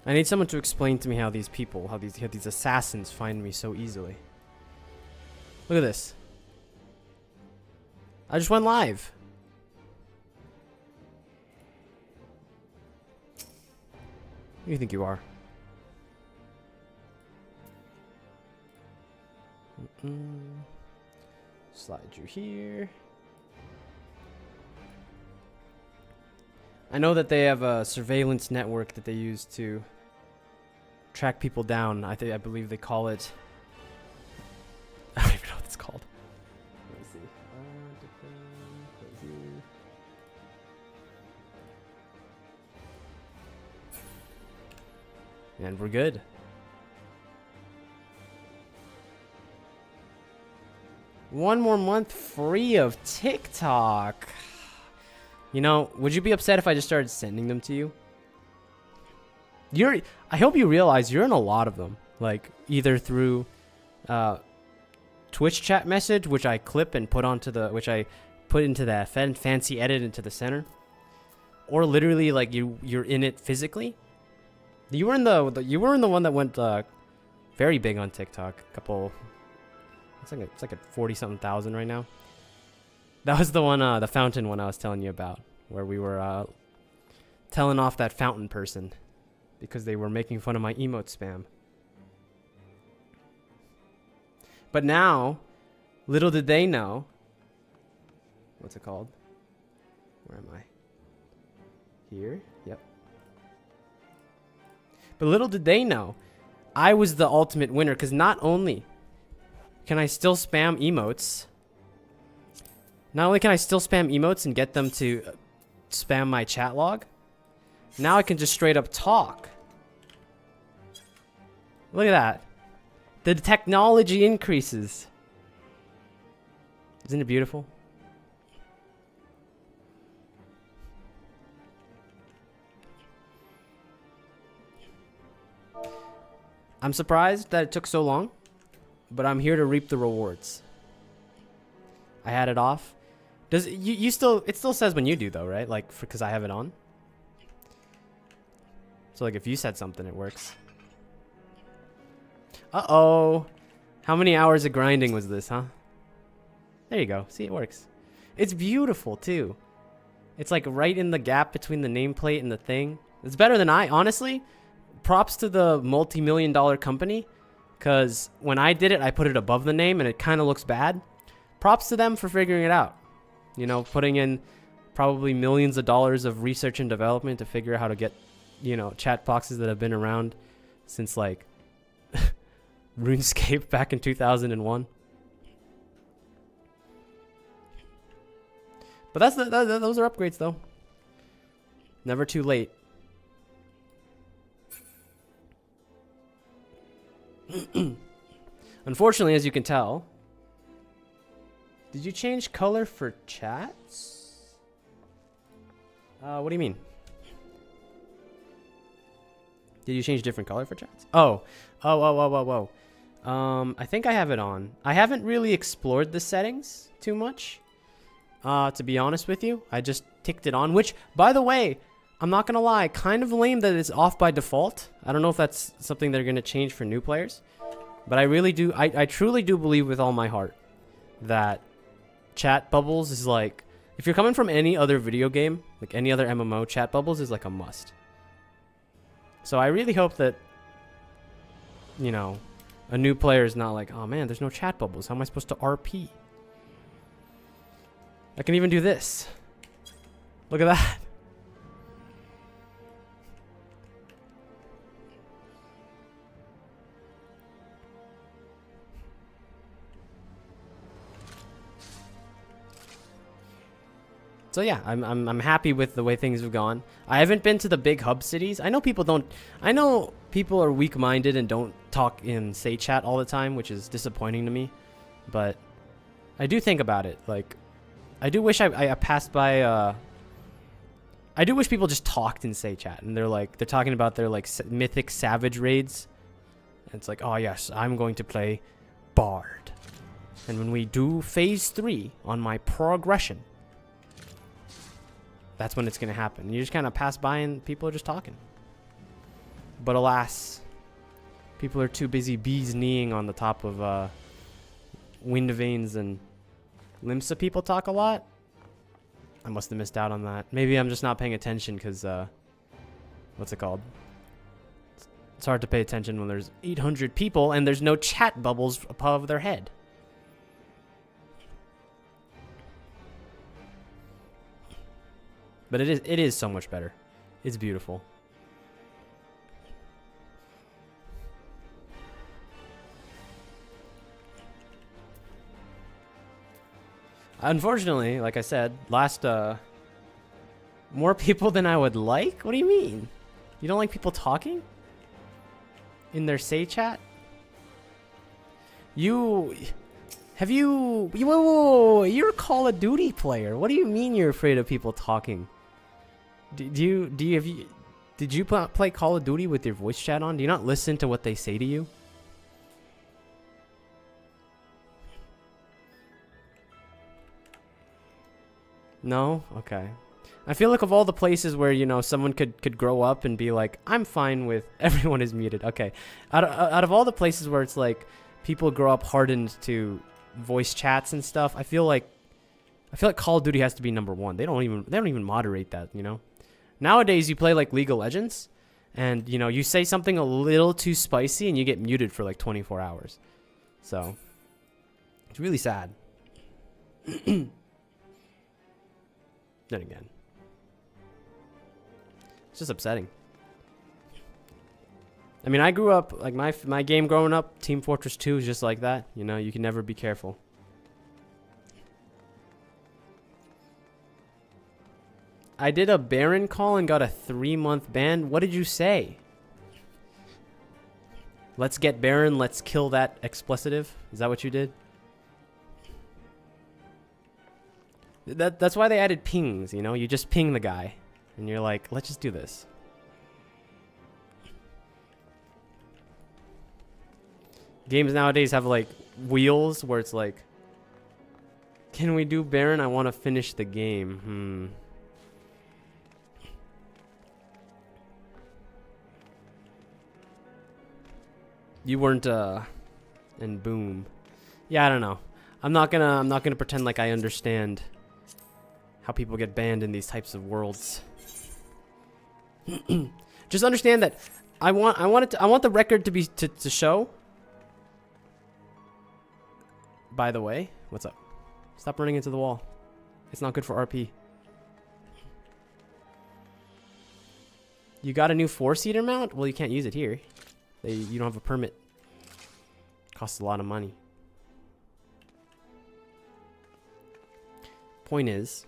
I need someone to explain to me how these people, how these assassins find me so easily. Look at this. I just went live. Who do you think you are? Slide you here. I know that they have a surveillance network that they use to track people down. I believe they call it. I don't even know what it's called. Let me see. And we're good. One more month free of TikTok. You know, would you be upset if I just started sending them to you? I hope you realize you're in a lot of them. Like, either through Twitch chat message, which I clip and put onto the, which I put into that fancy edit into the center. Or literally, like, you're in it physically. You were in the one that went very big on TikTok. It's like at 40-something thousand right now. That was the one, the fountain one I was telling you about, where we were telling off that fountain person because they were making fun of my emote spam. But now, little did they know. What's it called? Where am I? Here? Yep. But little did they know, I was the ultimate winner, because not only can I still spam emotes, and get them to spam my chat log, now I can just straight up talk. Look at that. The technology increases. Isn't it beautiful? I'm surprised that it took so long, but I'm here to reap the rewards. I had it off. Does you still? It still says when you do though, right? Like, because I have it on. So like, if you said something, it works. Uh-oh. How many hours of grinding was this, huh? There you go. See, it works. It's beautiful too. It's like right in the gap between the nameplate and the thing. It's better than honestly. Props to the multi-million-dollar company, because when I did it, I put it above the name and it kind of looks bad. Props to them for figuring it out. You know, putting in probably millions of dollars of research and development to figure out how to get, you know, chat boxes that have been around since like RuneScape back in 2001. But those are upgrades though. Never too late. Unfortunately, as you can tell, did you change color for chats? What do you mean? Did you change different color for chats? Oh. I think I have it on. I haven't really explored the settings too much, to be honest with you. I just ticked it on, which, by the way, I'm not gonna lie, kind of lame that it's off by default. I don't know if that's something they're gonna change for new players, but I really do. I truly do believe with all my heart that chat bubbles is like, if you're coming from any other video game, like any other MMO, chat bubbles is like a must. So I really hope that, you know, a new player is not like, oh man, there's no chat bubbles. How am I supposed to RP? I can even do this. Look at that. So yeah, I'm happy with the way things have gone. I haven't been to the big hub cities. I know people are weak-minded and don't talk in say chat all the time, which is disappointing to me. But I do think about it. Like, I do wish I passed by. I do wish people just talked in say chat, and they're talking about their like mythic savage raids. And it's like, oh yes, I'm going to play Bard, and when we do phase 3 on my progression, that's when it's going to happen. You just kind of pass by and people are just talking. But alas, people are too busy bees kneeing on the top of wind vanes and Limsa people talk a lot. I must have missed out on that. Maybe I'm just not paying attention because, what's it called? It's hard to pay attention when there's 800 people and there's no chat bubbles above their head. But it is so much better. It's beautiful. Unfortunately, like I said, more people than I would like? What do you mean? You don't like people talking? In their say chat? Whoa, you're a Call of Duty player. What do you mean you're afraid of people talking? Did you play Call of Duty with your voice chat on? Do you not listen to what they say to you? No? Okay. I feel like of all the places where, you know, someone could grow up and be like, I'm fine with everyone is muted. Okay. Out of all the places where it's like people grow up hardened to voice chats and stuff, I feel like Call of Duty has to be number one. They don't even moderate that, you know? Nowadays you play like League of Legends and, you know, you say something a little too spicy and you get muted for like 24 hours. So it's really sad. Then again, it's just upsetting. I mean, I grew up, like my game growing up, Team Fortress 2 is just like that. You know, you can never be careful. I did a Baron call and got a 3-month ban. What did you say? Let's get Baron, let's kill that explicitive. Is that what you did? That's why they added pings, you know? You just ping the guy. And you're like, let's just do this. Games nowadays have like wheels where it's like, can we do Baron? I want to finish the game. You weren't and boom. Yeah, I don't know. I'm not gonna pretend like I understand how people get banned in these types of worlds. Just understand that I want the record to be to show. By the way, what's up? Stop running into the wall. It's not good for RP. You got a new 4-seater mount? Well, you can't use it here. You don't have a permit. Costs a lot of money. Point is,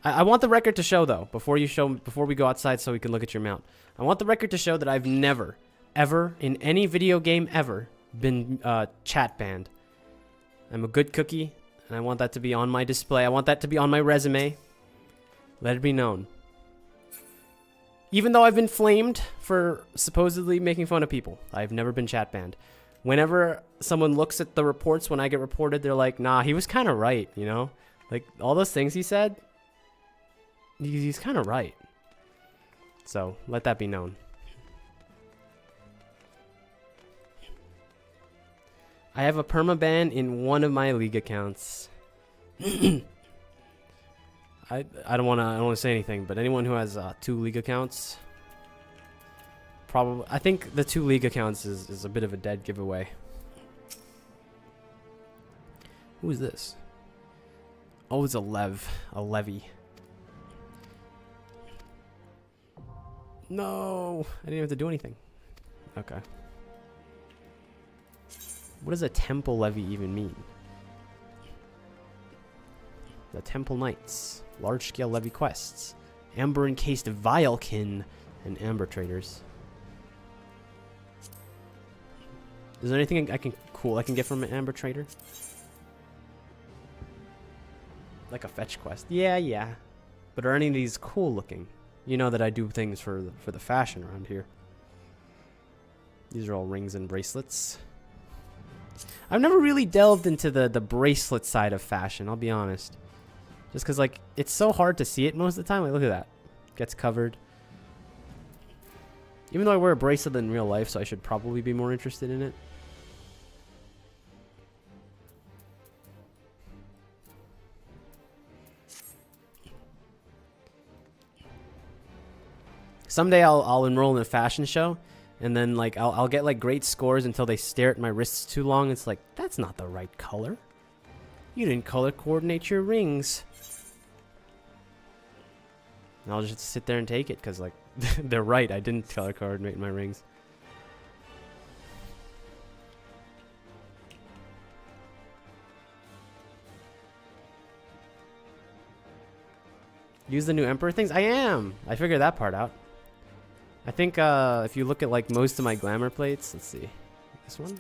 I want the record to show though, before we go outside so we can look at your mount. I want the record to show that I've never, ever, in any video game ever, been chat banned. I'm a good cookie, and I want that to be on my display. I want that to be on my resume. Let it be known. Even though I've been flamed for supposedly making fun of people, I've never been chat banned. Whenever someone looks at the reports when I get reported, they're like, nah, he was kind of right, you know? Like, all those things he said, he's kind of right. So, let that be known. I have a permaban in one of my league accounts. I don't want to say anything, but anyone who has 2 league accounts, probably, I think the 2 league accounts is a bit of a dead giveaway. Who is this? Oh, it's a levy. No, I didn't have to do anything. Okay. What does a temple levy even mean? The Temple Knights. Large-scale levy quests. Amber encased Vilekin and Amber traders. Is there anything I can get from an Amber trader? Like a fetch quest. Yeah. But are any of these cool looking? You know that I do things for the fashion around here. These are all rings and bracelets. I've never really delved into the bracelet side of fashion, I'll be honest. Just because, like, it's so hard to see it most of the time. Like, look at that. Gets covered. Even though I wear a bracelet in real life, so I should probably be more interested in it. Someday I'll enroll in a fashion show, and then like I'll get like great scores until they stare at my wrists too long. It's like, that's not the right color. You didn't color coordinate your rings. And I'll just sit there and take it because like they're right. I didn't color coordinate my rings. Use the new Emperor things? I am! I figured that part out. I think if you look at like most of my glamour plates, let's see. This one?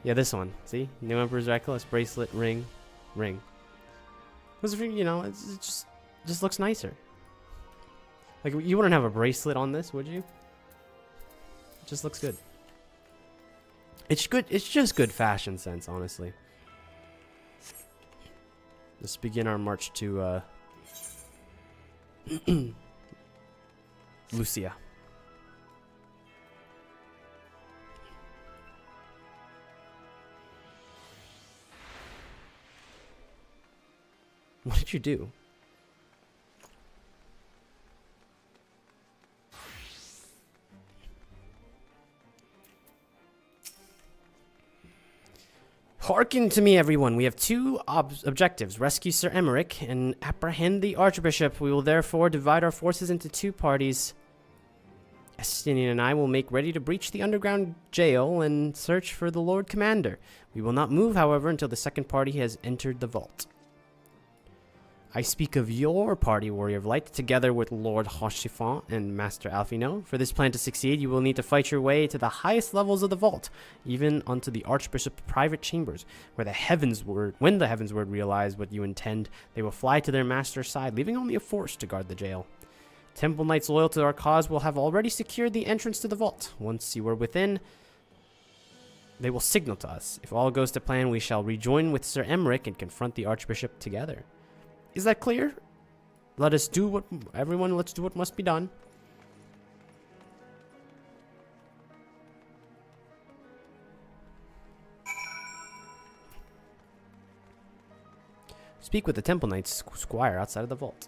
Yeah, this one. See? New Emperor's Reckless, bracelet, ring, ring. You know, it just looks nicer. Like, you wouldn't have a bracelet on this, would you? It just looks good. It's good. It's just good fashion sense, honestly. Let's begin our march to Lucia. What did you do? Hearken to me, everyone. We have two objectives. Rescue Sir Emmerich and apprehend the Archbishop. We will therefore divide our forces into two parties. Estinian and I will make ready to breach the underground jail and search for the Lord Commander. We will not move, however, until the second party has entered the vault. I speak of your party, Warrior of Light, together with Lord Hoshifant and Master Alfino. For this plan to succeed, you will need to fight your way to the highest levels of the vault, even onto the Archbishop's private chambers, where when the Heavensward realize what you intend, they will fly to their master's side, leaving only a force to guard the jail. Temple Knights loyal to our cause will have already secured the entrance to the vault. Once you are within, they will signal to us. If all goes to plan, we shall rejoin with Sir Emmerich and confront the Archbishop together. Is that clear? Let's do what must be done. Speak with the Temple Knight's squire outside of the vault.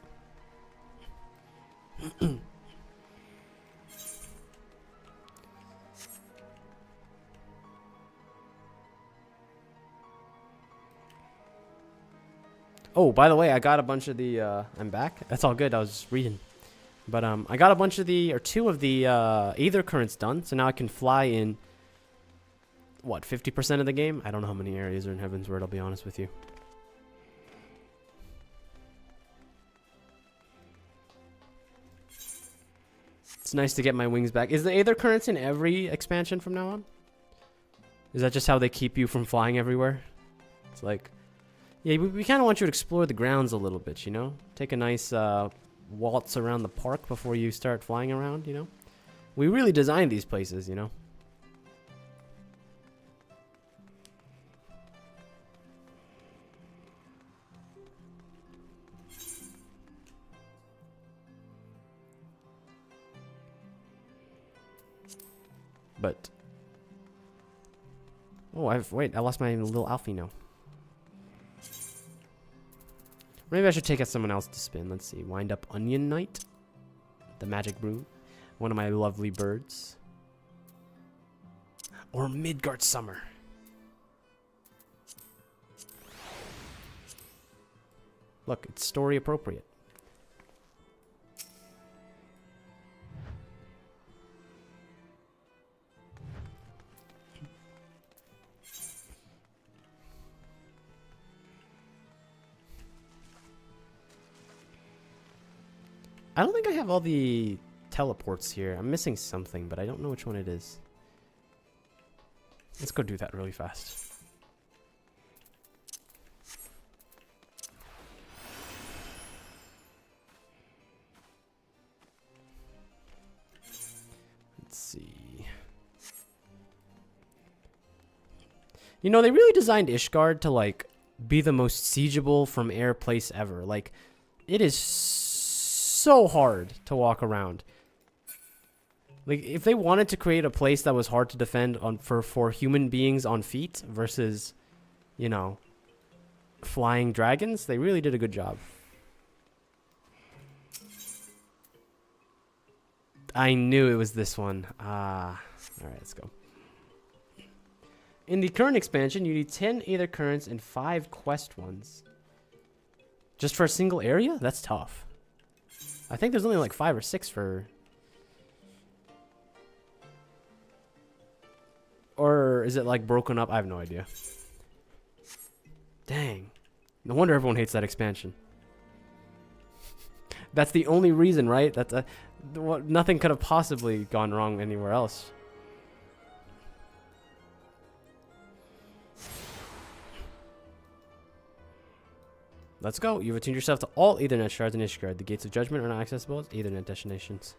Oh, by the way, I got a bunch of the, I'm back. That's all good. I was just reading. But, I got a bunch of the, or two of the, Aether Currents done. So now I can fly in, what, 50% of the game? I don't know how many areas are in Heavensward, I'll be honest with you. It's nice to get my wings back. Is the Aether Currents in every expansion from now on? Is that just how they keep you from flying everywhere? It's like... Yeah, we kind of want you to explore the grounds a little bit, you know? Take a nice waltz around the park before you start flying around, you know? We really designed these places, you know? But... Oh, wait, I lost my little Alfino. Maybe I should take out someone else to spin. Let's see. Wind up Onion Knight. The Magic Brew. One of my lovely birds. Or Midgard Summer. Look, it's story appropriate. I don't think I have all the teleports here. I'm missing something, but I don't know which one it is. Let's go do that really fast. Let's see. You know, they really designed Ishgard to, like, be the most siegeable from air place ever. Like, it is so hard to walk around. Like, if they wanted to create a place that was hard to defend for human beings on feet versus, you know, flying dragons, they really did a good job. I knew it was this one. Alright, let's go. In the current expansion, you need 10 Aether Currents and 5 Quest ones. Just for a single area? That's tough. I think there's only like 5 or 6 for... Or is it like broken up? I have no idea. Dang. No wonder everyone hates that expansion. That's the only reason, right? That's nothing could have possibly gone wrong anywhere else. Let's go. You've attuned yourself to all Ethernet shards in Ishgard. The gates of judgment are not accessible as Ethernet destinations.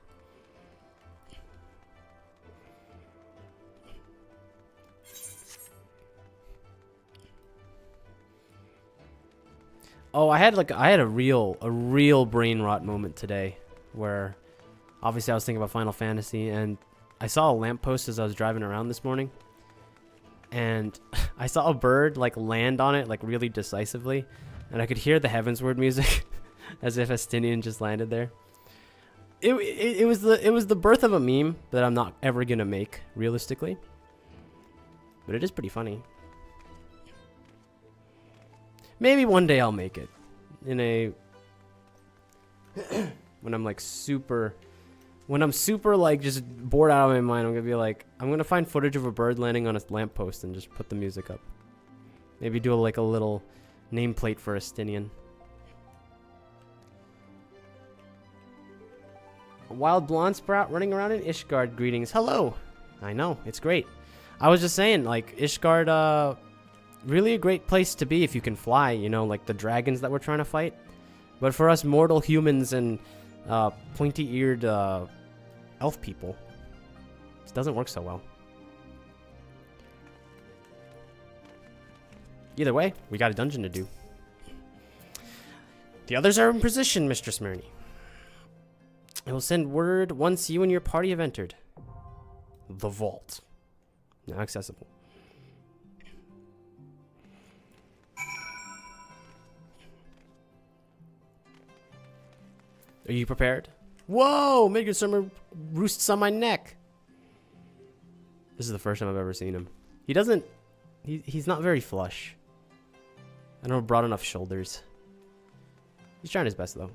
Oh, I had a real brain rot moment today, where obviously I was thinking about Final Fantasy, and I saw a lamppost as I was driving around this morning, and I saw a bird like land on it like really decisively, and I could hear the Heavensward music, as if Estinian just landed there. It was the birth of a meme that I'm not ever gonna make realistically, but it is pretty funny. Maybe one day I'll make it in a when I'm super like just bored out of my mind. I'm gonna be like, I'm gonna find footage of a bird landing on a lamppost and just put the music up. Maybe do like a little nameplate for Estinian. A wild blonde sprout running around in Ishgard. Greetings. Hello. I know, it's great. I was just saying, like, Ishgard, really a great place to be if you can fly, you know, like the dragons that we're trying to fight. But for us mortal humans and pointy-eared elf people, it doesn't work so well. Either way, we got a dungeon to do. The others are in position, Mistress Murney. I will send word once you and your party have entered. The vault. Now accessible. Are you prepared? Whoa! Midgard Summer roosts on my neck. This is the first time I've ever seen him. He doesn't... He's not very flush. I don't have broad enough shoulders. He's trying his best, though.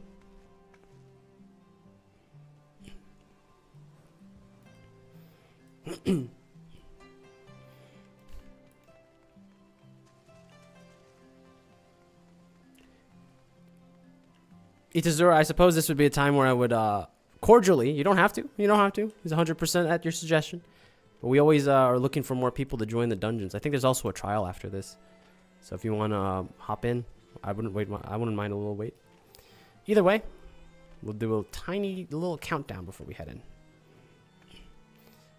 Itazura, I suppose this would be a time where I would cordially, you don't have to, he's 100% at your suggestion, but we always are looking for more people to join the dungeons. I think there's also a trial after this, so if you want to hop in, I wouldn't mind a little wait. Either way, we'll do a tiny little countdown before we head in.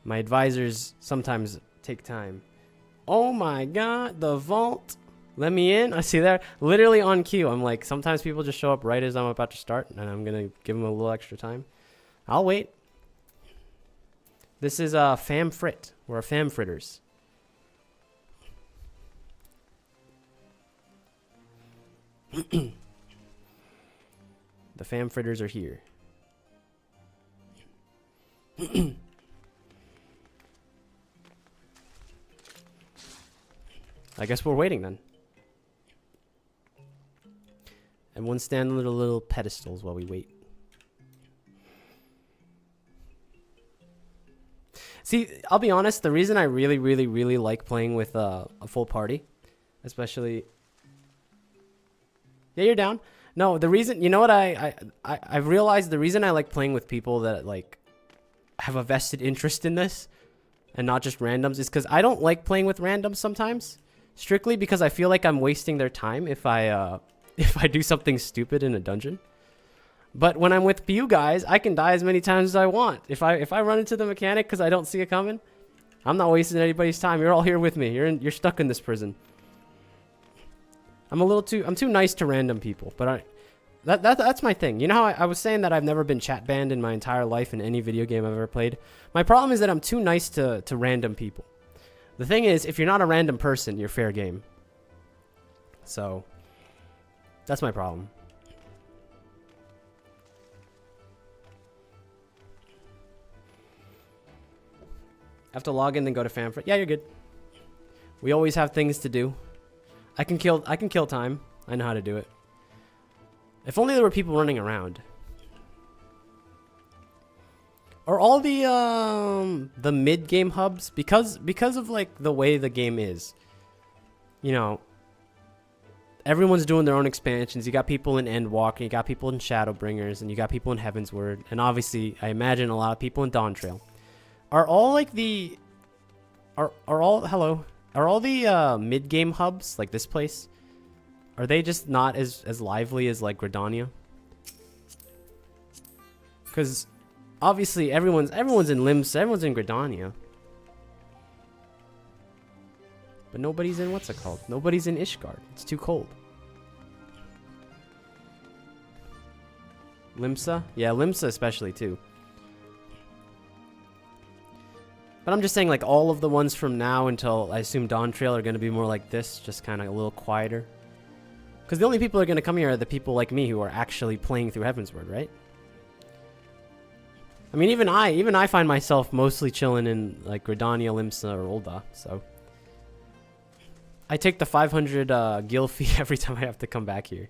My advisors sometimes take time. Oh my god, the vault. Let me in. I see there, literally on cue. I'm like, sometimes people just show up right as I'm about to start, and I'm gonna give them a little extra time. I'll wait. This is Fam Frit. We're Fam Fritters. The Fam Fritters are here. I guess we're waiting then. Everyone stand on their little pedestals while we wait. See, I'll be honest, the reason I really like playing with a full party, especially... Yeah, you're down. No, the reason... You know what I've realized the reason I like playing with people that, like, have a vested interest in this and not just randoms is because I don't like playing with randoms sometimes. Strictly because I feel like I'm wasting their time if I do something stupid in a dungeon. But when I'm with you guys, I can die as many times as I want. If I run into the mechanic because I don't see it coming, I'm not wasting anybody's time. You're all here with me. You're stuck in this prison. I'm too nice to random people, but That's my thing. You know how I was saying that I've never been chat banned in my entire life in any video game I've ever played? My problem is that I'm too nice to random people. The thing is, if you're not a random person, you're fair game. So, that's my problem. I have to log in and go to fanfare. Yeah, you're good. We always have things to do. I can kill time. I know how to do it. If only there were people running around. Are all the mid-game hubs, because of like the way the game is, you know, everyone's doing their own expansions. You got people in Endwalker, you got people in Shadowbringers, and you got people in Heavensward, and obviously I imagine a lot of people in Dawntrail. Are all like the are all the mid-game hubs like this place? Are they just not as lively as like Gridania? Because obviously everyone's in Limsa, everyone's in Gridania. But nobody's in what's it called? Nobody's in Ishgard. It's too cold. Limsa? Yeah, Limsa especially too. But I'm just saying, like, all of the ones from now until I assume Dawntrail are going to be more like this, just kind of a little quieter. Because the only people who are going to come here are the people like me who are actually playing through Heavensward, right? I mean, even I find myself mostly chilling in like Gridania, Limsa, or Ul'dah, so I take the 500 gil fee every time I have to come back here.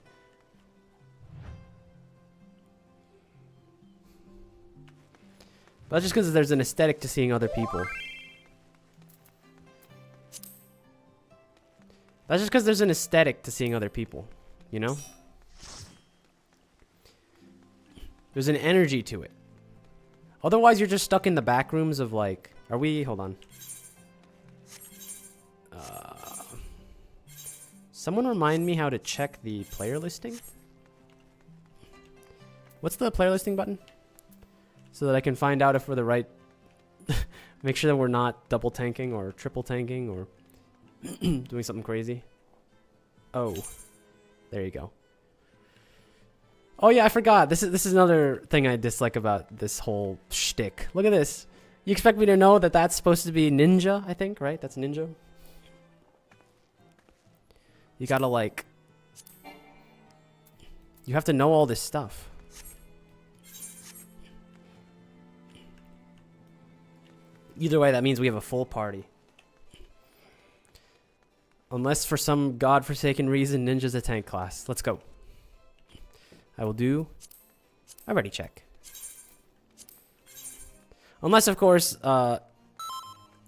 But that's just because there's an aesthetic to seeing other people. That's just because there's an aesthetic to seeing other people, you know? There's an energy to it. Otherwise, you're just stuck in the back rooms of like... Are we... Hold on. Someone remind me how to check the player listing? What's the player listing button? So that I can find out if we're the right... Make sure that we're not double tanking or triple tanking or doing something crazy. Oh. There you go. Oh yeah, I forgot. This is another thing I dislike about this whole shtick. Look at this. You expect me to know that that's supposed to be ninja, I think, right? That's ninja. You gotta like... You have to know all this stuff. Either way, that means we have a full party. Unless for some godforsaken reason, Ninja's a tank class. Let's go. I will do a ready check. Unless, of course,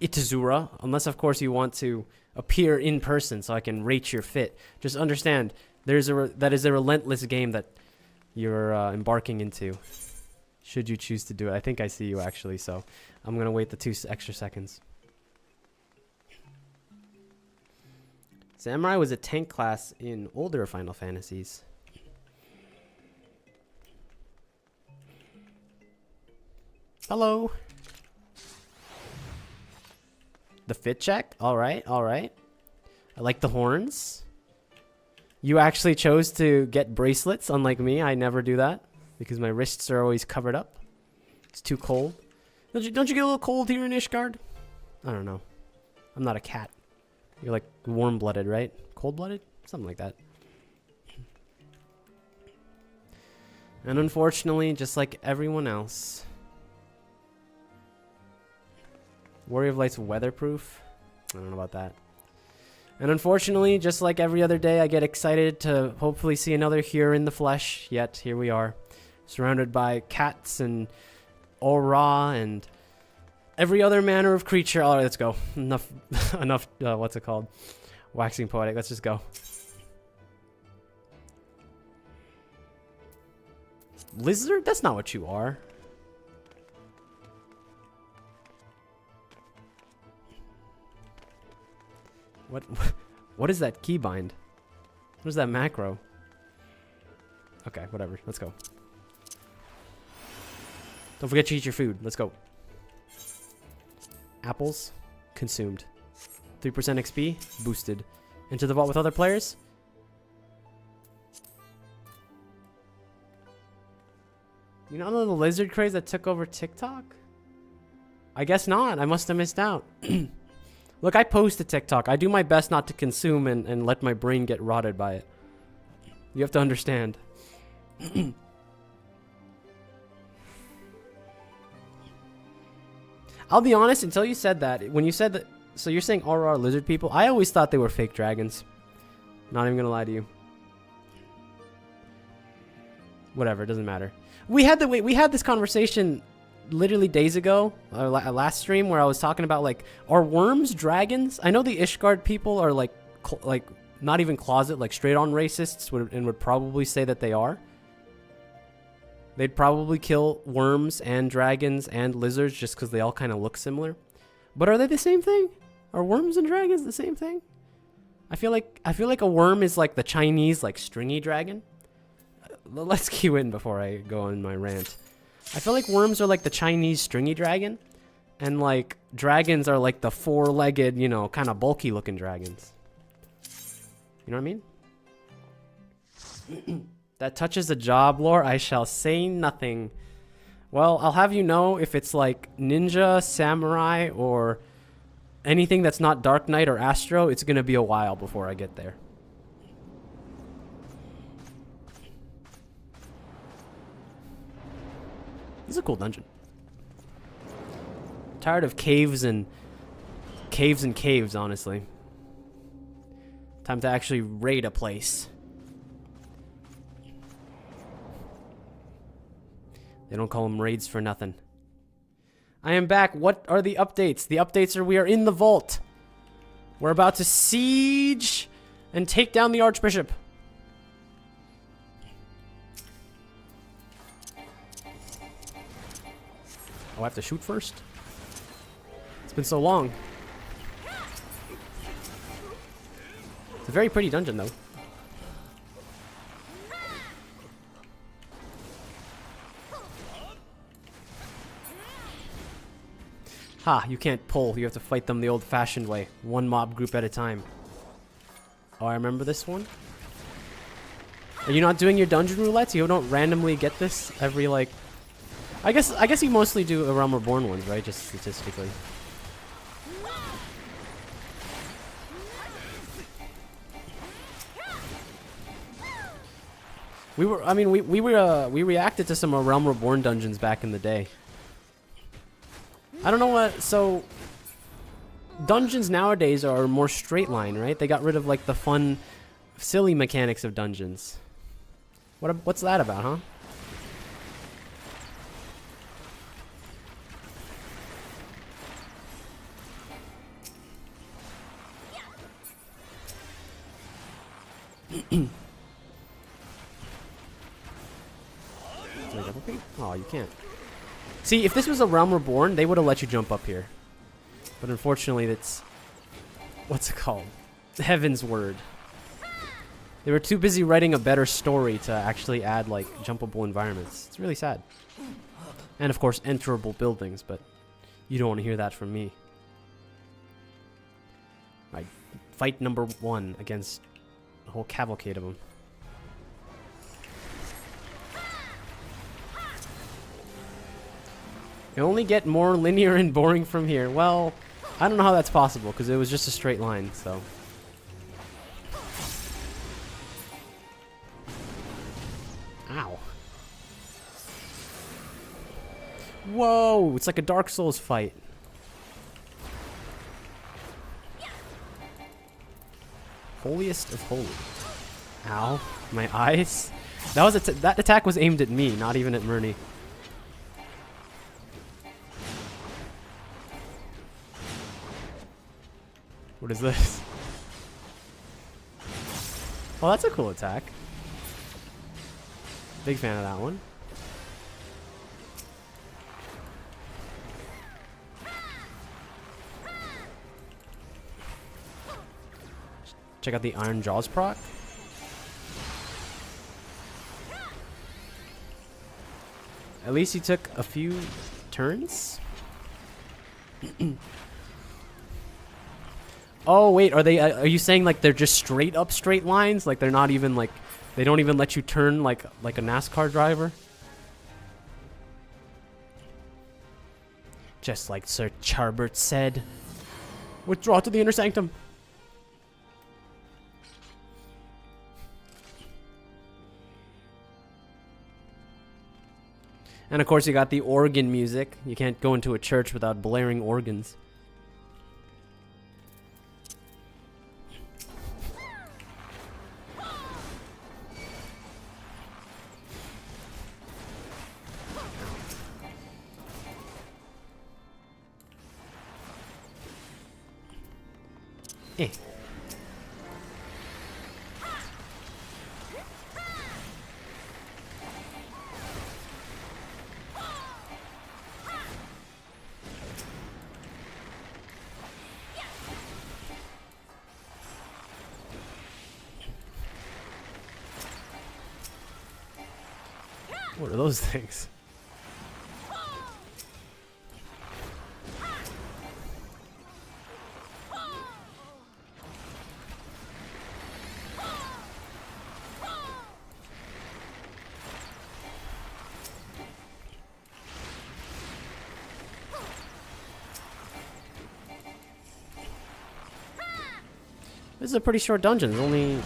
Itazura. Unless, of course, you want to appear in person so I can rate your fit. Just understand, that is a relentless game that you're embarking into. Should you choose to do it. I think I see you, actually, so I'm going to wait the 2 extra seconds. Samurai was a tank class in older Final Fantasies. Hello. The fit check? Alright, alright. I like the horns. You actually chose to get bracelets, unlike me. I never do that because my wrists are always covered up. It's too cold. Don't you get a little cold here in Ishgard? I don't know. I'm not a cat. You're like warm-blooded, right? Cold-blooded? Something like that. And unfortunately, just like everyone else, Warrior of Light's weatherproof? I don't know about that. And unfortunately, just like every other day, I get excited to hopefully see another here in the flesh. Yet, here we are, surrounded by cats and aura and every other manner of creature. All right, let's go. Enough, what's it called? Waxing poetic. Let's just go. Lizard? That's not what you are. What is that keybind? What is that macro? Okay, whatever. Let's go. Don't forget to eat your food. Let's go. Apples consumed. 3% XP boosted. Into the vault with other players. You know the lizard craze that took over TikTok? I guess not. I must have missed out. Look, I post to TikTok. I do my best not to consume and let my brain get rotted by it. You have to understand. I'll be honest, until you said that, when you said that, so you're saying RR lizard people? I always thought they were fake dragons. Not even gonna lie to you. Whatever, it doesn't matter. We had this conversation literally days ago, last stream, where I was talking about, like, are worms dragons? I know the Ishgard people are like not even closet, like straight on racists, and would probably say that they are. They'd probably kill worms and dragons and lizards just because they all kind of look similar. But are they the same thing? Are worms and dragons the same thing? I feel like a worm is like the Chinese, like, stringy dragon. Let's cue in before I go on my rant. I feel like worms are like the Chinese stringy dragon, and like dragons are like the four-legged, you know, kind of bulky looking dragons. You know what I mean? That touches the job lore, I shall say nothing. Well, I'll have you know, if it's like ninja, samurai, or anything that's not Dark Knight or Astro, it's gonna be a while before I get there. This is a cool dungeon. Tired of caves and caves, honestly. Time to actually raid a place. They don't call them raids for nothing. I am back. What are the updates? The updates are we are in the vault. We're about to siege and take down the Archbishop. Oh, I have to shoot first? It's been so long. It's a very pretty dungeon, though. Ha, you can't pull. You have to fight them the old-fashioned way. One mob group at a time. Oh, I remember this one. Are you not doing your dungeon roulettes? You don't randomly get this every, like... I guess you mostly do a Realm Reborn ones, right? Just statistically. We reacted to some Realm Reborn dungeons back in the day. I don't know what, so dungeons nowadays are more straight line, right? They got rid of like the fun, silly mechanics of dungeons. What's that about, huh? Oh, you can't. See, if this was a Realm Reborn, they would have let you jump up here. But unfortunately, that's... What's it called? Heavensward. They were too busy writing a better story to actually add, like, jumpable environments. It's really sad. And, of course, enterable buildings, but you don't want to hear that from me. Alright, fight number 1 against a whole cavalcade of them. You only get more linear and boring from here. Well, I don't know how that's possible, because it was just a straight line, so... Ow. Whoa! It's like a Dark Souls fight. Holiest of holy. Ow. My eyes. That attack was aimed at me, not even at Murney. What is this? Well, that's a cool attack. Big fan of that one. Check out the Iron Jaws proc. At least he took a few turns. Oh wait, are you saying like they're just straight up straight lines? Like they're not even like, they don't even let you turn like a NASCAR driver? Just like Sir Charbert said. Withdraw to the inner sanctum. And of course you got the organ music. You can't go into a church without blaring organs. Eh. What are those things? This is a pretty short dungeon. There's only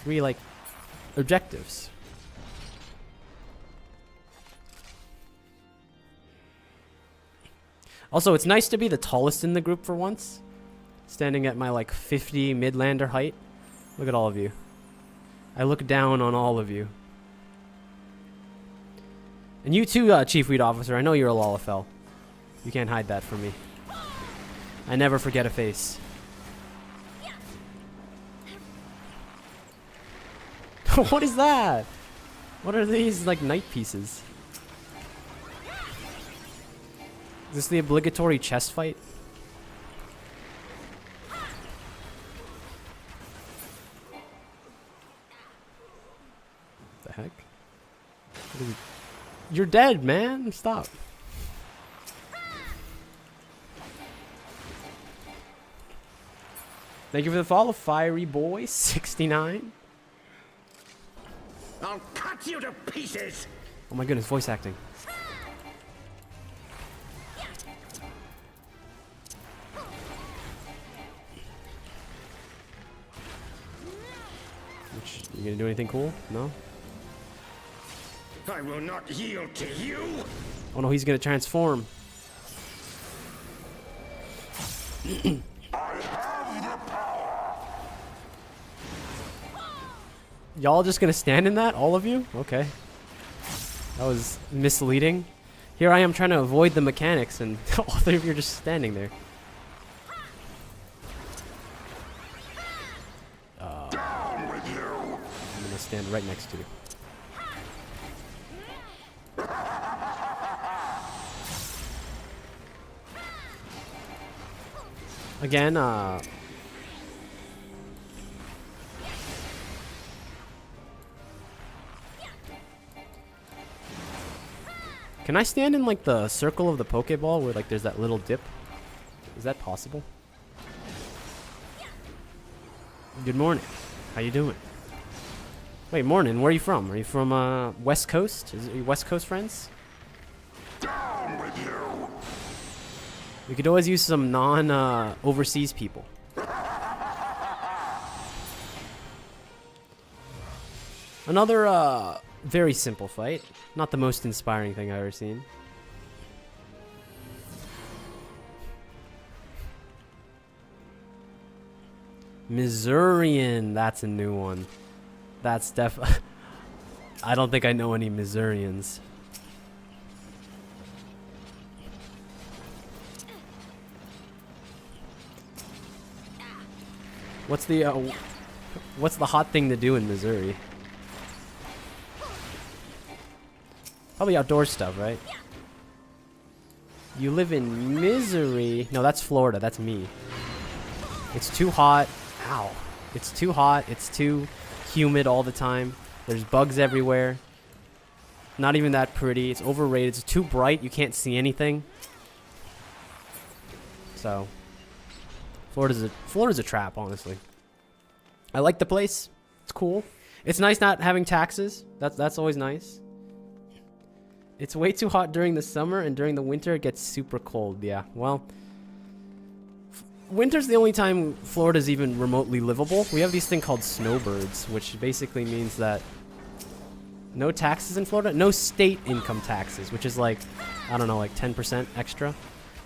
3 like objectives. Also, it's nice to be the tallest in the group for once. Standing at my like 50 Midlander height. Look at all of you. I look down on all of you. And you too, Chief Weed Officer. I know you're a Lalafell. You can't hide that from me. I never forget a face. What is that? What are these, like, night pieces? Is this the obligatory chest fight? The heck? You're dead, man. Stop. Thank you for the follow, Fiery Boy 69. I'll cut you to pieces. Oh my goodness, voice acting. You gonna do anything cool? No? I will not yield to you. Oh no, he's gonna transform. Y'all just gonna stand in that? All of you? Okay. That was misleading. Here I am trying to avoid the mechanics and all 3 of you are just standing there. Down with you. I'm gonna stand right next to you. Again, can I stand in like the circle of the Pokeball where like there's that little dip? Is that possible? Good morning. How you doing? Wait, morning. Where are you from? Are you from West Coast? Is it your West Coast friends? Down with you. We could always use some non-overseas people. Another very simple fight. Not the most inspiring thing I've ever seen. Missourian. That's a new one. That's I don't think I know any Missourians. What's the hot thing to do in Missouri? Probably outdoor stuff, right? You live in misery. No, that's Florida. That's me. It's too hot. Ow. It's too hot. It's too humid all the time. There's bugs everywhere. Not even that pretty. It's overrated. It's too bright. You can't see anything. So, Florida's a trap, honestly. I like the place. It's cool. It's nice not having taxes. That's always nice. It's way too hot during the summer, and during the winter it gets super cold. Yeah, well, winter's the only time Florida's even remotely livable. We have these thing called snowbirds, which basically means that no taxes in Florida, no state income taxes, which is like, I don't know, like 10% extra.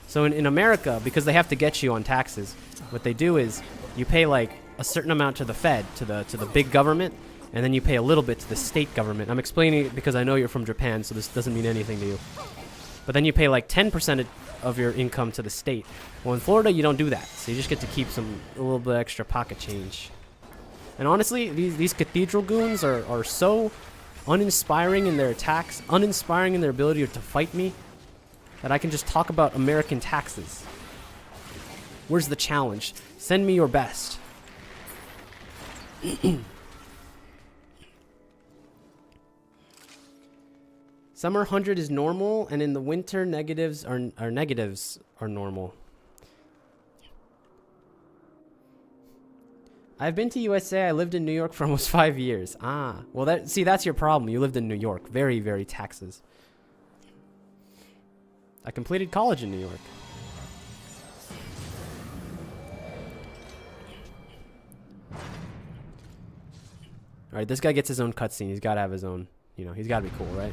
So in America, because they have to get you on taxes, what they do is you pay like a certain amount to the Fed, to the big government, and then you pay a little bit to the state government. I'm explaining it because I know you're from Japan, so this doesn't mean anything to you. But then you pay like 10% of your income to the state. Well, in Florida, you don't do that, so you just get to keep a little bit extra pocket change. And honestly, these cathedral goons are so uninspiring in their attacks, uninspiring in their ability to fight me, that I can just talk about American taxes. Where's the challenge? Send me your best. Summer 100 is normal, and in the winter negatives are normal. I've been to USA. I lived in New York for almost 5 years. Ah, well, that's your problem. You lived in New York. Very, very taxes. I completed college in New York. All right, this guy gets his own cutscene. He's got to have his own, he's got to be cool, right?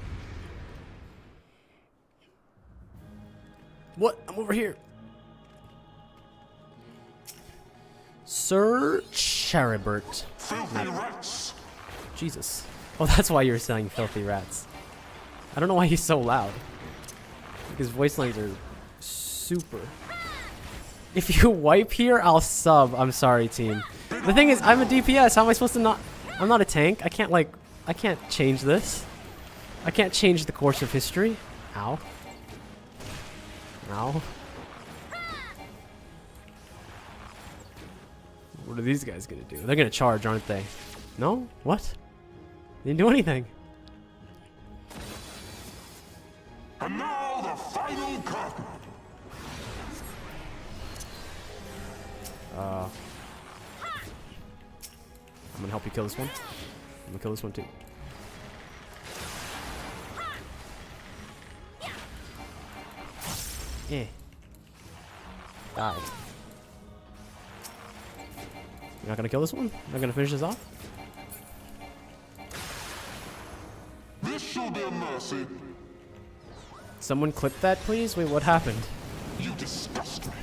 What? I'm over here. Sir Cheribert. Filthy rats! Jesus. Oh, that's why you're saying filthy rats. I don't know why he's so loud. His voice lines are super. If you wipe here, I'll sub. I'm sorry, team. The thing is, I'm a DPS. How am I supposed to not... I'm not a tank. I can't change this. I can't change the course of history. Ow. Ow. What are these guys gonna do? They're gonna charge, aren't they? No? What? They didn't do anything. And now the final curtain! I'm gonna help you kill this one. I'm gonna kill this one too. Eh. Died. You're not gonna kill this one? Not gonna finish this off? This shall be a mercy. Someone clip that, please? Wait, what happened? You disgust me.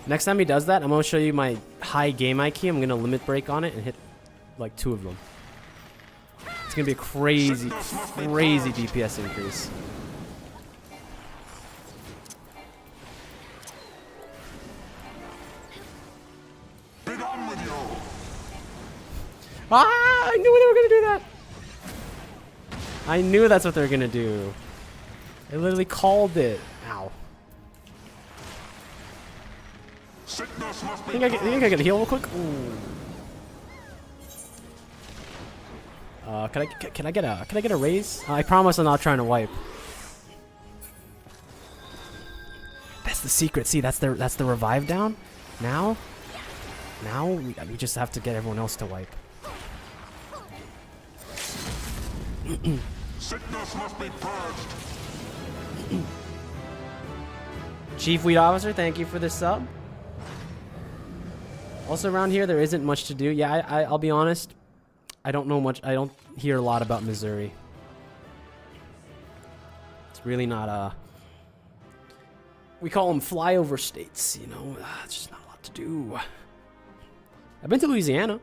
Next time he does that, I'm gonna show you my high game IQ. I'm gonna limit break on it and hit like 2 of them. It's gonna be a crazy, crazy DPS increase. Be done with you. Ah! I knew they were gonna do that. I knew that's what they were gonna do. I literally called it. Ow. Sickness must be Think I can heal real quick? Ooh. Can I get a raise? I promise I'm not trying to wipe. That's the secret. See, that's the revive down. Now we just have to get everyone else to wipe. Sickness must be purged. Chief Weed Officer, thank you for the sub. Also around here, there isn't much to do. Yeah, I'll be honest. I don't know much. I don't hear a lot about Missouri. It's really not we call them flyover states, you know. It's just not a lot to do. I've been to Louisiana.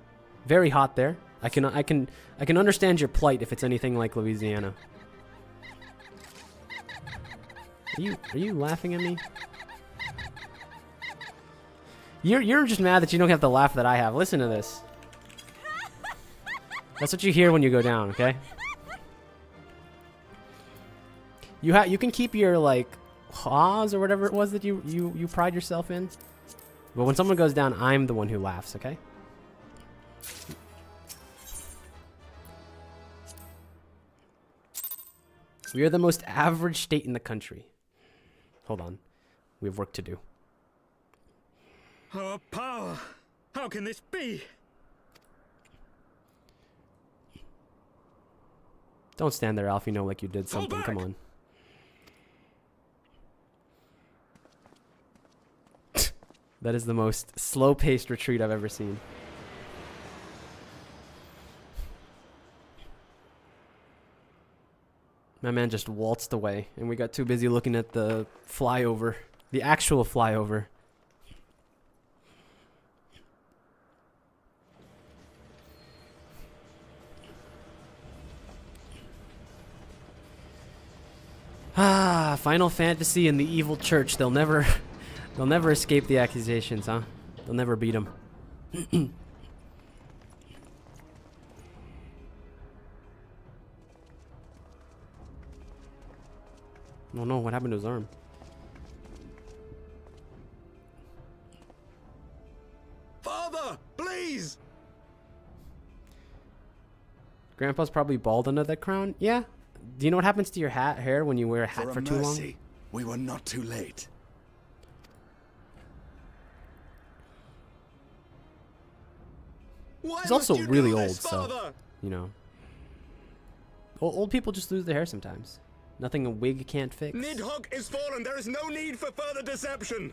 Very hot there. I can understand your plight if it's anything like Louisiana. Are you laughing at me? You're just mad that you don't have the laugh that I have. Listen to this. That's what you hear when you go down, okay? You can keep your like haws or whatever it was that you pride yourself in. But when someone goes down, I'm the one who laughs, okay? We are the most average state in the country. Hold on. We have work to do. Our power! How can this be? Don't stand there, Alfino, like you did something. Come on. That is the most slow-paced retreat I've ever seen. My man just waltzed away, and we got too busy looking at the flyover. The actual flyover. Ah, Final Fantasy and the evil church. They'll never escape the accusations, huh? They'll never beat them. Oh no, what happened to his arm? Father, please! Grandpa's probably bald under that crown? Yeah. Do you know what happens to your hair when you wear a hat for too long? We were not too late. He's also really old, so, you know. Old people just lose their hair sometimes. Nothing a wig can't fix. Nidhogg is fallen. There is no need for further deception.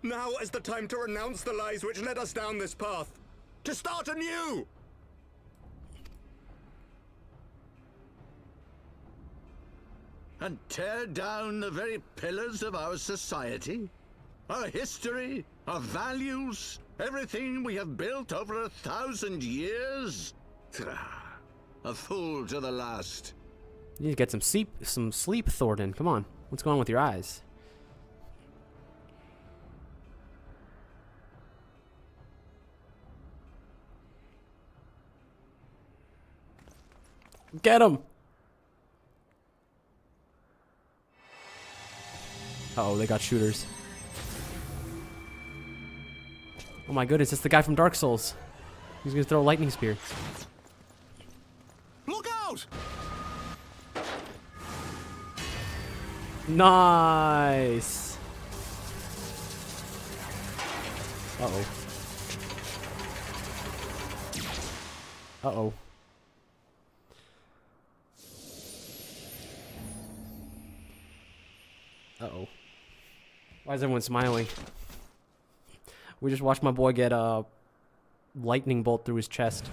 Now is the time to renounce the lies which led us down this path. To start anew! And tear down the very pillars of our society? Our history, our values, everything we have built over 1,000 years? A fool to the last. You need to get some sleep, Thornton. Come on. What's going on with your eyes? Get him! Uh-oh, they got shooters. Oh my goodness, it's the guy from Dark Souls. He's gonna throw a lightning spear. Look out! Nice! Uh-oh. Uh-oh. Uh-oh. Why is everyone smiling? We just watched my boy get a lightning bolt through his chest.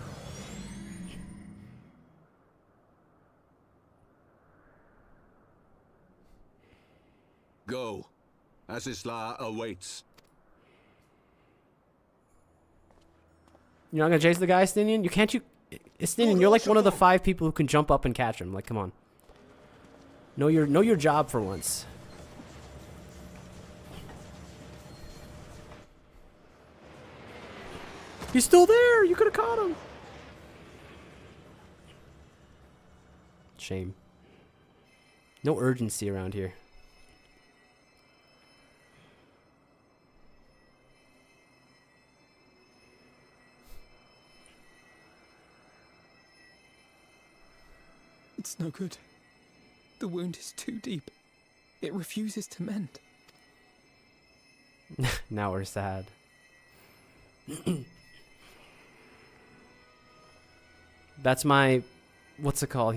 Go. Asisla awaits. You're not gonna chase the guy, Estinian? You can't Estinian, you're like one of the 5 people who can jump up and catch him. Like, come on. Know your job for once. He's still there! You could have caught him! Shame. No urgency around here. It's no good. The wound is too deep. It refuses to mend. Now we're sad. That's my... What's it called?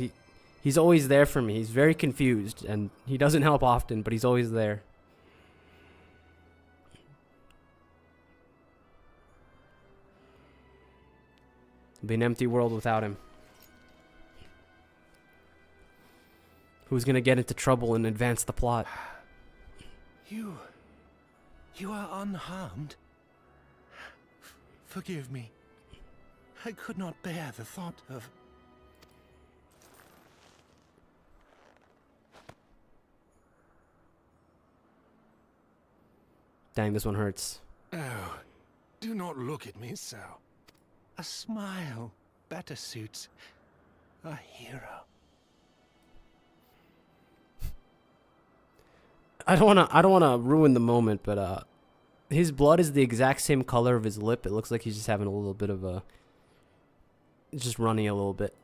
He's always there for me. He's very confused, and he doesn't help often, but he's always there. It'll be an empty world without him. Who's gonna get into trouble and advance the plot? You are unharmed? Forgive me. I could not bear the thought of... Dang, this one hurts. Oh, do not look at me so. A smile better suits a hero. I don't wanna ruin the moment, but his blood is the exact same color of his lip. It looks like he's just having a little bit of a... just running a little bit.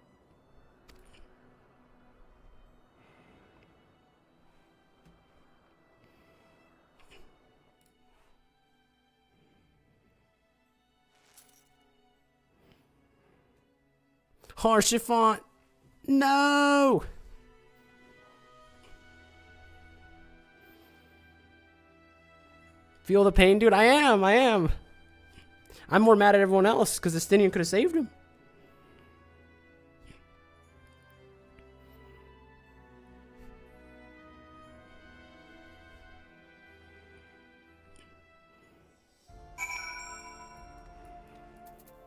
Harshifont! No! Feel the pain, dude? I am. I'm more mad at everyone else because Justinian could have saved him.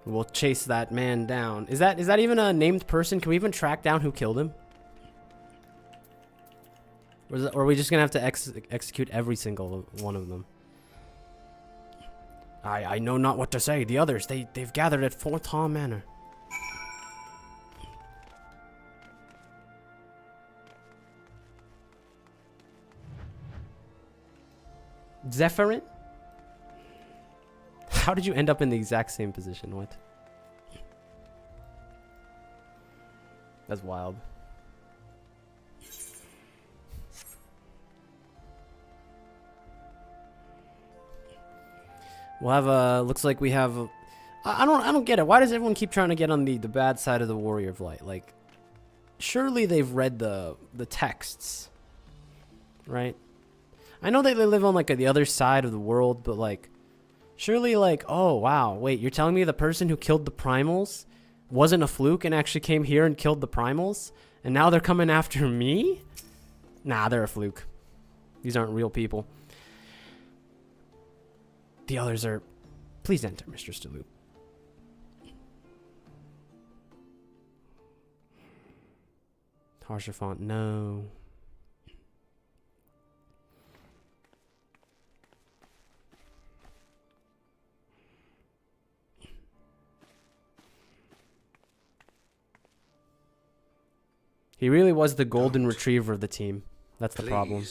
We'll chase that man down. Is that even a named person? Can we even track down who killed him? Or are we just gonna have to execute every single one of them? I know not what to say. The others, they've gathered at Fort Hall Manor. Zephyrin? How did you end up in the exact same position? What? That's wild. We'll have a. Looks like we have. I don't get it. Why does everyone keep trying to get on the bad side of the Warrior of Light? Like, surely they've read the texts, right? I know that they live on like the other side of the world, but like, surely like, oh wow, wait, you're telling me the person who killed the primals wasn't a fluke and actually came here and killed the primals, and now they're coming after me? Nah, they're a fluke. These aren't real people. The others are... Please enter, Mr. Tazzilou. Harsher font, no. He really was the golden retriever of the team. That's the problem.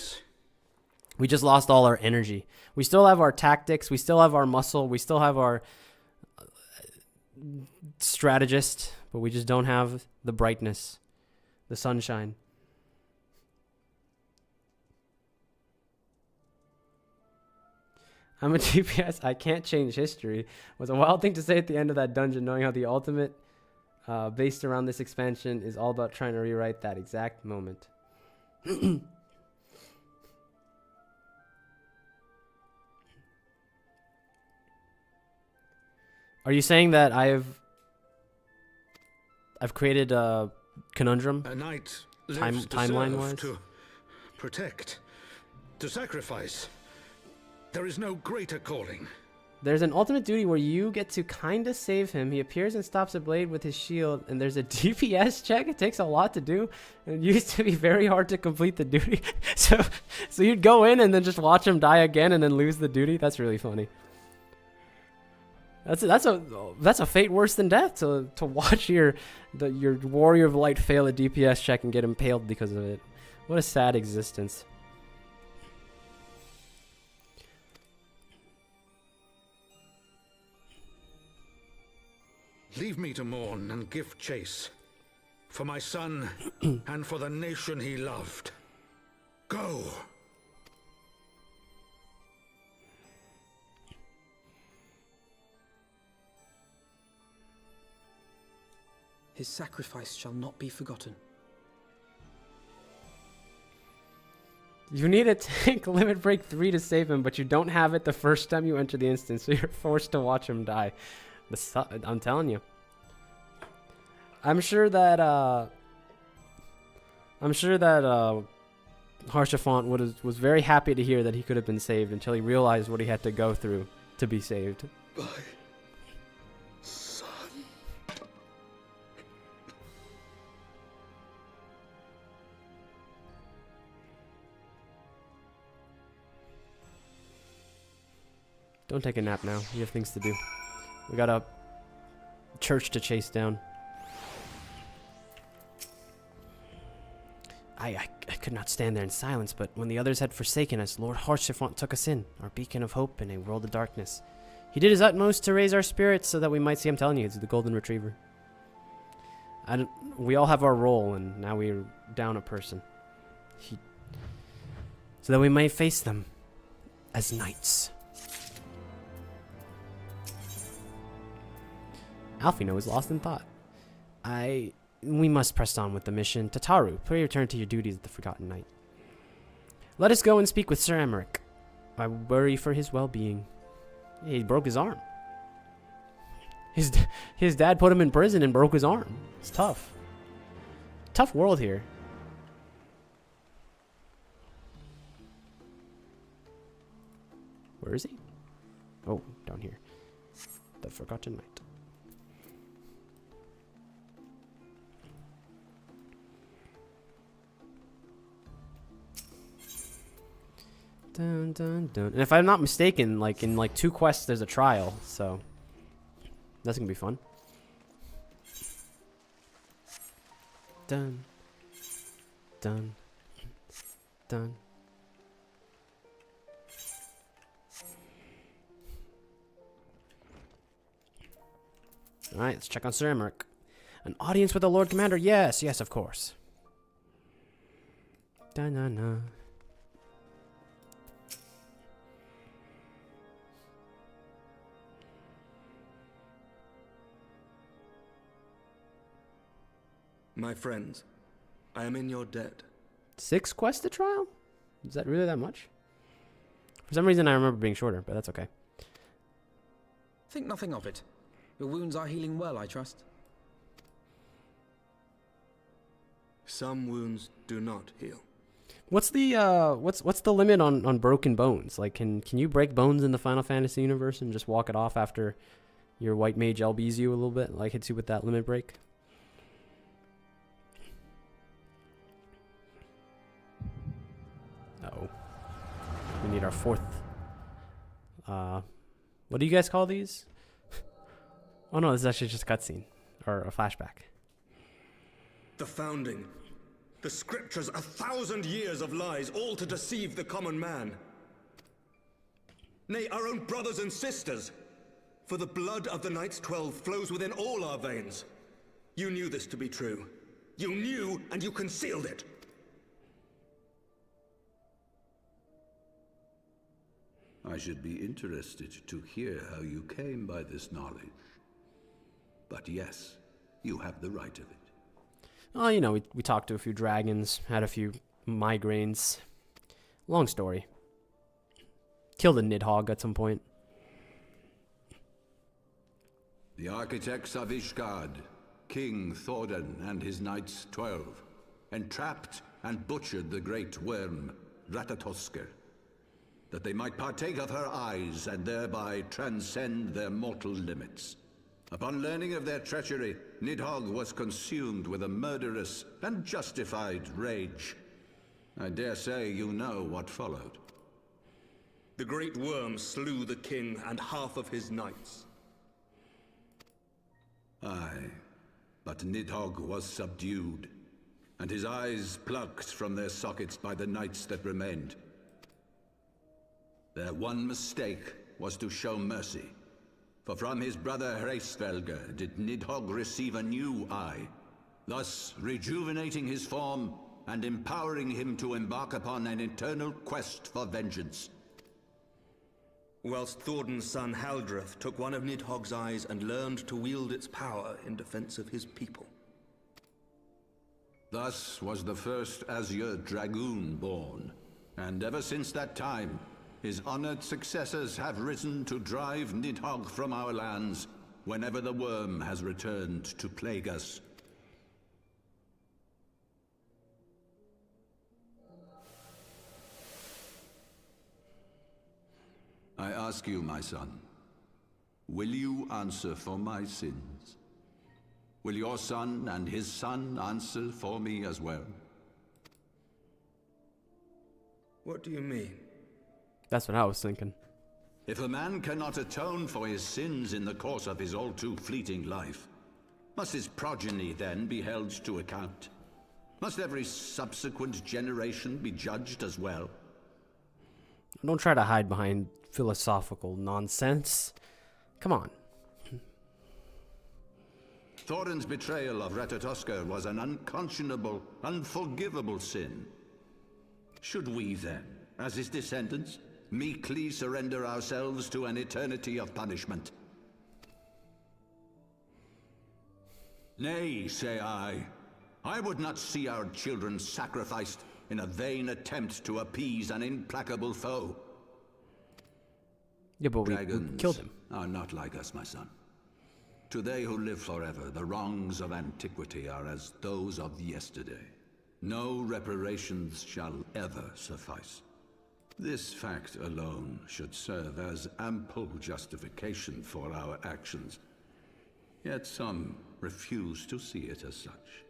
We just lost all our energy. We still have our tactics. We still have our muscle. We still have our strategist. But we just don't have the brightness, the sunshine. I'm a DPS. I can't change history. Was a wild thing to say at the end of that dungeon, knowing how the ultimate based around this expansion is all about trying to rewrite that exact moment. Are you saying that I've created a conundrum? A knight timeline-wise? to protect, to sacrifice. There is no greater calling. There's an ultimate duty where you get to kind of save him. He appears and stops a blade with his shield, and there's a DPS check. It takes a lot to do. It used to be very hard to complete the duty. So you'd go in and then just watch him die again and then lose the duty. That's really funny. That's a fate worse than death to watch your Warrior of Light fail a DPS check and get impaled because of it. What a sad existence. Leave me to mourn and give chase. For my son and for the nation he loved. Go! His sacrifice shall not be forgotten. You need a tank limit break 3 to save him, but you don't have it the first time you enter the instance, so you're forced to watch him die. I'm telling you. I'm sure that Harshafont was very happy to hear that he could have been saved until he realized what he had to go through to be saved. My son. Don't take a nap now. You have things to do. We got a church to chase down. I could not stand there in silence, but when the others had forsaken us, Lord Harshafont took us in, our beacon of hope in a world of darkness. He did his utmost to raise our spirits so that we might see. I'm telling you, it's the golden retriever. We all have our role, and now we're down a person. So that we may face them as knights. Alfino is lost in thought. We must press on with the mission. Tataru, pray return to your duties at the Forgotten Knight. Let us go and speak with Sir Emmerich. I worry for his well-being. He broke his arm. His dad put him in prison and broke his arm. It's tough. Tough world here. Where is he? Oh, down here. The Forgotten Knight. Dun, dun, dun. And if I'm not mistaken, like in like 2 quests, there's a trial, so that's gonna be fun. Dun, dun, dun. All right, let's check on Sir Emmerich. An audience with the Lord Commander? Yes, yes, of course. Dun, dun, dun. My friends, I am in your debt. 6 quests to trial? Is that really that much? For some reason, I remember being shorter, but that's okay. Think nothing of it. Your wounds are healing well, I trust. Some wounds do not heal. What's the what's the limit on broken bones? Like, can you break bones in the Final Fantasy universe and just walk it off after your white mage LBs you a little bit, like hits you with that limit break? Uh-oh. We need our 4th. What do you guys call these? Oh no, this is actually just a cutscene or a flashback. The founding. The scriptures, 1,000 years of lies, all to deceive the common man. Nay, our own brothers and sisters. For the blood of the Knights 12 flows within all our veins. You knew this to be true. You knew, and you concealed it. I should be interested to hear how you came by this knowledge. But yes, you have the right of it. Oh, you know, we talked to a few dragons, had a few migraines. Long story. Killed a Nidhogg at some point. The architects of Ishgard, King Thordan and his Knights 12, entrapped and butchered the great worm, Ratatosker, that they might partake of her eyes and thereby transcend their mortal limits. Upon learning of their treachery, Nidhogg was consumed with a murderous and justified rage. I dare say you know what followed. The great worm slew the king and half of his knights. Aye, but Nidhogg was subdued, and his eyes plucked from their sockets by the knights that remained. Their one mistake was to show mercy. For from his brother Hreysvelger did Nidhogg receive a new eye, thus rejuvenating his form and empowering him to embark upon an eternal quest for vengeance. Whilst Thordan's son Haldreth took one of Nidhogg's eyes and learned to wield its power in defense of his people. Thus was the first Azure Dragoon born, and ever since that time, his honored successors have risen to drive Nidhogg from our lands whenever the worm has returned to plague us. I ask you, my son, will you answer for my sins? Will your son and his son answer for me as well? What do you mean? That's what I was thinking. If a man cannot atone for his sins in the course of his all too fleeting life, must his progeny then be held to account? Must every subsequent generation be judged as well? Don't try to hide behind philosophical nonsense. Come on. Thorin's betrayal of Ratatosker was an unconscionable, unforgivable sin. Should we then, as his descendants, meekly surrender ourselves to an eternity of punishment? Nay, say I. I would not see our children sacrificed in a vain attempt to appease an implacable foe. Yeah, but we Dragons killed him. are not like us, my son. To they who live forever, the wrongs of antiquity are as those of yesterday. No reparations shall ever suffice. This fact alone should serve as ample justification for our actions. Yet some refuse to see it as such.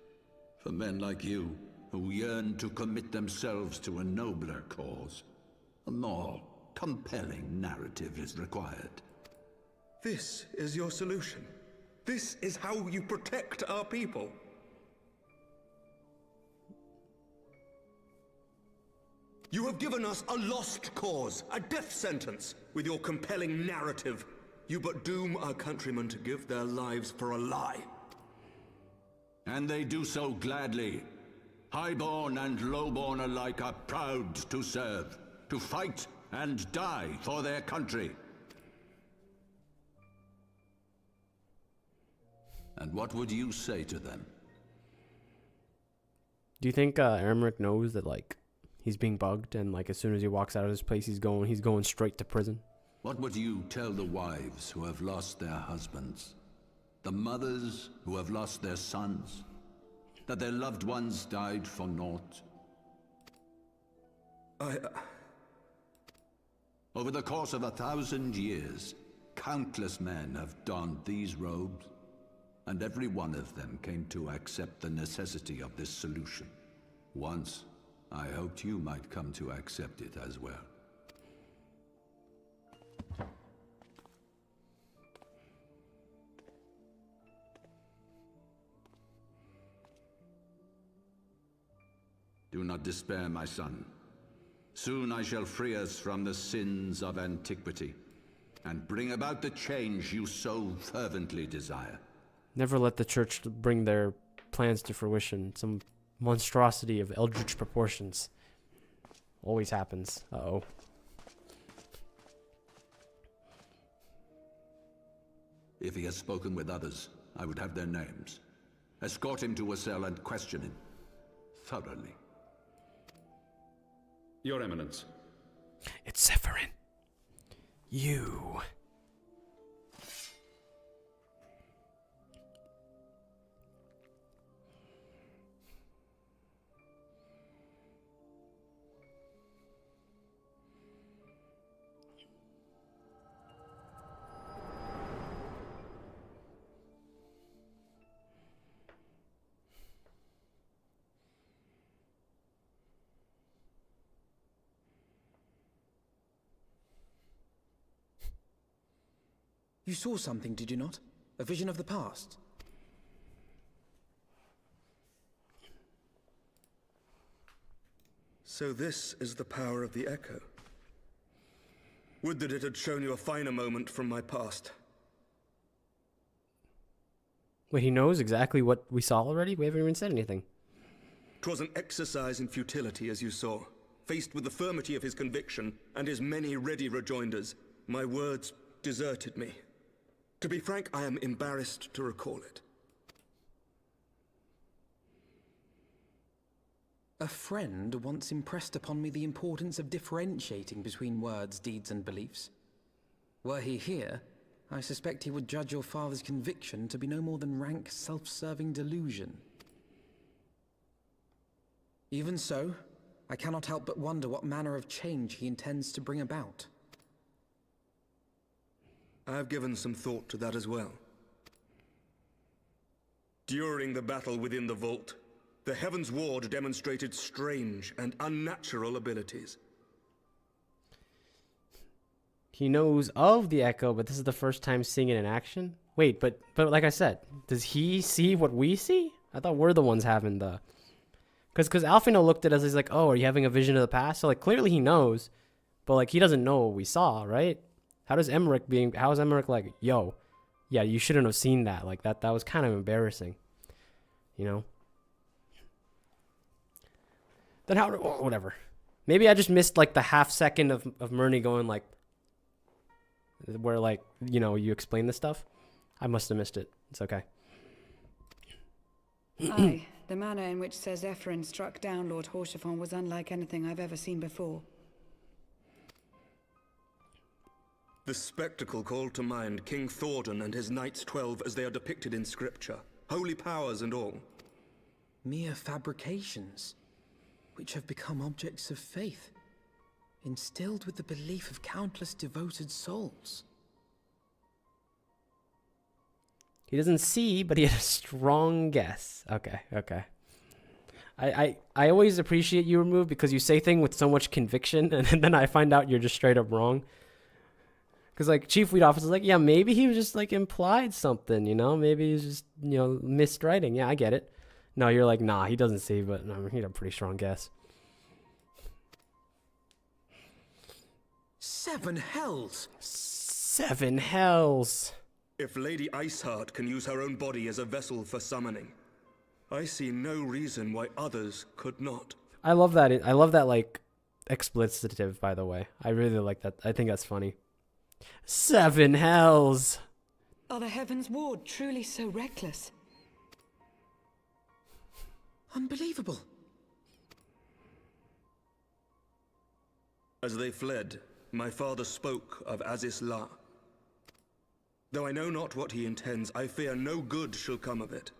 For men like you, who yearn to commit themselves to a nobler cause, a more compelling narrative is required. This is your solution. This is how you protect our people. You have given us a lost cause, a death sentence. With your compelling narrative, you but doom our countrymen to give their lives for a lie. And they do so gladly. Highborn and lowborn alike are proud to serve, to fight and die for their country. And what would you say to them? Do you think Emmerich knows that, like, he's being bugged, and, like, as soon as he walks out of this place, he's going straight to prison? What would you tell the wives who have lost their husbands? The mothers who have lost their sons? That their loved ones died for naught? Over the course of 1,000 years, countless men have donned these robes, and every one of them came to accept the necessity of this solution. Once, I hoped you might come to accept it as well. Do not despair, my son. Soon I shall free us from the sins of antiquity, and bring about the change you so fervently desire. Never let the church bring their plans to fruition. Some monstrosity of eldritch proportions always happens. Uh-oh. If he has spoken with others, I would have their names. Escort him to a cell and question him thoroughly. Your Eminence. It's Severin. You. You saw something, did you not? A vision of the past? So this is the power of the Echo. Would that it had shown you a finer moment from my past. Wait, he knows exactly what we saw already? We haven't even said anything. 'Twas an exercise in futility, as you saw. Faced with the firmity of his conviction and his many ready rejoinders, my words deserted me. To be frank, I am embarrassed to recall it. A friend once impressed upon me the importance of differentiating between words, deeds, and beliefs. Were he here, I suspect he would judge your father's conviction to be no more than rank, self-serving delusion. Even so, I cannot help but wonder what manner of change he intends to bring about. I've given some thought to that as well. During the battle within the vault, the Heavensward demonstrated strange and unnatural abilities. He knows of the Echo, but this is the first time seeing it in action? Wait, but like I said, does he see what we see? I thought we're the ones having the... Because Alfino looked at us, he's like, oh, are you having a vision of the past? So, like, clearly he knows, but, like, he doesn't know what we saw, right? How is Emmerich like, yo, yeah, you shouldn't have seen that. Like, that was kind of embarrassing, you know? Then how, oh, whatever. Maybe I just missed, like, the half second of Murney going, like, where, like, you know, you explain this stuff. I must have missed it. It's okay. Aye, the manner in which Sir Zephyrin struck down Lord Haurchefant was unlike anything I've ever seen before. The spectacle called to mind King Thordan and his Knights 12 as they are depicted in scripture, holy powers and all. Mere fabrications, which have become objects of faith, instilled with the belief of countless devoted souls. He doesn't see, but he had a strong guess. Okay, okay. I always appreciate you, Remove, because you say things with so much conviction, and then I find out you're just straight up wrong. Because, like, Chief Wheat Officer's like, yeah, maybe he was just, like, implied something, you know? Maybe he's just, you know, miswriting. Yeah, I get it. No, you're like, nah, he doesn't see, but no, he had a pretty strong guess. 7 hells! 7 hells! If Lady Iceheart can use her own body as a vessel for summoning, I see no reason why others could not. I love that. I love that, like, explicitive, by the way. I really like that. I think that's funny. 7 hells! Are the Heavensward truly so reckless? Unbelievable. As they fled, my father spoke of Aziz La. Though I know not what he intends, I fear no good shall come of it.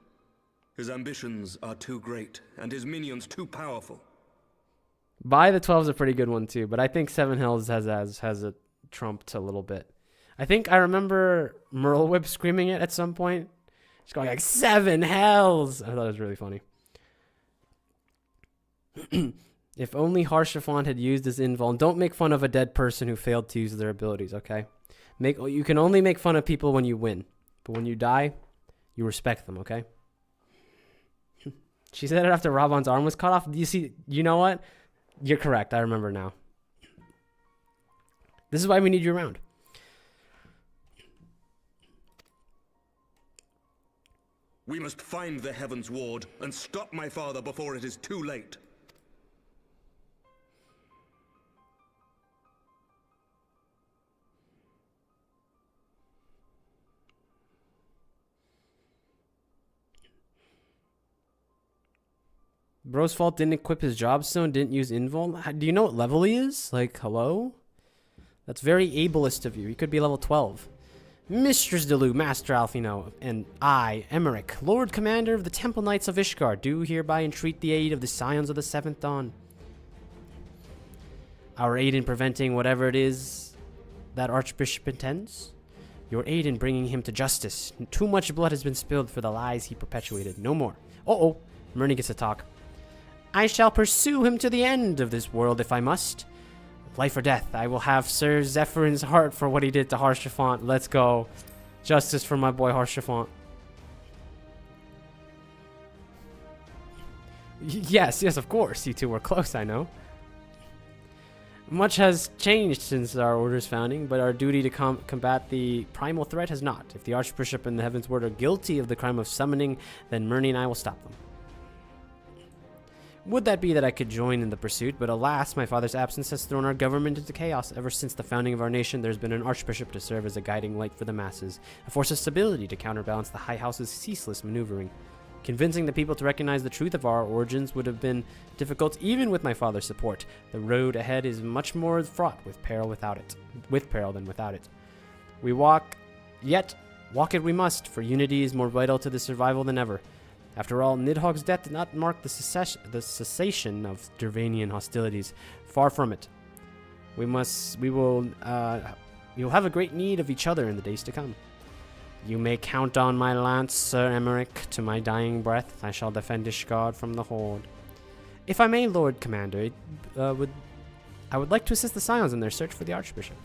His ambitions are too great, and his minions too powerful. By the 12's a pretty good one, too, but I think 7 hells has it trumped a little bit. I think I remember Merlewhip screaming it at some point. She's going like, 7 hells! I thought it was really funny. If only Haurchefant had used his invuln. Don't make fun of a dead person who failed to use their abilities, okay? You can only make fun of people when you win. But when you die, you respect them, okay? She said it after Rabban's arm was cut off. You know what? You're correct. I remember now. This is why we need you around. We must find the Heavensward and stop my father before it is too late. Brosfault didn't equip his job stone, didn't use invuln. Do you know what level he is? Like, hello? That's very ableist of you. He could be level 12. Mistress Tazzilou, Master Alphino, and I, Emmerich, Lord Commander of the Temple Knights of Ishgard, do hereby entreat the aid of the Scions of the Seventh Dawn. Our aid in preventing whatever it is that Archbishop intends. Your aid in bringing him to justice. Too much blood has been spilled for the lies he perpetuated. No more. Uh-oh. Myrni gets to talk. I shall pursue him to the end of this world if I must. Life or death, I will have Sir Zephyrin's heart for what he did to Haurchefant. Let's go. Justice for my boy Haurchefant. Yes, of course. You two were close, I know. Much has changed since our order's founding, but our duty to combat the primal threat has not. If the Archbishop and the Heavensward are guilty of the crime of summoning, then Myrni and I will stop them. Would that be that I could join in the pursuit, but alas, my father's absence has thrown our government into chaos. Ever since the founding of our nation, there's been an archbishop to serve as a guiding light for the masses, a force of stability to counterbalance the High House's ceaseless maneuvering. Convincing the people to recognize the truth of our origins would have been difficult even with my father's support. The road ahead is much more fraught with peril than without it. We walk it we must, for unity is more vital to the survival than ever. After all, Nidhogg's death did not mark the cessation of Dervanian hostilities. Far from it. We will have a great need of each other in the days to come. You may count on my lance, Sir Emmerich, to my dying breath. I shall defend Ishgard from the Horde. If I may, Lord Commander, I would like to assist the Scions in their search for the Archbishop.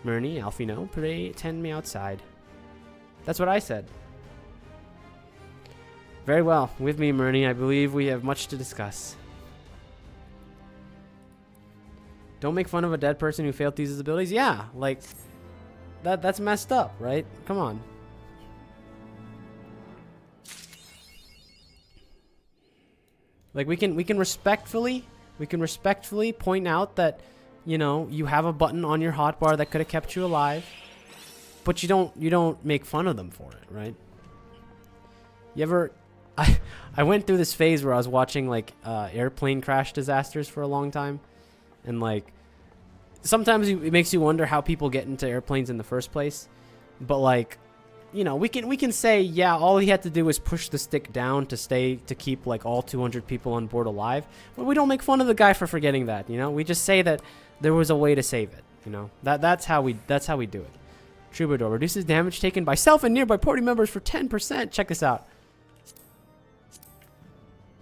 Myrni, Alphino, pray attend me outside. That's what I said. Very well. With me, Myrni, I believe we have much to discuss. Don't make fun of a dead person who failed to use his abilities. Yeah, like, that's messed up, right? Come on. Like, we can respectfully point out that, you know, you have a button on your hotbar that could have kept you alive, but you don't make fun of them for it, right? You I went through this phase where I was watching like airplane crash disasters for a long time, and like sometimes it makes you wonder how people get into airplanes in the first place. But like, you know, we can say, yeah, all he had to do was push the stick down to keep like all 200 people on board alive. But we don't make fun of the guy for forgetting that, you know? We just say that there was a way to save it, you know? That's how we do it. Troubadour reduces damage taken by self and nearby party members for 10%. Check this out.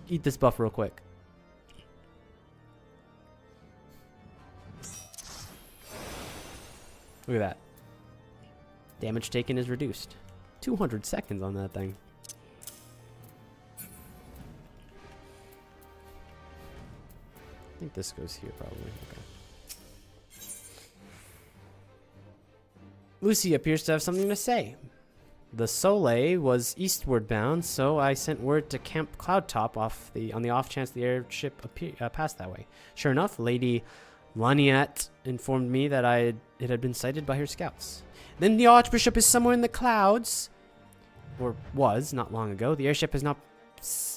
Eat this buff real quick. Look at that. Damage taken is reduced. 200 seconds on that thing. I think this goes here probably. Okay. Lucy appears to have something to say. The Soleil was eastward bound, so I sent word to Camp Cloudtop on the off chance the airship passed that way. Sure enough, Lady Laniette informed me that it had been sighted by her scouts. Then the Archbishop is somewhere in the clouds, or was not long ago. The airship has not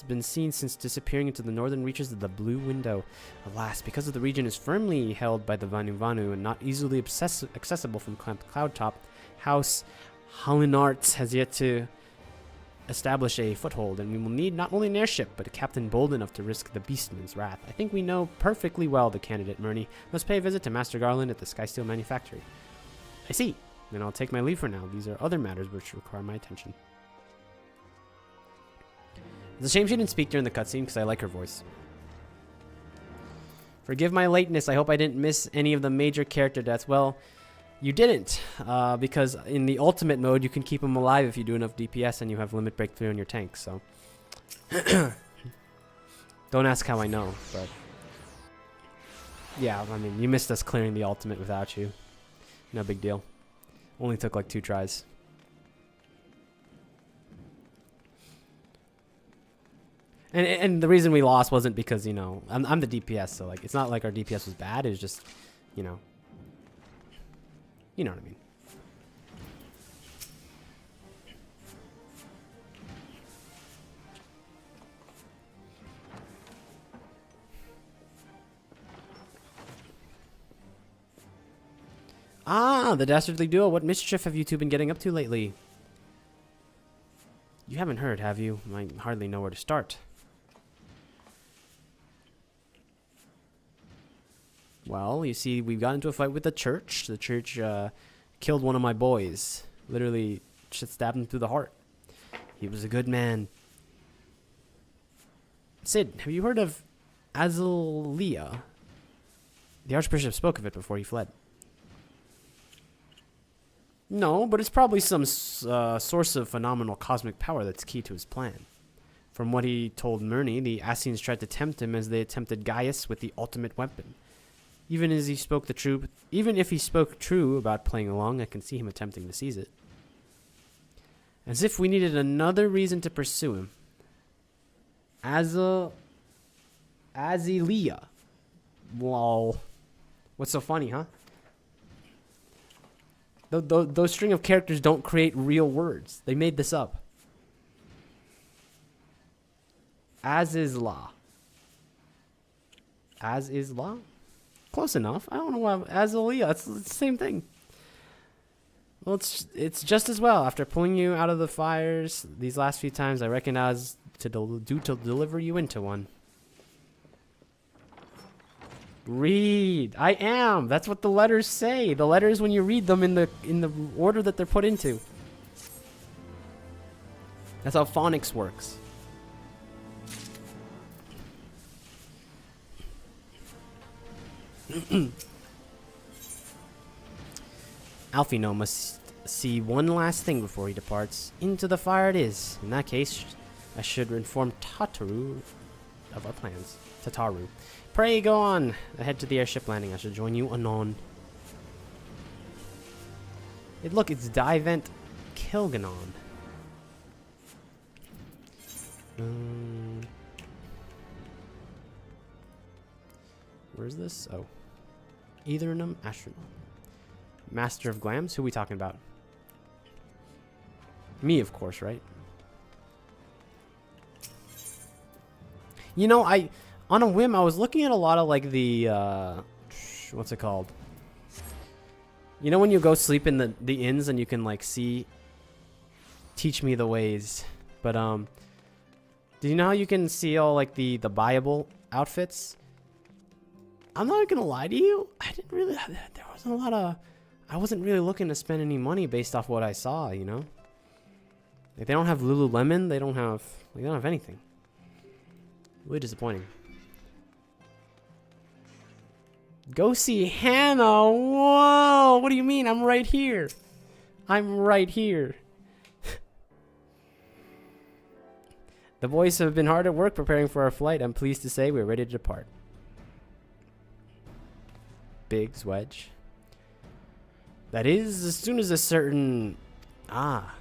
been seen since disappearing into the northern reaches of the Blue Window. Alas, because of the region is firmly held by the Vanu Vanu and not easily accessible from Camp Cloudtop, House Hallinart has yet to establish a foothold, and we will need not only an airship, but a captain bold enough to risk the Beastman's wrath. I think we know perfectly well the candidate, Murney. Must pay a visit to Master Garland at the Skysteel Manufactory. I see. Then I'll take my leave for now. These are other matters which require my attention. It's a shame she didn't speak during the cutscene, because I like her voice. Forgive my lateness. I hope I didn't miss any of the major character deaths. Well, you didn't, because in the ultimate mode, you can keep them alive if you do enough DPS and you have limit breakthrough on your tank, so. Don't ask how I know, but. Yeah, I mean, you missed us clearing the ultimate without you. No big deal. Only took like 2 tries. And the reason we lost wasn't because, you know, I'm the DPS, so like, it's not like our DPS was bad, it was just, you know. You know what I mean. Ah, the Dastardly Duo. What mischief have you two been getting up to lately? You haven't heard, have you? I hardly know where to start. Well, you see, we got into a fight with the church. The church killed one of my boys. Literally just stabbed him through the heart. He was a good man. Sid, have you heard of Azalea? The Archbishop spoke of it before he fled. No, but it's probably some source of phenomenal cosmic power that's key to his plan. From what he told Murney, the Ascians tried to tempt him as they attempted Gaius with the ultimate weapon. Even if he spoke true about playing along, I can see him attempting to seize it. As if we needed another reason to pursue him. Azalea. Lol. What's so funny, huh? Those string of characters don't create real words. They made this up. Azizla. Azizla? Close enough. I don't know why. Azalea. It's the same thing. Well, it's just as well. After pulling you out of the fires these last few times, I recognize to deliver you into one. Read. I am. That's what the letters say. The letters, when you read them in the order that they're put into. That's how phonics works. Alfino must see one last thing before he departs. Into the fire it is. In that case, I should inform Tataru of our plans. Tataru. Pray go on. Ahead to the airship landing. I shall join you anon. Look, it's Divent Kilganon. Where's this? Oh. Ethernum Astronaut. Master of Glams? Who are we talking about? Me, of course, right? You know, on a whim, I was looking at a lot of like the, what's it called? You know when you go sleep in the inns and you can like see, teach me the ways. But, do you know how you can see all like the buyable outfits? I'm not gonna lie to you. I didn't really, there wasn't a lot of, I wasn't really looking to spend any money based off what I saw, you know? Like, they don't have Lululemon, they don't have anything. Really disappointing. Go see Hannah. Whoa, what do you mean? I'm right here. I'm right here. The boys have been hard at work preparing for our flight. I'm pleased to say we're ready to depart. Biggs, Wedge. That is, as soon as a certain... Ah.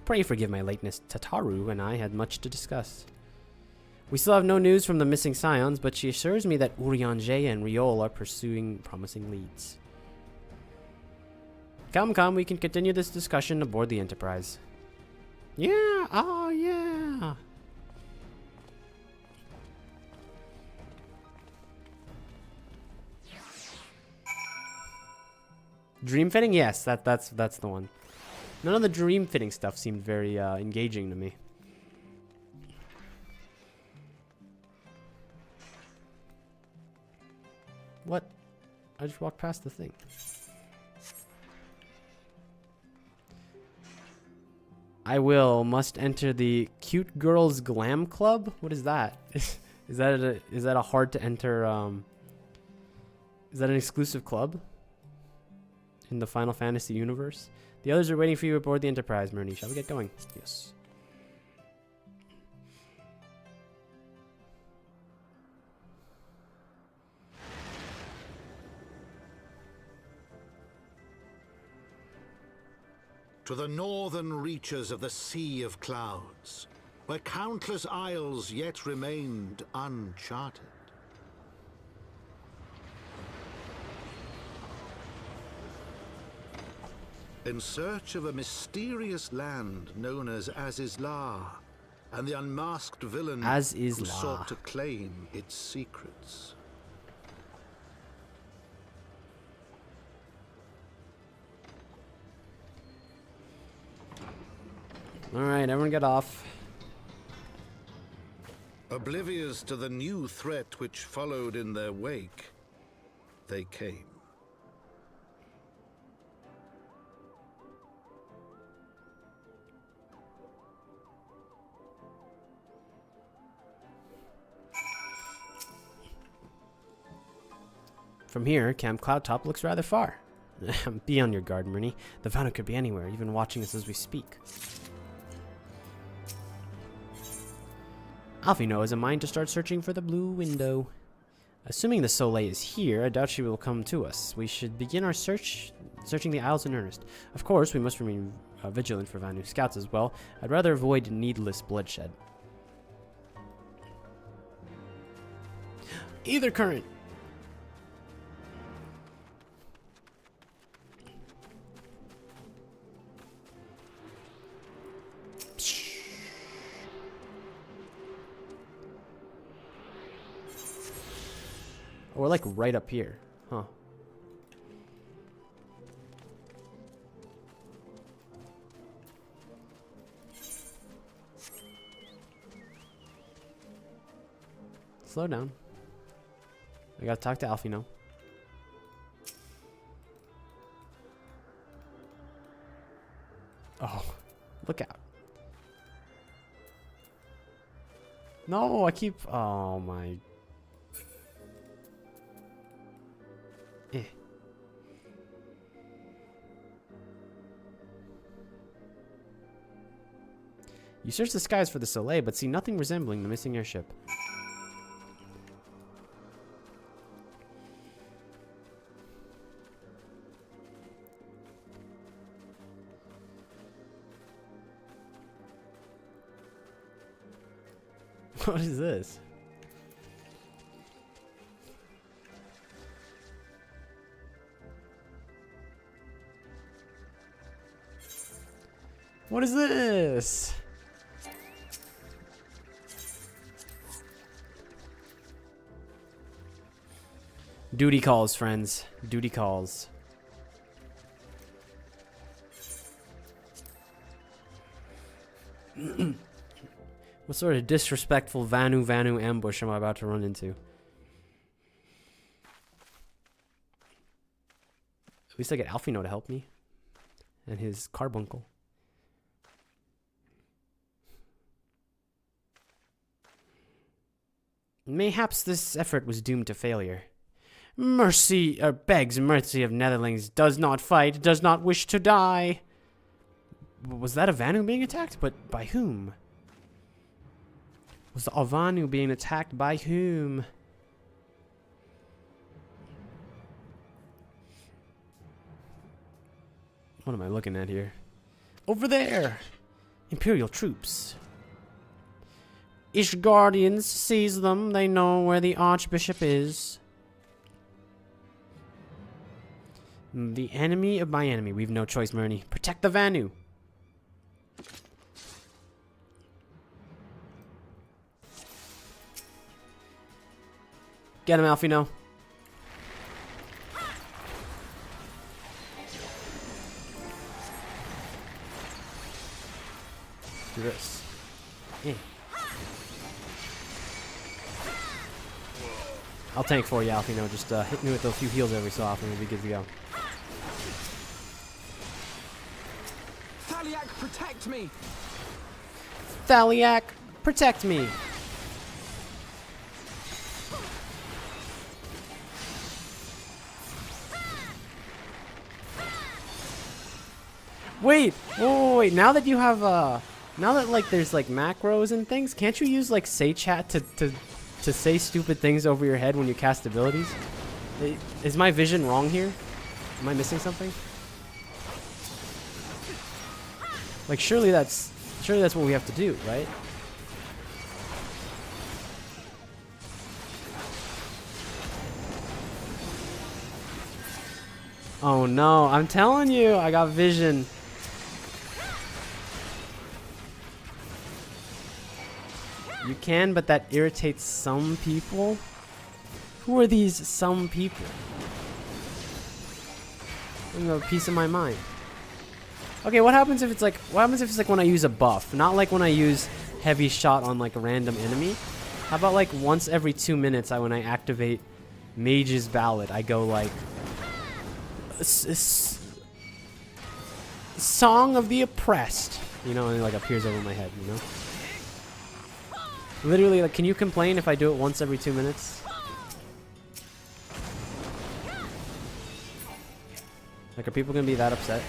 Pray forgive my lateness. Tataru and I had much to discuss. We still have no news from the missing scions, but she assures me that Urianger and Riol are pursuing promising leads. Come, we can continue this discussion aboard the Enterprise. Yeah, oh yeah. Dream fitting? Yes, that's the one. None of the dream fitting stuff seemed very engaging to me. What? I just walked past the thing. Must enter the Cute Girls Glam Club? What is that? Is that a hard to enter is that an exclusive club in the Final Fantasy universe? The others are waiting for you aboard the Enterprise, Murni. Shall we get going? Yes. To the northern reaches of the Sea of Clouds, where countless isles yet remained uncharted. In search of a mysterious land known as Azizla, and the unmasked villain who sought to claim its secrets. Alright, everyone get off. Oblivious to the new threat which followed in their wake, they came. From here, Camp Cloudtop looks rather far. Be on your guard, Murni. The Vanna could be anywhere, even watching us as we speak. Alphino has a mind to start searching for the blue window. Assuming the Soleil is here, I doubt she will come to us. We should begin our searching the Isles in earnest. Of course, we must remain vigilant for Vanu scouts as well. I'd rather avoid needless bloodshed. Either current. Oh, we're like right up here, huh? Slow down. I gotta talk to Alphino. Oh, look out. No, I keep... Oh my... You search the skies for the Soleil, but see nothing resembling the missing airship. What is this? What is this? Duty calls, friends. Duty calls. What sort of disrespectful Vanu ambush am I about to run into? At least I get Alfino to help me. And his carbuncle. Mayhaps this effort was doomed to failure. Mercy, begs mercy of Netherlings, does not fight, does not wish to die. Was that a Vanu being attacked? But by whom? Was the Avanu being attacked by whom? What am I looking at here? Over there! Imperial troops. Ishgardians seize them. They know where the Archbishop is. The enemy of my enemy. We've no choice, Murney. Protect the Vanu. Get him, Alfino. Do this. Yeah. I'll tank for you, Alfino. Just hit me with a few heals every so often. We'll be good to go. Thaliak, protect me! Thaliak, protect me! Wait, wait, now that you have, now that, like, there's, like, macros and things, can't you use, like, say chat to say stupid things over your head when you cast abilities? Is my vision wrong here? Am I missing something? Like, surely that's what we have to do, right? Oh no, I'm telling you, I got vision. You can, but that irritates some people. Who are these some people? I'm a piece of my mind. Okay, what happens if it's like when I use a buff? Not like when I use heavy shot on like a random enemy. How about like once every 2 minutes when I activate Mage's Ballad, I go like Song of the Oppressed. You know, and it like appears over my head, you know? Literally, like, can you complain if I do it once every 2 minutes? Like, are people gonna be that upset?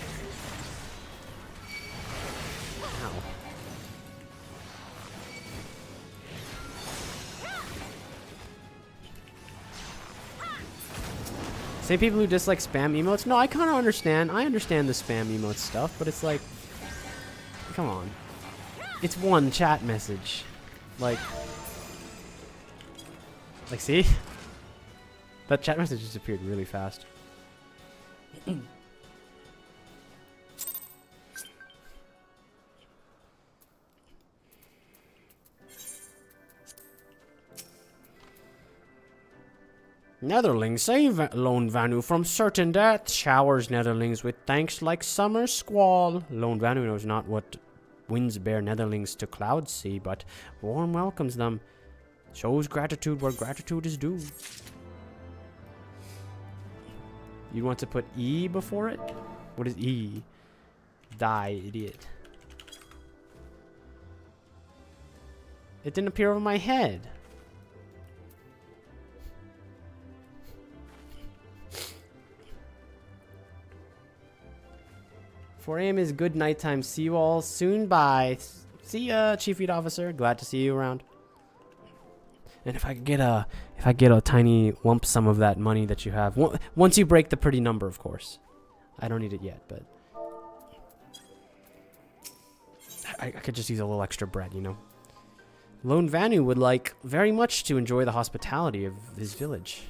Ow. Same people who dislike spam emotes? No, I kind of understand. I understand the spam emote stuff, but it's like, come on. It's one chat message. Like, see? That chat message just appeared really fast. Netherlings save Lone Vanu from certain death. Showers Netherlings with thanks like summer squall. Lone Vanu knows not what winds bear Netherlings to cloud sea, but warm welcomes them. Shows gratitude where gratitude is due. You want to put E before it? What is E? Die, idiot. It didn't appear over my head. "4 a.m. is good nighttime. See you all soon. Bye." See ya, Chief Feed Officer. Glad to see you around. And if I get a tiny lump sum of that money that you have, once you break the pretty number, of course. I don't need it yet, but I could just use a little extra bread, you know. Lone Vanu would like very much to enjoy the hospitality of his village.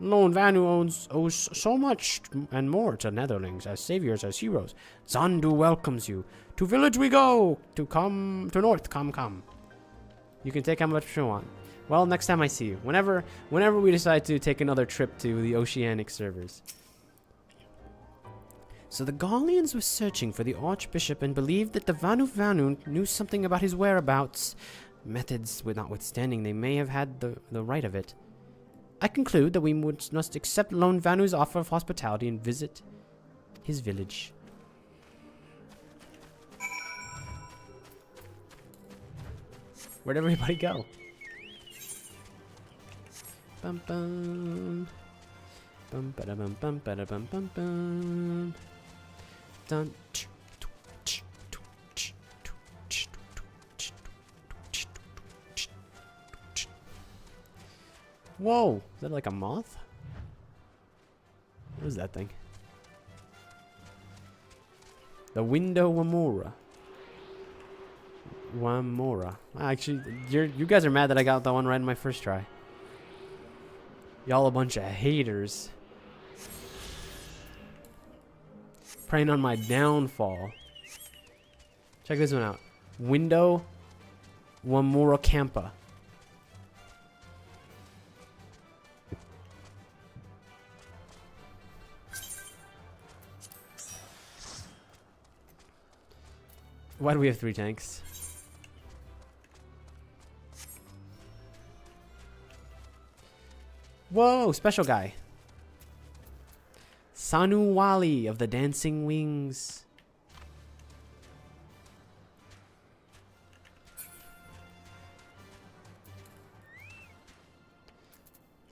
Lone Vanu owes so much and more to Netherlings as saviors, as heroes. Zandu welcomes you. To village we go. To north, come. You can take how much you want. Well, next time I see you. Whenever we decide to take another trip to the oceanic servers. So the Gallians were searching for the Archbishop and believed that the Vanu knew something about his whereabouts. Methods notwithstanding, they may have had the right of it. I conclude that we must accept Lone Vanu's offer of hospitality and visit his village. Where'd everybody go? Bum bum. Bum ba da bum bum ba da bum bum bum. Dun. Whoa! Is that like a moth? What is that thing? The Window Wamora. Actually, you guys are mad that I got that one right in my first try. Y'all a bunch of haters. Preying on my downfall. Check this one out. Window Wamora Campa. Why do we have 3 tanks? Whoa, special guy. Sanu Wali of the Dancing Wings.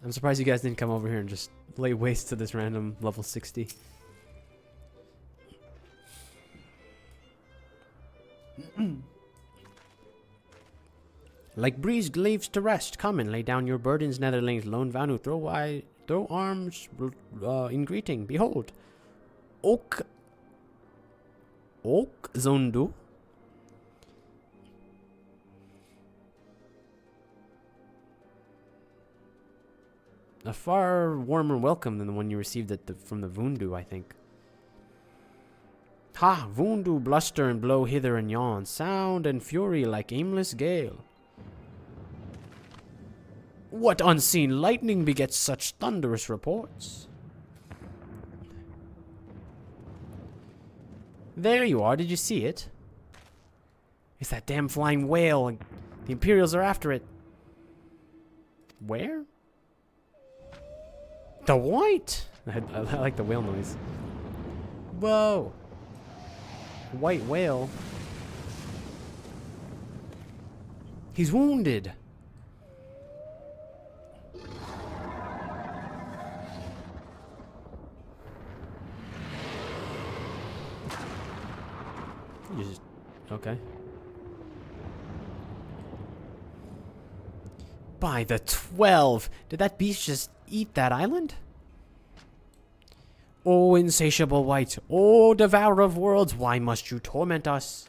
I'm surprised you guys didn't come over here and just lay waste to this random level 60. Like breeze leaves to rest, come and lay down your burdens, Netherlings. Lone Vanu, throw arms in greeting. Behold, Oak Zondu. A far warmer welcome than the one you received from the Vundu, I think. Ha! Vundu bluster and blow hither and yon, sound and fury like aimless gale. What unseen lightning begets such thunderous reports? There you are, did you see it? It's that damn flying whale, and the Imperials are after it. Where? The white! I like the whale noise. Whoa! White whale. He's wounded. You just okay. By the 12! Did that beast just eat that island? O insatiable wight, O devourer of worlds, why must you torment us?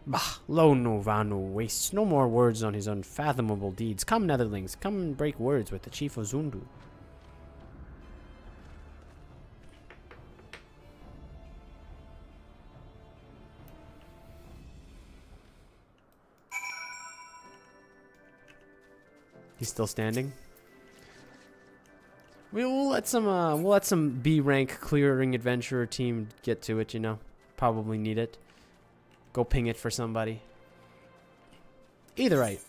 Bah, Lone Vanu wastes no more words on his unfathomable deeds. Come, Netherlings, come and break words with the chief of Zundu. He's still standing. We'll let some B rank clearing adventurer team get to it, you know. Probably need it. Go ping it for somebody. Either right.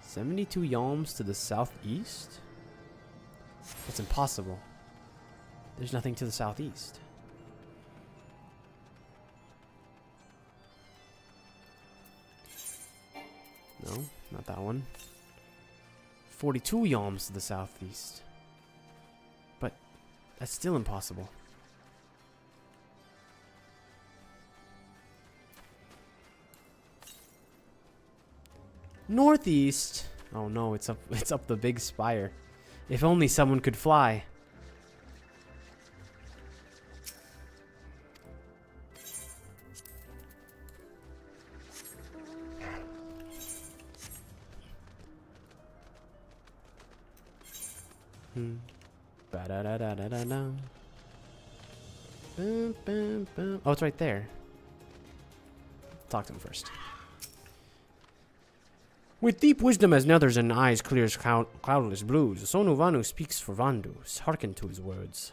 "72 yalms to the southeast? It's impossible. There's nothing to the southeast. No, not that one. 42 yalms to the southeast. But that's still impossible. Northeast. Oh no, it's up the big spire. If only someone could fly. Ba-da-da-da-da-da-da. Bum, bum, bum. Oh, it's right there. Talk to him first. With deep wisdom as nethers and eyes clear as cloudless blues, Sonu Vanu speaks for Vandus. Hearken to his words.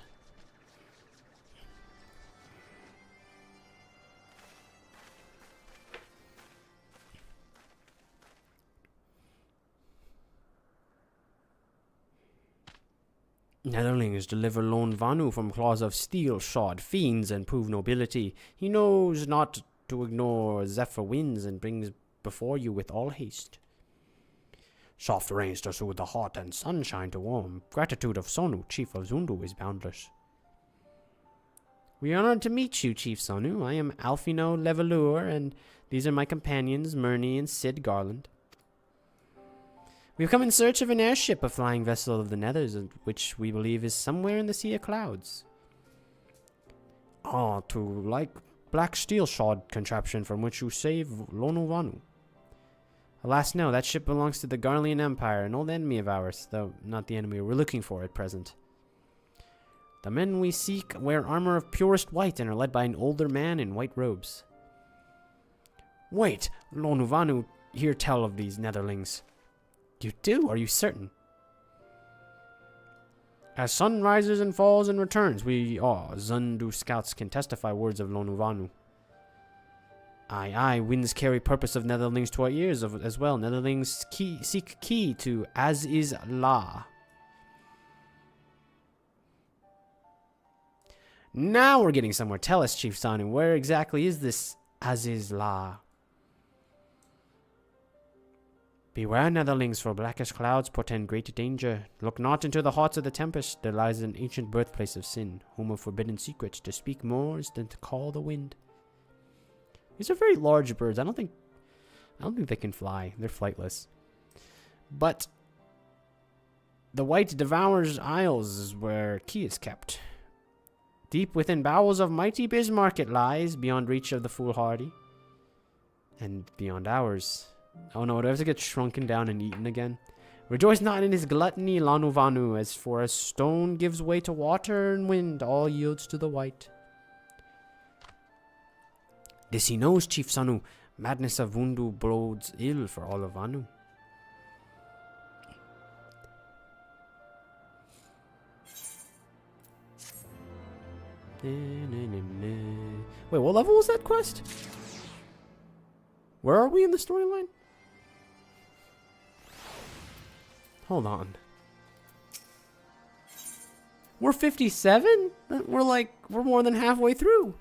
Netherlings deliver lone Vanu from claws of steel-shod fiends and prove nobility. He knows not to ignore zephyr winds and brings before you with all haste. Soft rains to soothe the heart and sunshine to warm. Gratitude of Sonu, chief of Zundu, is boundless. We are honored to meet you, Chief Sonu. I am Alfino Levelure, and these are my companions, Murney and Sid Garland. We have come in search of an airship, a flying vessel of the Nethers, which we believe is somewhere in the Sea of Clouds. Ah, to like black steel shod contraption from which you save Lonu Vanu. Alas, no, that ship belongs to the Garlean Empire, an old enemy of ours, though not the enemy we're looking for at present. The men we seek wear armor of purest white and are led by an older man in white robes. Wait, Lonu Vanu hear tell of these Netherlings. You do? Are you certain? As sun rises and falls and returns, we Zundu scouts can testify words of Lonu Vanu. Aye, aye, winds carry purpose of Netherlings to our ears as well. Netherlings seek key to As-is-La. Now we're getting somewhere. Tell us, Chief Sanu, where exactly is this As-is-La? Beware, Netherlings, for blackest clouds portend great danger. Look not into the hearts of the tempest. There lies an ancient birthplace of sin, home of forbidden secrets. To speak more is than to call the wind. These are very large birds. I don't think they can fly. They're flightless. But the White Devourer's Isles is where key is kept. Deep within bowels of mighty Bismarck it lies, beyond reach of the foolhardy. And beyond ours. Oh no, do I have to get shrunken down and eaten again? Rejoice not in his gluttony, Lanu Vanu, as for as stone gives way to water and wind, all yields to the white. This he knows, Chief Sanu. Madness of Vundu bodes ill for all of Vanu. Wait, what level was that quest? Where are we in the storyline? Hold on. We're 57? We're more than halfway through.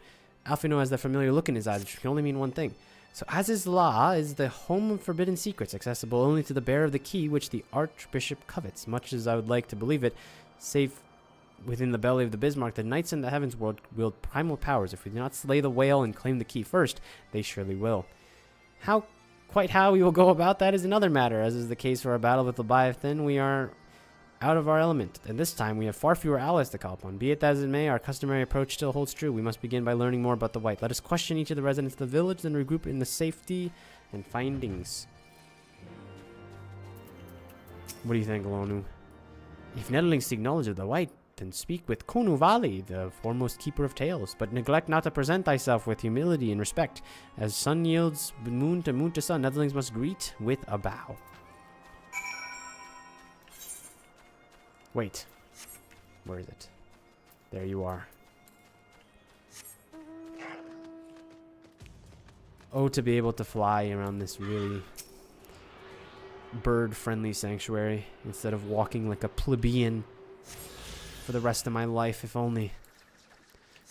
Alfino has that familiar look in his eyes, which can only mean one thing. So As-is-La is the home of forbidden secrets, accessible only to the bearer of the key, which the Archbishop covets. Much as I would like to believe it, safe within the belly of the Bismarck, the knights in the Heavensward wield primal powers. If we do not slay the whale and claim the key first, they surely will. Quite how we will go about that is another matter. As is the case for our battle with Leviathan, we are out of our element, and this time we have far fewer allies to call upon. Be it as it may, our customary approach still holds true. We must begin by learning more about the White. Let us question each of the residents of the village, then regroup in the safety and findings. What do you think, Lonu? If Netherlings seek knowledge of the White, then speak with Konu Valley, the foremost keeper of tales. But neglect not to present thyself with humility and respect. As sun yields moon to sun, Netherlings must greet with a bow. Wait. Where is it? There you are. Oh, to be able to fly around this really bird-friendly sanctuary instead of walking like a plebeian for the rest of my life, if only.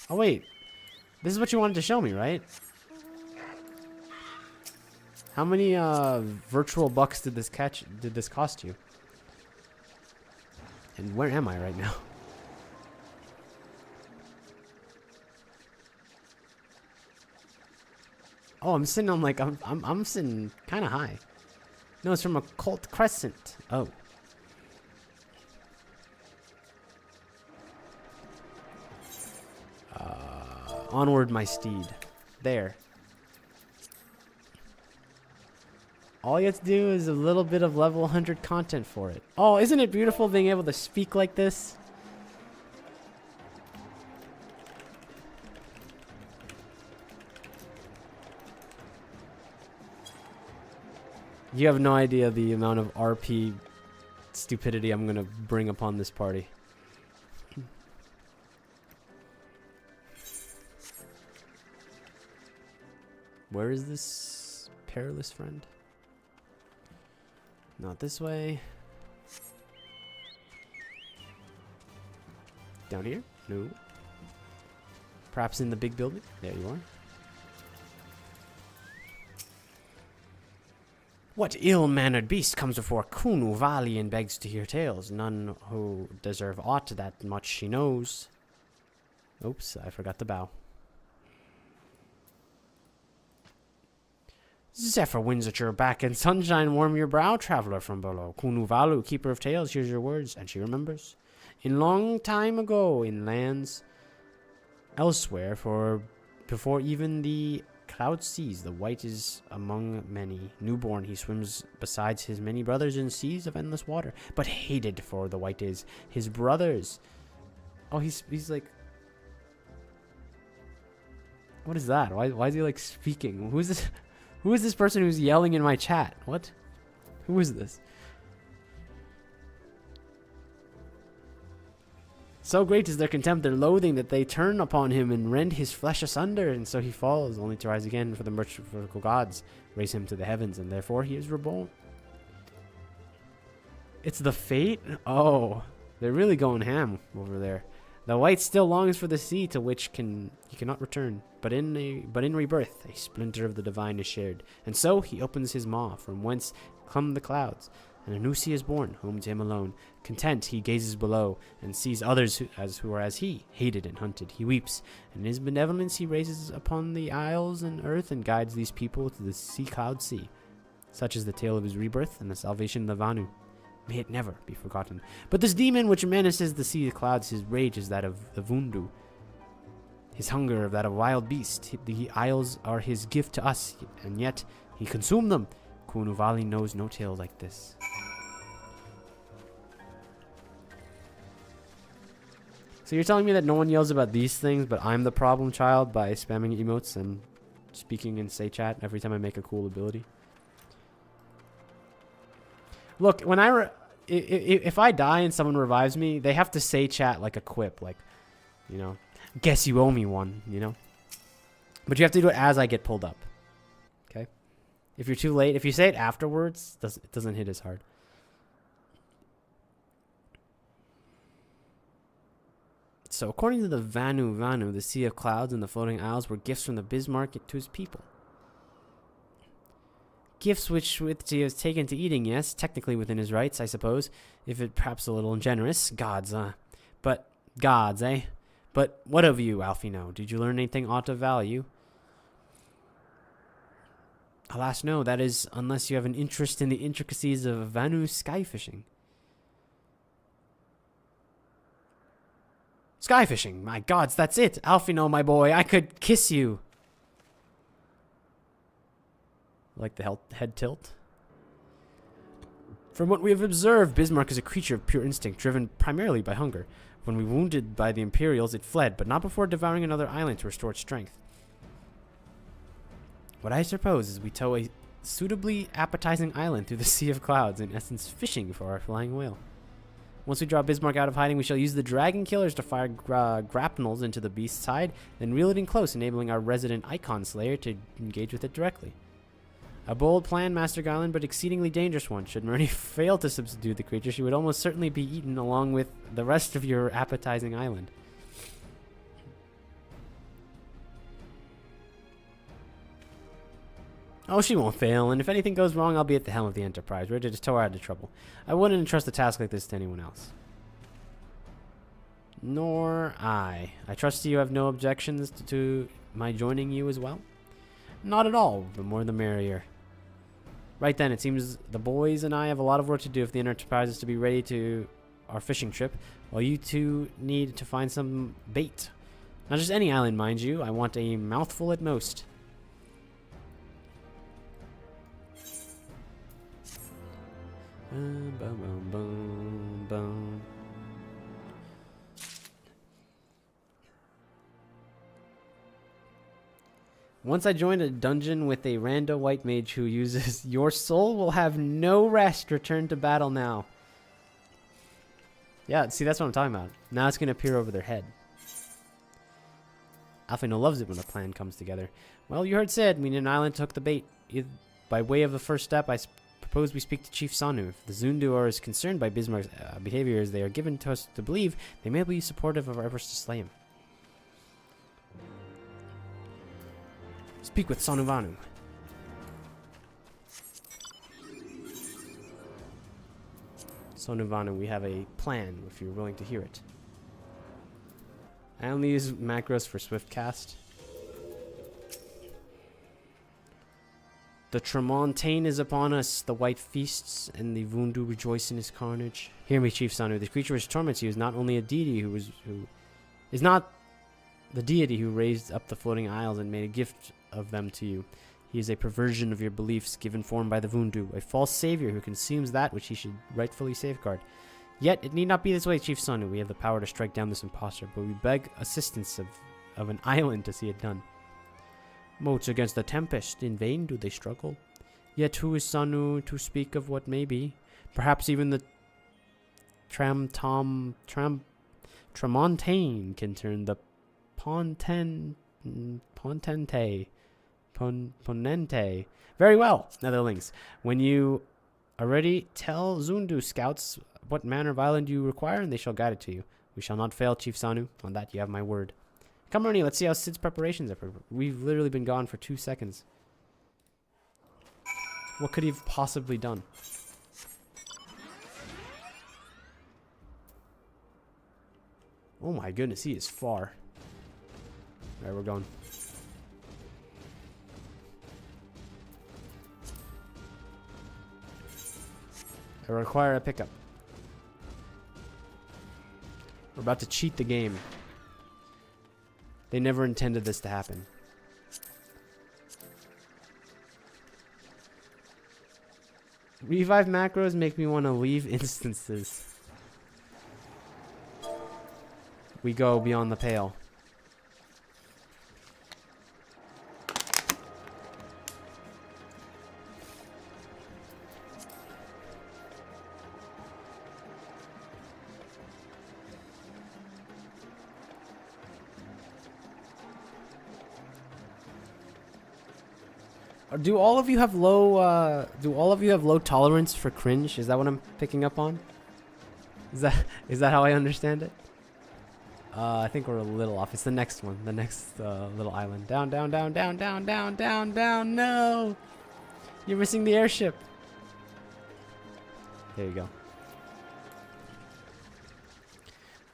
Oh, wait. This is what you wanted to show me, right? How many virtual bucks did this cost you? And where am I right now? Oh, I'm sitting on like I'm sitting kind of high. No, it's from a cult crescent. Oh. Onward, my steed. There. All you have to do is a little bit of level 100 content for it. Oh, isn't it beautiful being able to speak like this? You have no idea the amount of RP stupidity I'm gonna bring upon this party. Where is this perilous friend? Not this way. Down here? No. Perhaps in the big building? There you are. What ill-mannered beast comes before Kunu Valley and begs to hear tales? None who deserve aught that much she knows. Oops, I forgot to bow. Zephyr winds at your back and sunshine warm your brow, traveler from below. Kunu Valu, keeper of tales, hears your words, and she remembers. In long time ago, in lands elsewhere, for before even the cloud seas, the white is among many. Newborn, he swims besides his many brothers in seas of endless water. But hated for the white is his brothers. Oh, he's like... What is that? Why is he like speaking? Who is this? Who is this person who's yelling in my chat? What? Who is this? So great is their contempt, their loathing, that they turn upon him and rend his flesh asunder, and so he falls, only to rise again, for the merciful gods raise him to the heavens, and therefore he is reborn. It's the fate? Oh, they're really going ham over there. The white still longs for the sea to which he cannot return, but in rebirth a splinter of the divine is shared, and so he opens his maw, from whence come the clouds, and a new sea is born, home to him alone. Content, he gazes below, and sees others who are as he, hated and hunted. He weeps, and in his benevolence he raises upon the isles and earth, and guides these people to the cloud sea. Such is the tale of his rebirth and the salvation of the Vanu. May it never be forgotten. But this demon which menaces the sea of clouds, his rage is that of the Vundu. His hunger of that of wild beast. The isles are his gift to us, and yet he consumed them. Kunu Valley knows no tale like this. So you're telling me that no one yells about these things, but I'm the problem child by spamming emotes and speaking in say chat every time I make a cool ability? Look, when if I die and someone revives me, they have to say chat like a quip, like, you know, guess you owe me one, you know? But you have to do it as I get pulled up. Okay? If you're too late, if you say it afterwards, it doesn't hit as hard. So, according to the Vanu, the Sea of Clouds and the Floating Isles were gifts from the Bismarck to his people. Gifts which he has taken to eating, yes, technically within his rights, I suppose, if it perhaps a little ungenerous. Gods, eh? But what of you, Alfino? Did you learn anything aught of value? Alas, no, that is, unless you have an interest in the intricacies of Vanu sky fishing. Sky fishing, my gods, that's it. Alfino, my boy, I could kiss you. Like the head tilt. From what we have observed, Bismarck is a creature of pure instinct, driven primarily by hunger. When we wounded by the Imperials, it fled, but not before devouring another island to restore its strength. What I suppose is we tow a suitably appetizing island through the Sea of Clouds, in essence fishing for our flying whale. Once we draw Bismarck out of hiding, we shall use the dragon killers to fire grapnels into the beast's side, then reel it in close, enabling our resident Icon Slayer to engage with it directly. A bold plan, Master Garland, but exceedingly dangerous one. Should Murray fail to subdue the creature, she would almost certainly be eaten along with the rest of your appetizing island. Oh, she won't fail, and if anything goes wrong, I'll be at the helm of the Enterprise, ready to tow her out of trouble. I wouldn't entrust a task like this to anyone else. Nor I. I trust you have no objections to my joining you as well? Not at all. The more the merrier. Right then, it seems the boys and I have a lot of work to do if the Enterprise is to be ready to our fishing trip, while you two need to find some bait. Not just any island, mind you. I want a mouthful at most. Boom, boom, boom, boom. Once I joined a dungeon with a rando white mage who uses your soul will have no rest. Return to battle now. Yeah, see, that's what I'm talking about. Now it's going to appear over their head. Alfino loves it when a plan comes together. Well, you heard said, meaning an island took the bait. By way of the first step, I propose we speak to Chief Sanu. If the Zundu are as concerned by Bismarck's behavior as they are given to us to believe, they may be supportive of our efforts to slay him. Speak with Sanuvanu. Sanuvanu, we have a plan if you're willing to hear it. I only use macros for swift cast. The Tremontaine is upon us, the white feasts, and the Vundu rejoice in his carnage. Hear me, Chief Sanu. The creature which torments you is not only a deity who is not the deity who raised up the floating isles and made a gift of them to you. He is a perversion of your beliefs given form by the Vundu, a false savior who consumes that which he should rightfully safeguard. Yet it need not be this way, Chief Sanu. We have the power to strike down this impostor, but we beg assistance of an island to see it done. Moats against the tempest, in vain do they struggle. Yet who is Sanu to speak of what may be? Perhaps even the Tremontaine can turn the Ponente. Very well, Netherlings. When you are ready, tell Zundu scouts what manner of island you require, and they shall guide it to you. We shall not fail, Chief Sanu. On that you have my word. Come, Ernie, let's see how Sid's preparations are. We've literally been gone for 2 seconds. What could he have possibly done? Oh my goodness, he is far. Alright, we're going. I require a pickup. We're about to cheat the game. They never intended this to happen. Revive macros make me want to leave instances. We go beyond the pale. Do all of you have low tolerance for cringe? Is that what I'm picking up on? Is that how I understand it? I think we're a little off. It's the next one. The next little island. Down, down, down, down, down, down, down, down. No! You're missing the airship. There you go.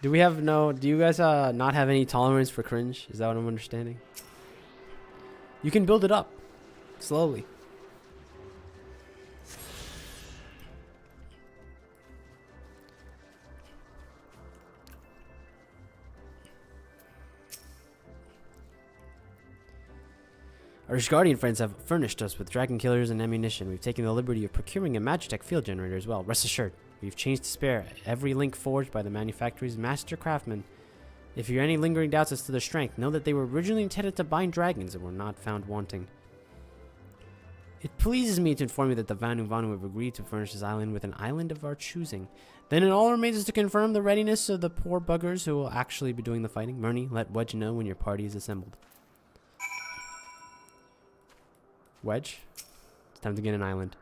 Do you guys not have any tolerance for cringe? Is that what I'm understanding? You can build it up. Slowly. Our Guardian friends have furnished us with dragon killers and ammunition. We've taken the liberty of procuring a Magitech field generator as well. Rest assured, we've changed to spare every link forged by the manufacturer's master craftsman. If you have any lingering doubts as to their strength, know that they were originally intended to bind dragons and were not found wanting. It pleases me to inform you that the Vanu have agreed to furnish this island with an island of our choosing. Then it all remains to confirm the readiness of the poor buggers who will actually be doing the fighting. Murney, let Wedge know when your party is assembled. Wedge, it's time to get an island.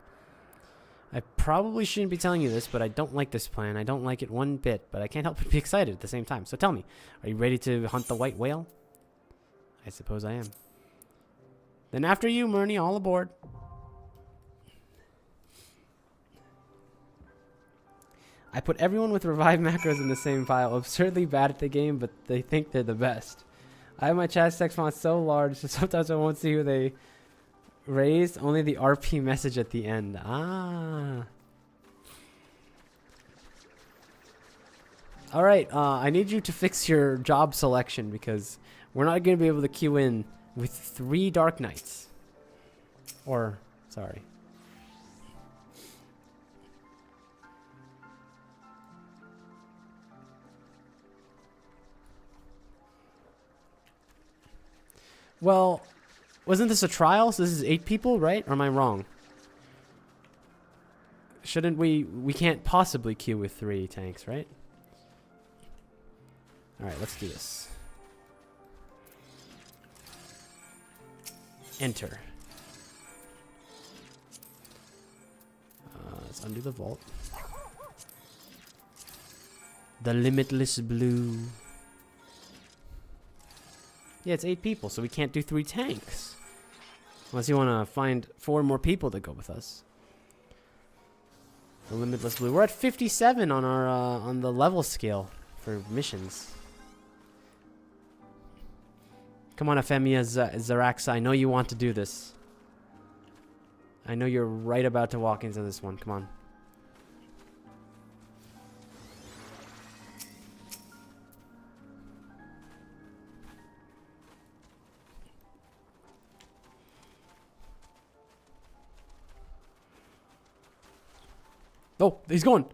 I probably shouldn't be telling you this, but I don't like this plan. I don't like it one bit, but I can't help but be excited at the same time. So tell me, are you ready to hunt the white whale? I suppose I am. Then after you, Murney, all aboard. I put everyone with revive macros in the same file. Absurdly bad at the game, but they think they're the best. I have my chat text font so large, so sometimes I won't see who they raised. Only the RP message at the end. Ah. Alright, I need you to fix your job selection because we're not going to be able to queue in with 3 Dark Knights. Or, sorry. Well, wasn't this a trial? So this is 8 people, right? Or am I wrong? Shouldn't we... We can't possibly queue with 3 tanks, right? Alright, let's do this. Enter. Let's undo the vault. The limitless blue. Yeah, it's 8 people, so we can't do 3 tanks. Unless you want to find 4 more people to go with us. The limitless blue. We're at 57 on our on the level scale for missions. Come on, Ephemia Zaraxa. I know you want to do this. I know you're right about to walk into this one. Come on. Oh, he's going.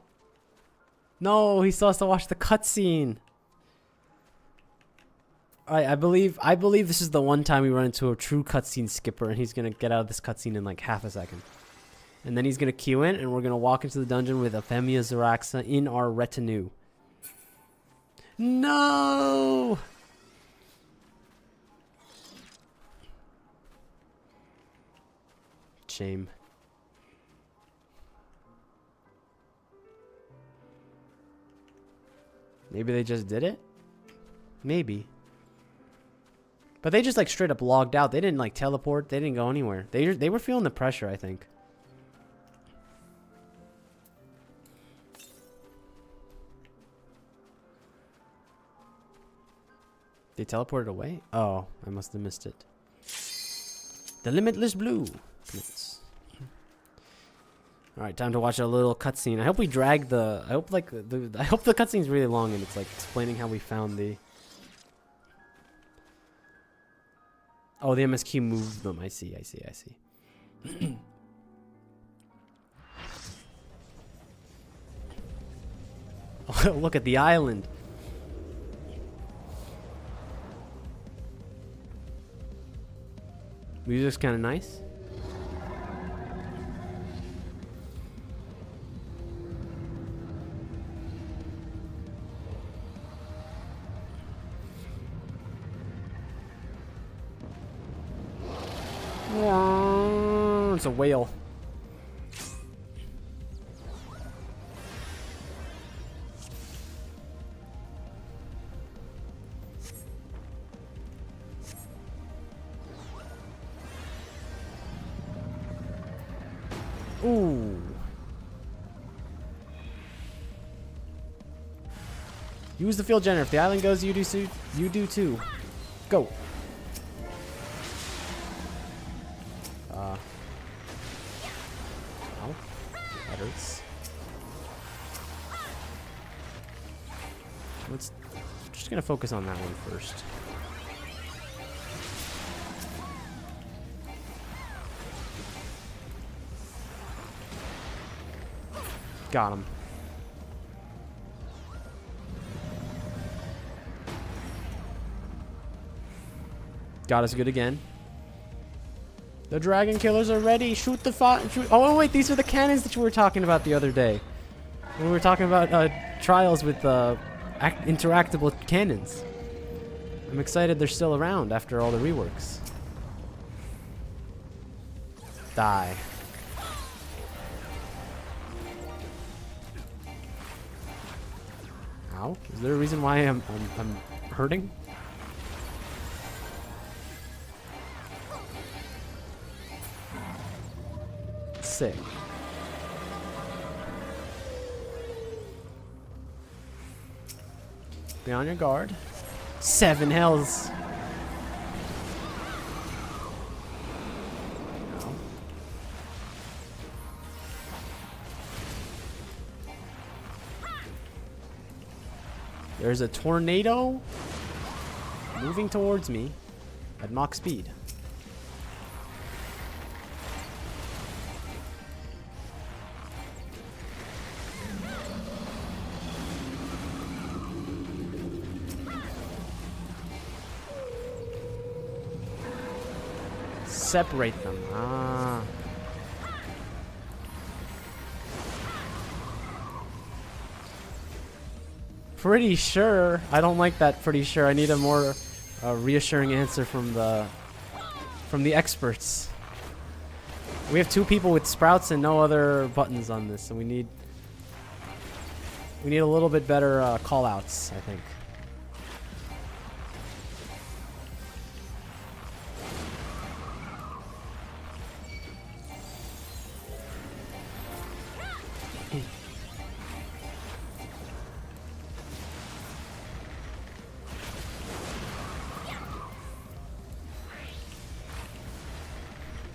No, he still has to watch the cutscene. I believe this is the one time we run into a true cutscene skipper, and he's gonna get out of this cutscene in like half a second. And then he's gonna queue in, and we're gonna walk into the dungeon with Ephemia Zaraxa in our retinue. No! Shame. Maybe they just did it? Maybe. But they just like straight up logged out. They didn't like teleport. They didn't go anywhere. They were feeling the pressure, I think. They teleported away? Oh, I must have missed it. The limitless blue. Alright, time to watch a little cutscene. I hope we drag the... I hope like I hope the cutscene's really long and it's like explaining how we found the... Oh, the MSQ moved them. I see. Oh, look at the island. Music's kind of nice. It's a whale. Ooh. Use the field generator. If the island goes, you do too. Go. Ow. That hurts. Let's just gonna focus on that one first. Got him. Got us good again. The dragon killers are ready. Shoot the shoot. Oh wait, these are the cannons that you were talking about the other day. When we were talking about trials with interactable cannons. I'm excited they're still around after all the reworks. Die. Ow. Is there a reason why I'm hurting? Sick. Be on your guard. 7 hells. No. There's a tornado moving towards me at Mach speed. separate them. Ah. Pretty sure. I don't like that pretty sure. I need a more reassuring answer from the experts. We have 2 people with sprouts and no other buttons on this, so we need a little bit better call outs, I think.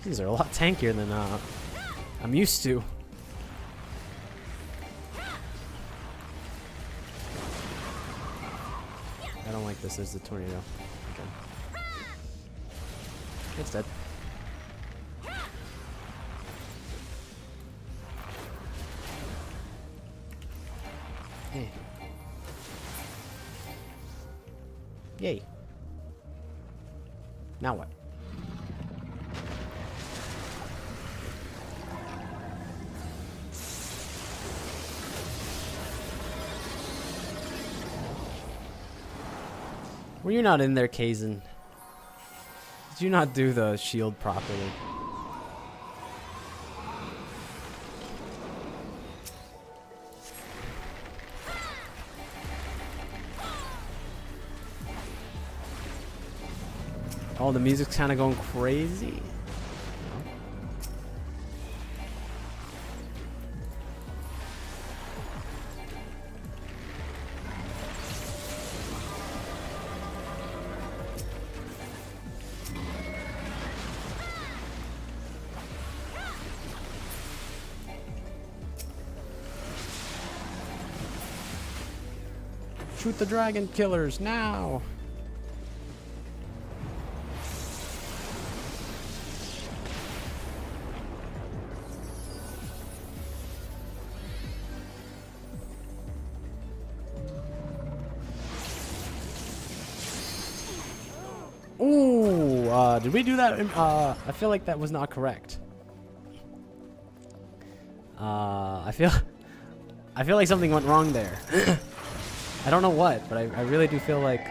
These are a lot tankier than I'm used to. I don't like this. There's the tornado. Okay. It's dead. Hey. Yay. Now what? Were you not in there, Kazan? Did you not do the shield properly? Oh, the music's kind of going crazy. Shoot the dragon killers now! Ooh, did we do that? I feel like that was not correct. I feel like something went wrong there. I don't know what, but I really do feel like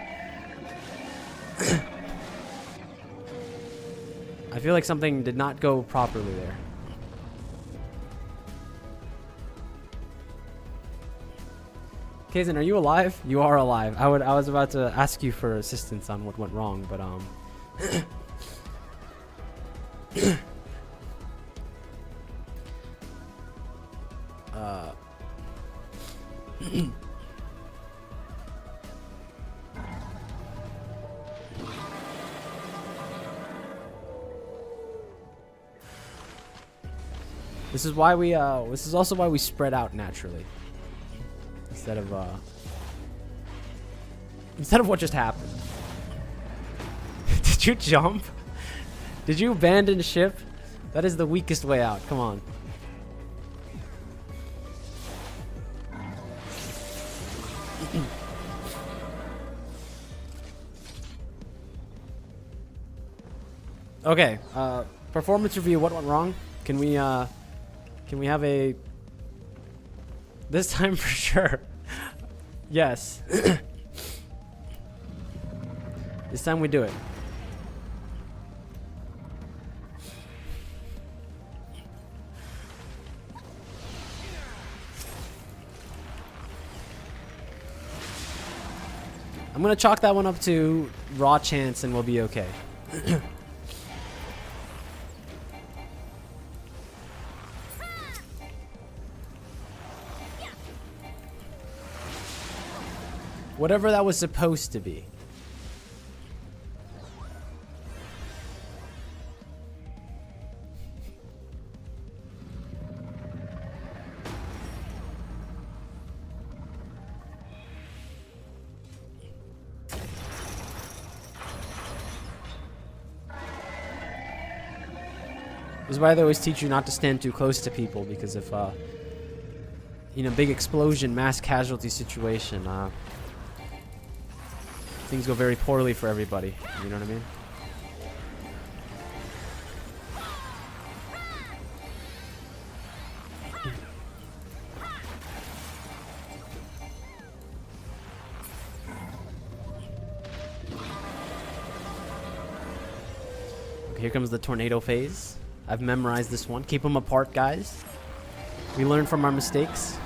I feel like something did not go properly there. Kazan, are you alive? You are alive. I was about to ask you for assistance on what went wrong, but this is why we this is also why we spread out naturally. Instead of what just happened. Did you jump? Did you abandon ship? That is the weakest way out. Come on. Okay, performance review. What went wrong? Can we have a this time for sure? Yes. This time we do it. I'm gonna chalk that one up to raw chance and we'll be okay. Whatever that was supposed to be. This is why they always teach you not to stand too close to people, because if you know, big explosion, mass casualty situation, things go very poorly for everybody. You know what I mean? here comes the tornado phase. I've memorized this one. Keep them apart, guys. We learn from our mistakes.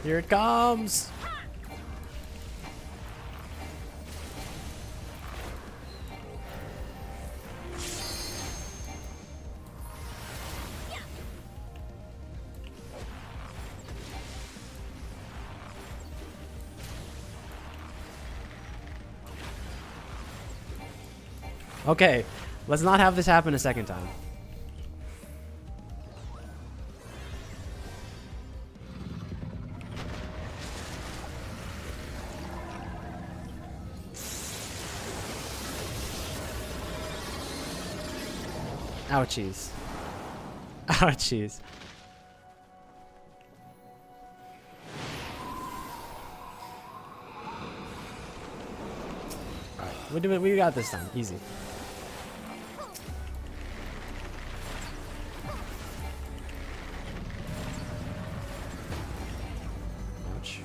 Here it comes! Okay, let's not have this happen a second time. Ouchies. Ouchies. Alright, we got this time. Easy. Ouch.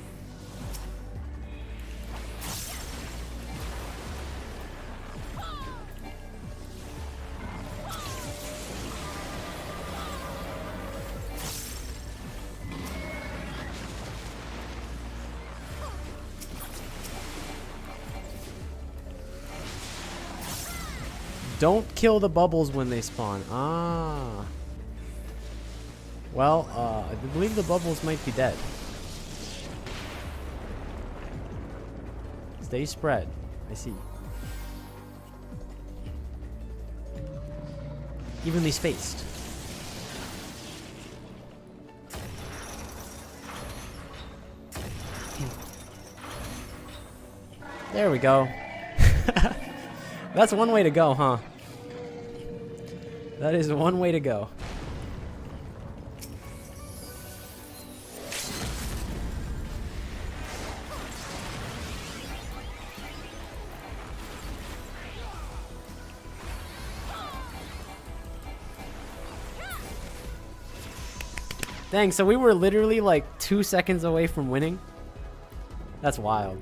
Don't kill the bubbles when they spawn. Ah. Well, I believe the bubbles might be dead. Stay spread. I see. Evenly spaced. There we go. That's one way to go, huh? That is one way to go. Dang, so we were literally like 2 seconds away from winning? That's wild.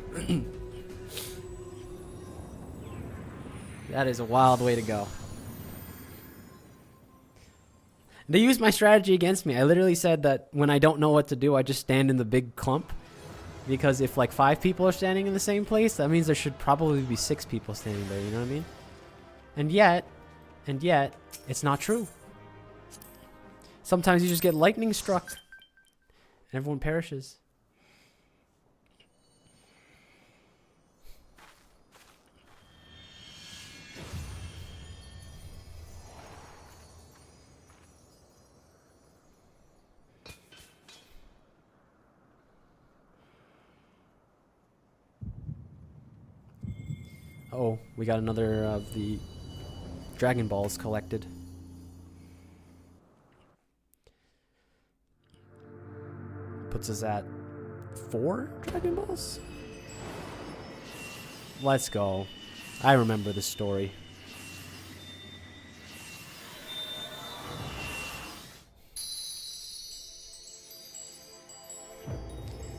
That is a wild way to go. They used my strategy against me. I literally said that when I don't know what to do, I just stand in the big clump. Because if like 5 people are standing in the same place, that means there should probably be 6 people standing there, you know what I mean? And yet, it's not true. Sometimes you just get lightning struck. And everyone perishes. Oh, we got another of the Dragon Balls collected. Puts us at 4 Dragon Balls? Let's go. I remember the story.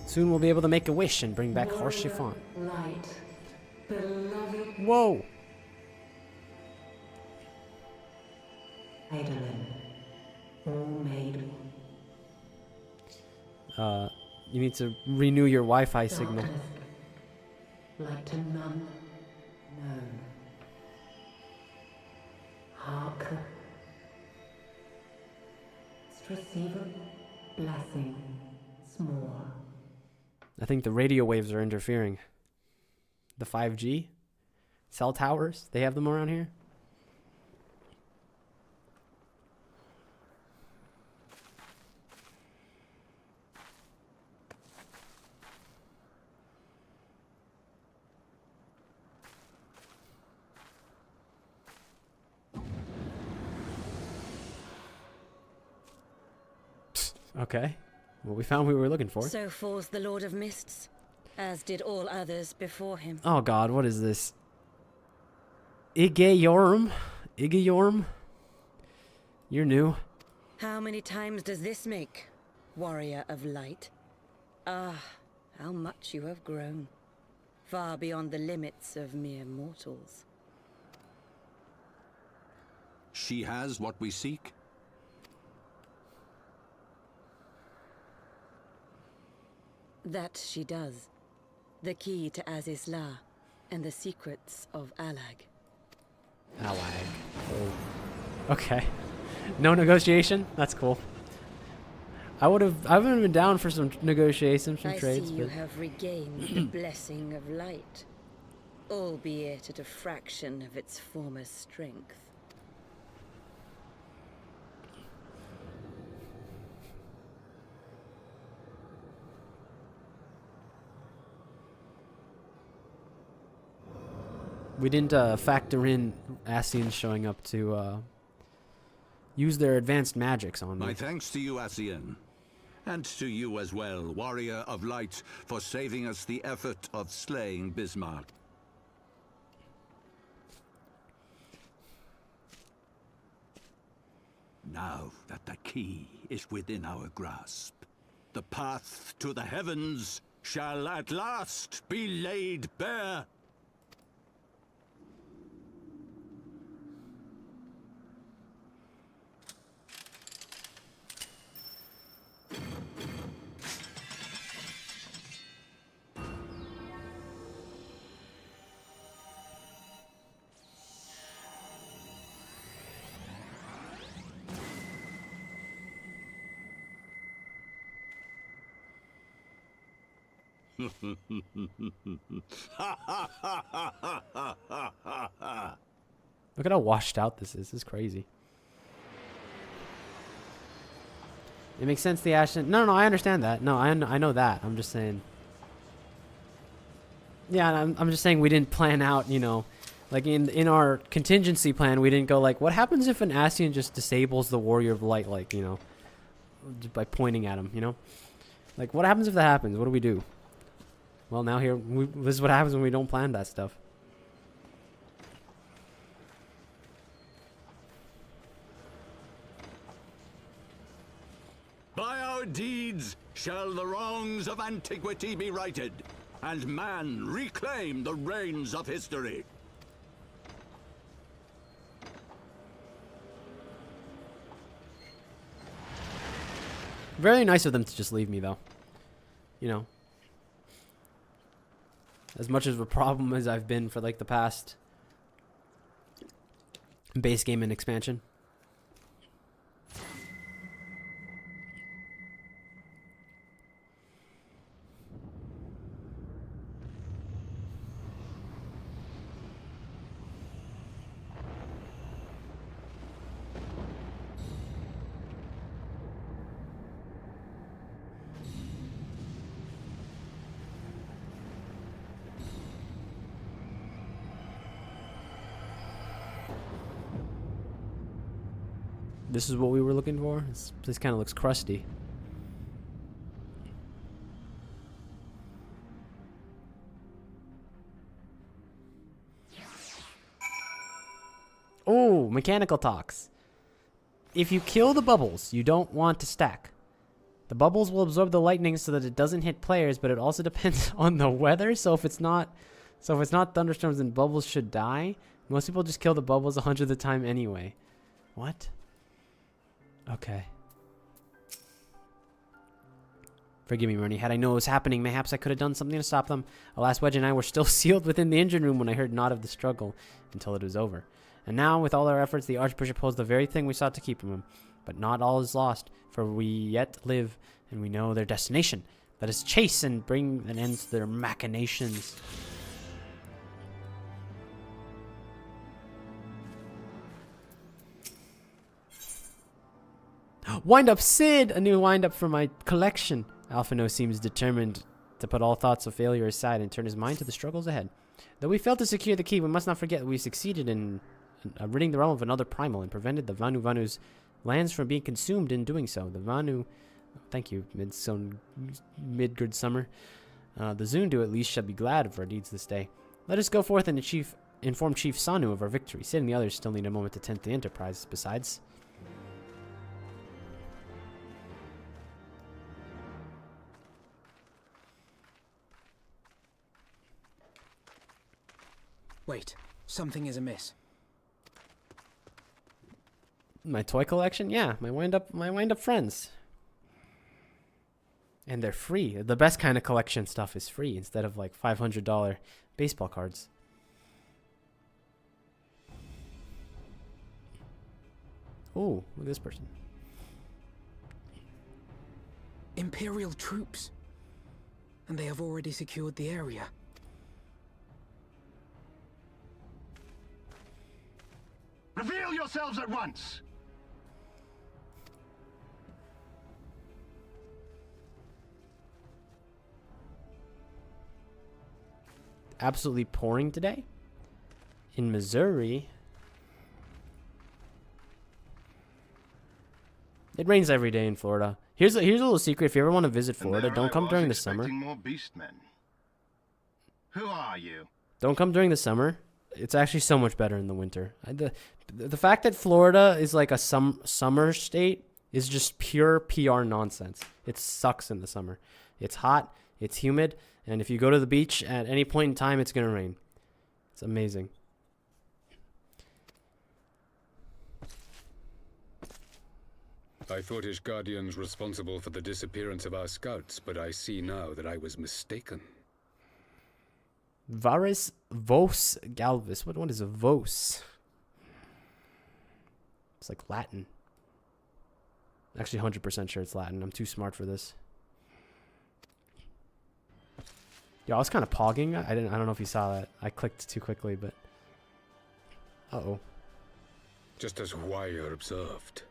Soon we'll be able to make a wish and bring back Horse Chiffon. Light, beloved Whoa! Eidolon, all made You need to renew your Wi-Fi signal. darkness, like to none known. Hark, receiver blessing s'more. I think the radio waves are interfering. The 5G? Cell towers? They have them around here? Okay. Well, we found what we were looking for. So falls the Lord of Mists, as did all others before him. Oh god, what is this? Igeyorm? Igeyorm? You're new. How many times does this make, warrior of light? Ah, how much you have grown. Far beyond the limits of mere mortals. She has what we seek. That she does. The key to Azizla and the secrets of Alag. Alag. Oh. Okay. No negotiation? That's cool. I would have been down for some negotiations, some I trades, see but you have regained the blessing of light, albeit at a fraction of its former strength. we didn't factor in Ascians showing up to use their advanced magics on me. My thanks to you, Ascian. And to you as well, warrior of light, for saving us the effort of slaying Bismarck. Now that the key is within our grasp, the path to the heavens shall at last be laid bare. Look at how washed out this is. This is crazy. It makes sense, the Ashen... No, I understand that. No, I know that. I'm just saying... Yeah, I'm just saying we didn't plan out, you know... Like, in our contingency plan, we didn't go like, what happens if an Ascian just disables the Warrior of Light, like, you know... Just by pointing at him, you know? Like, what happens if that happens? What do we do? Well, now here... this is what happens when we don't plan that stuff. By our deeds shall the wrongs of antiquity be righted, and man reclaim the reins of history. Very nice of them to just leave me, though. You know. As much of a problem as I've been for, like, the past base game and expansion. This is what we were looking for? This kind of looks crusty. Oh, mechanical talks. If you kill the bubbles you don't want to stack, the bubbles will absorb the lightning so that it doesn't hit players, but it also depends on the weather. So if it's not thunderstorms, then bubbles should die. Most people just kill the bubbles 100 of the time anyway. What? Okay. Forgive me, Bernie. Had I known what was happening, mayhaps I could have done something to stop them. Alas, Wedge and I were still sealed within the engine room when I heard naught of the struggle until it was over. And now, with all our efforts, the Archbishop holds the very thing we sought to keep from him. But not all is lost, for we yet live, and we know their destination. Let us chase and bring an end to their machinations. Wind Up Sid! A new wind up for my collection. Alphino seems determined to put all thoughts of failure aside and turn his mind to the struggles ahead. Though we failed to secure the key, we must not forget that we succeeded in ridding the realm of another primal and prevented the Vanu Vanu's lands from being consumed in doing so. The Vanu Thank you, Midgard Summer. The Zundu at least shall be glad of our deeds this day. Let us go forth and inform Chief Sanu of our victory. Sid and the others still need a moment to tend to the enterprise, besides. Wait, something is amiss. My toy collection? Yeah, my wind up friends. And they're free. The best kind of collection stuff is free instead of like $500 baseball cards. Oh, look at this person. Imperial troops. And they have already secured the area. Reveal yourselves at once! Absolutely pouring today in Missouri. It rains every day in Florida. Here's a little secret. If you ever want to visit Florida, don't come during the summer. More beastmen. Who are you? Don't come during the summer. It's actually so much better in the winter. The fact that Florida is like a summer state is just pure PR nonsense. It sucks in the summer. It's hot, it's humid, and if you go to the beach at any point in time, it's going to rain. It's amazing. I thought Ishgardians responsible for the disappearance of our scouts, but I see now that I was mistaken. Varis vos galvis. What is a vos? It's like Latin. Actually, 100% sure it's Latin. I'm too smart for this. Yeah, I was kind of pogging. I don't know if you saw that. I clicked too quickly, but. Uh-oh. Just as Wire observed.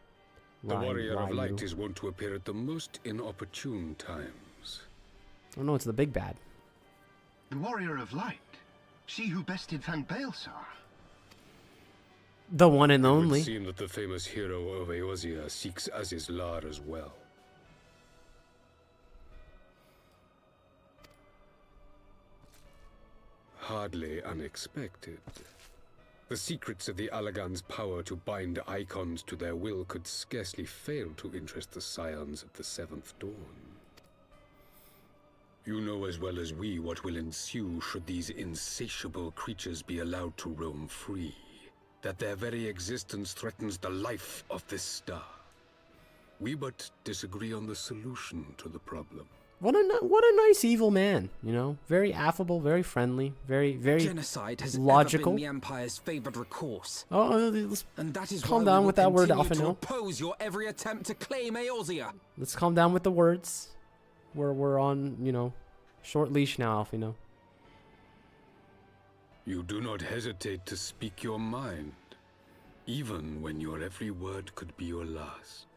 The Warrior of Light is wont to appear at the most inopportune times. Oh no, it's the big bad. The Warrior of Light? She who bested Van Baelsar? The one and only. It would seem that the famous hero of Eorzea seeks Azizlar as well. Hardly unexpected. The secrets of the Allagan's power to bind icons to their will could scarcely fail to interest the scions of the Seventh Dawn. You know as well as we what will ensue should these insatiable creatures be allowed to roam free. That their very existence threatens the life of this star. We but disagree on the solution to the problem. What a nice evil man, you know? Very affable, very friendly, very genocide has logical. Ever been the Empire's favored recourse. Oh, let's and that is calm down with that word, Alphino. Oppose your every attempt to claim Eorzea. Let's calm down with the words. We're on, you know, short leash now, Alphino. You do not hesitate to speak your mind, even when your every word could be your last.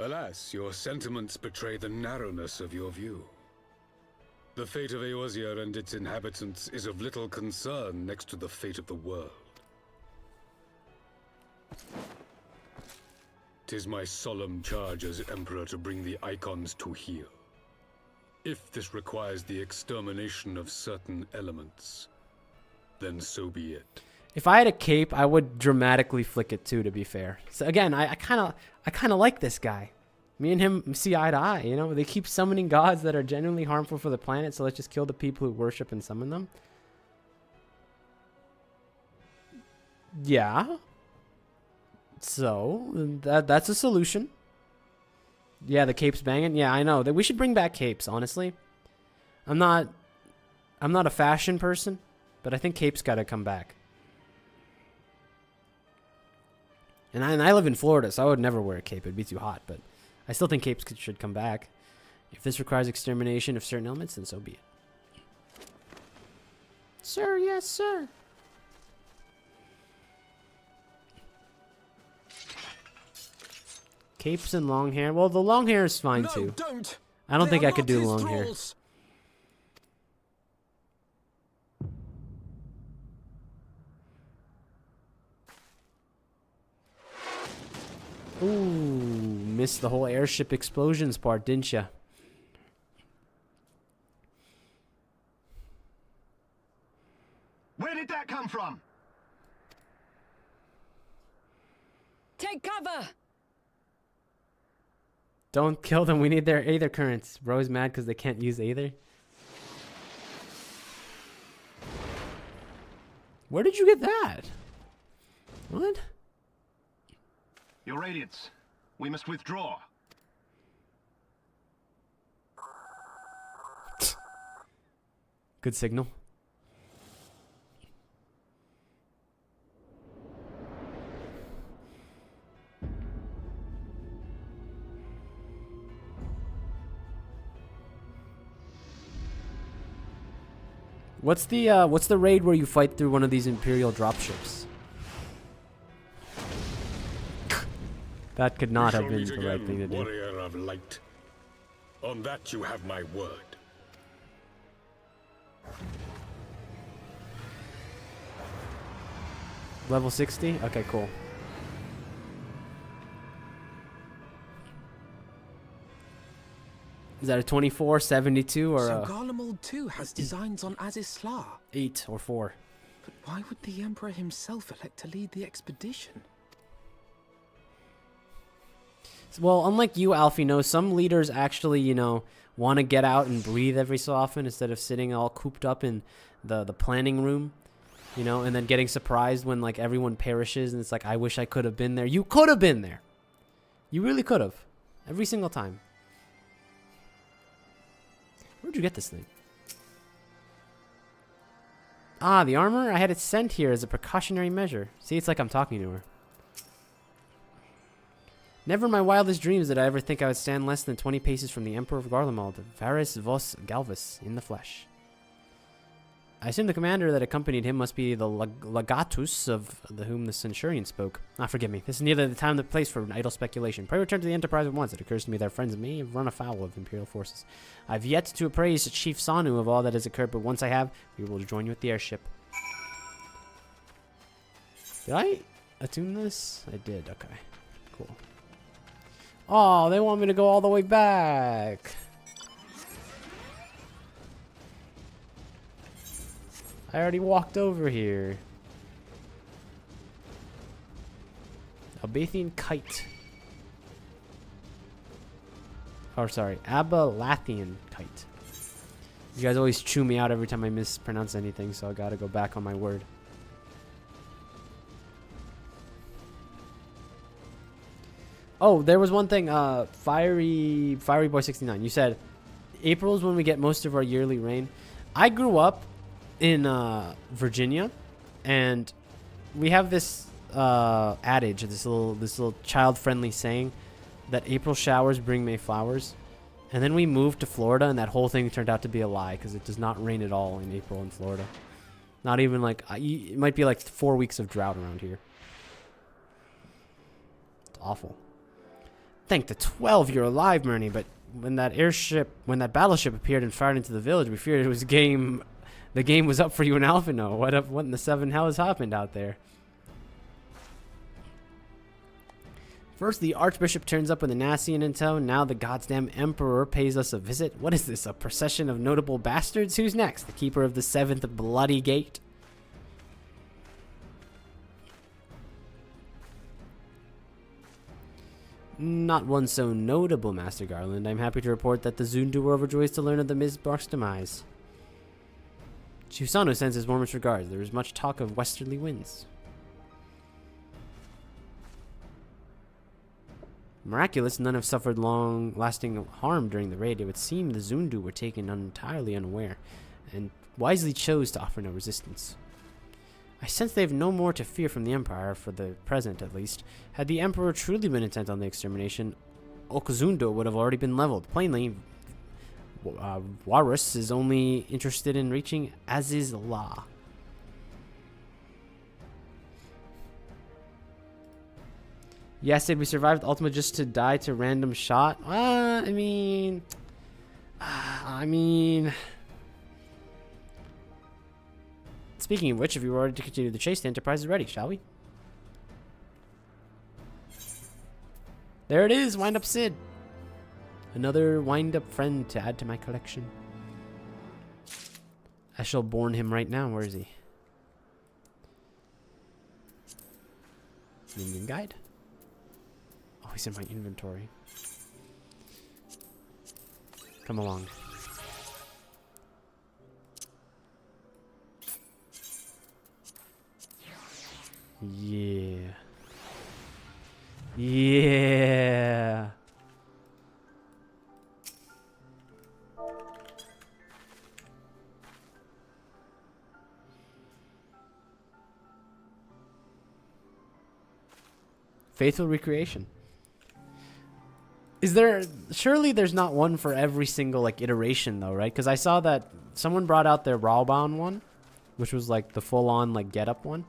Alas, your sentiments betray the narrowness of your view. The fate of Eorzea and its inhabitants is of little concern next to the fate of the world. 'Tis my solemn charge as Emperor to bring the icons to heel. If this requires the extermination of certain elements, then so be it. If I had a cape, I would dramatically flick it too, to be fair. So again, I kind of like this guy. Me and him see eye to eye, you know? They keep summoning gods that are genuinely harmful for the planet, so let's just kill the people who worship and summon them. Yeah. So, that's a solution. Yeah, the cape's banging. Yeah, I know. That we should bring back capes, honestly. I'm not a fashion person, but I think capes got to come back. And I live in Florida, so I would never wear a cape. It'd be too hot, but I still think capes should come back. If this requires extermination of certain elements, then so be it. Sir, yes, sir. Capes and long hair. Well, the long hair is fine, too. Don't. I don't think I could do long hair. Ooh, missed the whole airship explosions part, didn't you? Where did that come from? Take cover! Don't kill them. We need their aether currents. Bro's mad because they can't use aether. Where did you get that? What? Your Radiance. We must withdraw. Good signal. What's the raid where you fight through one of these Imperial dropships? That could not have been the right thing to do. Warrior of light. On that you have my word. Level 60? Okay, cool. Is that a 24, 72, or so a Garlemald too has designs on Azizla. 8 or 4? But why would the Emperor himself elect to lead the expedition? Well, unlike you, Alfie, some leaders actually, want to get out and breathe every so often instead of sitting all cooped up in the planning room, and then getting surprised when, like, everyone perishes and it's like, I wish I could have been there. You could have been there. You really could have. Every single time. Where'd you get this thing? Ah, the armor? I had it sent here as a precautionary measure. See, it's like I'm talking to her. Never in my wildest dreams did I ever think I would stand less than 20 paces from the Emperor of Garlemald, Varys Vos Galvus, in the flesh. I assume the commander that accompanied him must be the legatus of whom the centurion spoke. Forgive me. This is neither the time nor the place for idle speculation. Pray return to the Enterprise at once. It occurs to me that our friends may have run afoul of Imperial forces. I've yet to appraise Chief Sanu of all that has occurred, but once I have, we will join you at the airship. Did I attune this? I did. Okay. Cool. Oh, they want me to go all the way back. I already walked over here. Abathian Kite. Or sorry, Abalathian Kite. You guys always chew me out every time I mispronounce anything, so I gotta go back on my word. Oh, there was one thing, Fiery Boy 69. You said April is when we get most of our yearly rain. I grew up in Virginia, and we have this adage, this little child-friendly saying that April showers bring May flowers. And then we moved to Florida, and that whole thing turned out to be a lie because it does not rain at all in April in Florida. Not even like it might be like 4 weeks of drought around here. It's awful. Thank the 12 you're alive, Murney. But when that battleship appeared and fired into the village, we feared it was game. The game was up for you and Alphino. What in the 7 hell has happened out there? First, the Archbishop turns up with a Nassian in tow. Now the goddamn Emperor pays us a visit. What is this, a procession of notable bastards? Who's next? The Keeper of the 7th Bloody Gate? Not one so notable, Master Garland. I'm happy to report that the Zundu were overjoyed to learn of the Mizbark's demise. Chusano sends his warmest regards. There is much talk of westerly winds. Miraculous, none have suffered long-lasting harm during the raid. It would seem the Zundu were taken entirely unaware, and wisely chose to offer no resistance. I sense they have no more to fear from the Empire, for the present at least. Had the Emperor truly been intent on the extermination, Okuzundo would have already been leveled. Plainly, Warus is only interested in reaching Azizla. Yes, did we survive Ultima just to die to random shot? I mean... Speaking of which, if you were ready to continue the chase, the Enterprise is ready, shall we? There it is, Wind Up Sid. Another wind-up friend to add to my collection. I shall born him right now. Where is he? Minion guide. Oh, he's in my inventory. Come along. Yeah. Yeah. Faithful recreation. Is there, surely there's not one for every single like iteration though, right? Because I saw that someone brought out their Rawbound one, which was like the full-on like get-up one.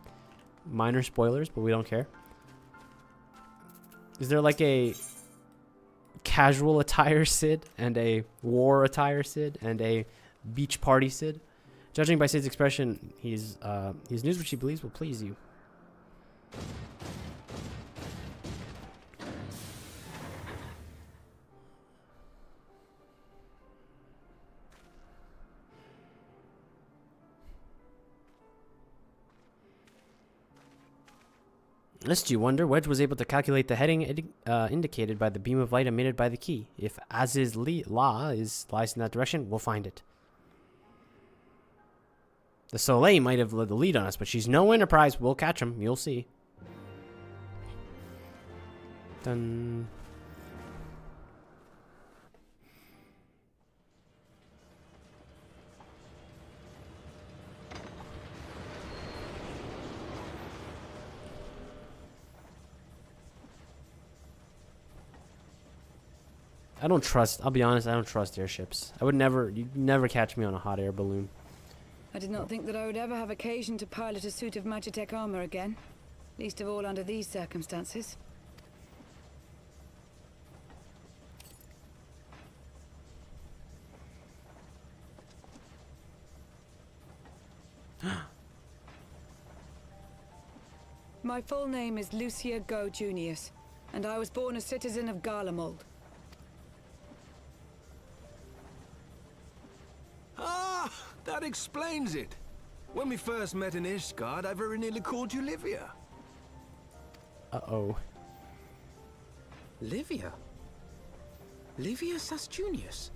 Minor spoilers, but we don't care. Is there like a casual attire Sid and a war attire Sid and a beach party Sid? Judging by Sid's expression, his news which he believes will please you. Lest you wonder, Wedge was able to calculate the heading indicated by the beam of light emitted by the key. If Aziz's lies in that direction, we'll find it. The Soleil might have led the lead on us, but she's no Enterprise. We'll catch him. You'll see. Dun. I don't trust, I'll be honest, I don't trust airships. I would never, you'd never catch me on a hot air balloon. I did not think that I would ever have occasion to pilot a suit of Magitech armor again. Least of all under these circumstances. My full name is Lucia Go Junius, and I was born a citizen of Garlemald. Ah, that explains it. When we first met in Ishgard, I very nearly called you Livia. Uh-oh. Livia? Livia Sasjunius?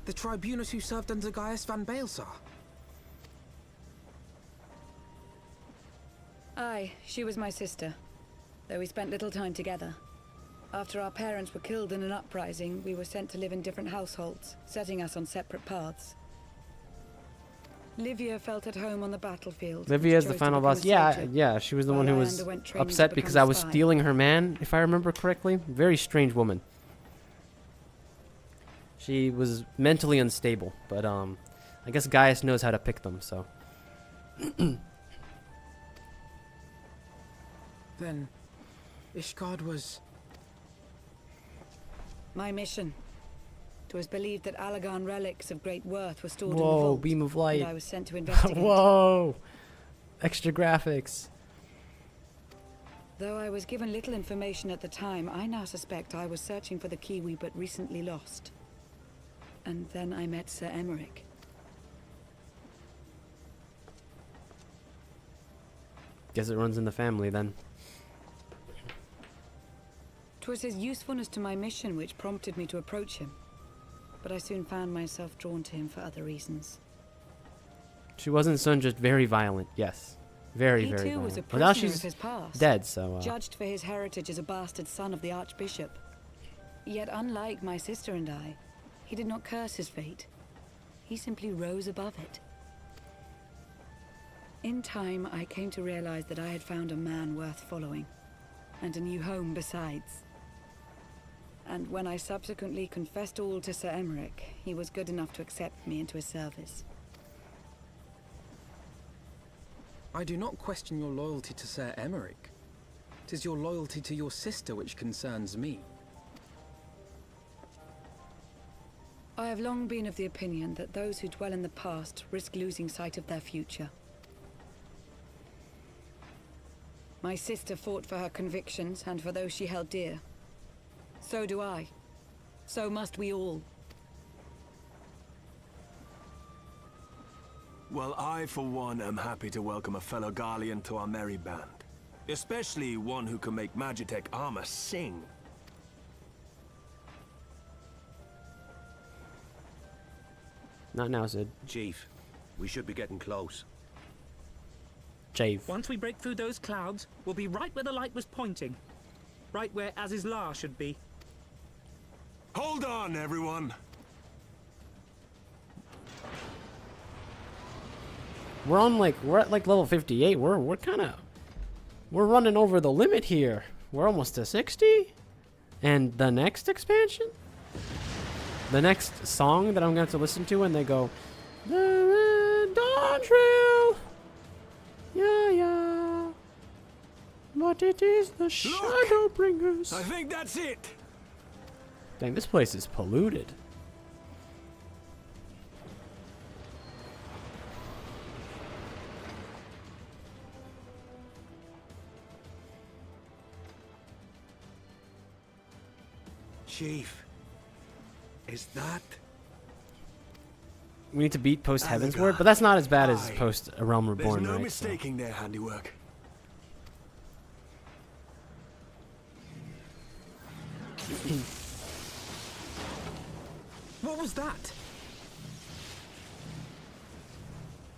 The tribunus who served under Gaius van Baelsar? Aye, she was my sister, though we spent little time together. After our parents were killed in an uprising, we were sent to live in different households, setting us on separate paths. Livia felt at home on the battlefield. Livia is the final boss. Yeah, she was the one who was upset because I was stealing her man, if I remember correctly. Very strange woman. She was mentally unstable, but I guess Gaius knows how to pick them, so. Then, Ishgard was... my mission. It was believed that Allagan relics of great worth were stored in the Whoa, vault, beam of light. and I was sent to investigate. Whoa! Extra graphics. Though I was given little information at the time, I now suspect I was searching for the key we but recently lost. And then I met Sir Emmerich. Guess it runs in the family then. 'Twas his usefulness to my mission which prompted me to approach him. But I soon found myself drawn to him for other reasons. She wasn't son, just very violent. Yes, very, He very too violent. was a Well, now prisoner she's of his past, dead, so. judged for his heritage as a bastard son of the Archbishop. Yet unlike my sister and I, he did not curse his fate. He simply rose above it. In time, I came to realize that I had found a man worth following, and a new home besides. And when I subsequently confessed all to Sir Emmerich, he was good enough to accept me into his service. I do not question your loyalty to Sir Emmerich. 'Tis your loyalty to your sister which concerns me. I have long been of the opinion that those who dwell in the past risk losing sight of their future. My sister fought for her convictions and for those she held dear. So do I. So must we all. Well, I, for one, am happy to welcome a fellow Garlean to our merry band. Especially one who can make Magitech armor sing. Not now, Sid. Chief, we should be getting close. Jave. Once we break through those clouds, we'll be right where the light was pointing. Right where Azizlar should be. Hold on, everyone! We're at like level 58. We're running over the limit here. We're almost to 60. And the next expansion? The next song that I'm going to have to listen to when they go, the Red Dawn Trail. Yeah, yeah. But it is the Shadowbringers. I think that's it. Dang, this place is polluted. Chief, is that... We need to beat post Heavensward, but that's not as bad as Aye. post A Realm Reborn, There's no right? mistaking their handiwork. What was that?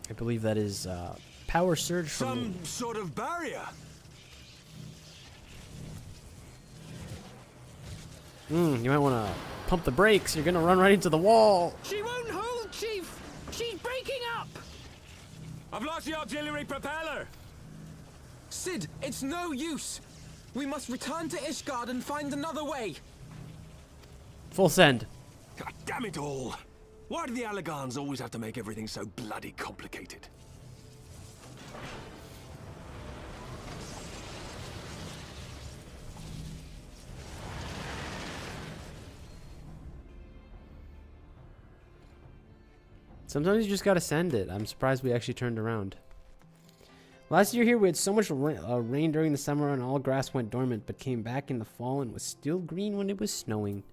I believe that is power surge from... Some sort of barrier. You might want to pump the brakes. You're going to run right into the wall. She won't hold, Chief! She's breaking up! I've lost the auxiliary propeller. Sid, it's no use. We must return to Ishgard and find another way. Full send. God damn it all. Why do the Allagans always have to make everything so bloody complicated? Sometimes you just gotta send it. I'm surprised we actually turned around. Last year here we had so much rain during the summer and all grass went dormant, but came back in the fall and was still green when it was snowing.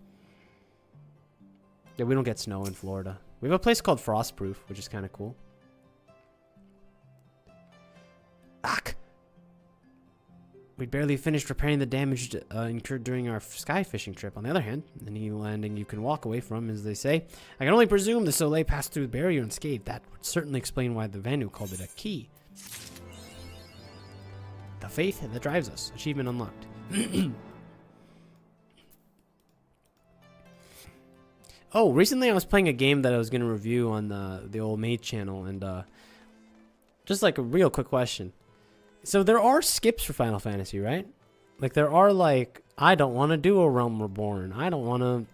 Yeah, we don't get snow in Florida. We have a place called Frostproof, which is kind of cool. Fuck! We'd barely finished repairing the damage incurred during our sky fishing trip. On the other hand, any landing you can walk away from, as they say. I can only presume the Soleil passed through the barrier unscathed. That would certainly explain why the Vanu called it a key. The faith that drives us. Achievement unlocked. Oh, recently I was playing a game that I was going to review on the old Maid channel, and just like a real quick question. So there are skips for Final Fantasy, right? Like there are like, I don't want to do a Realm Reborn. I don't want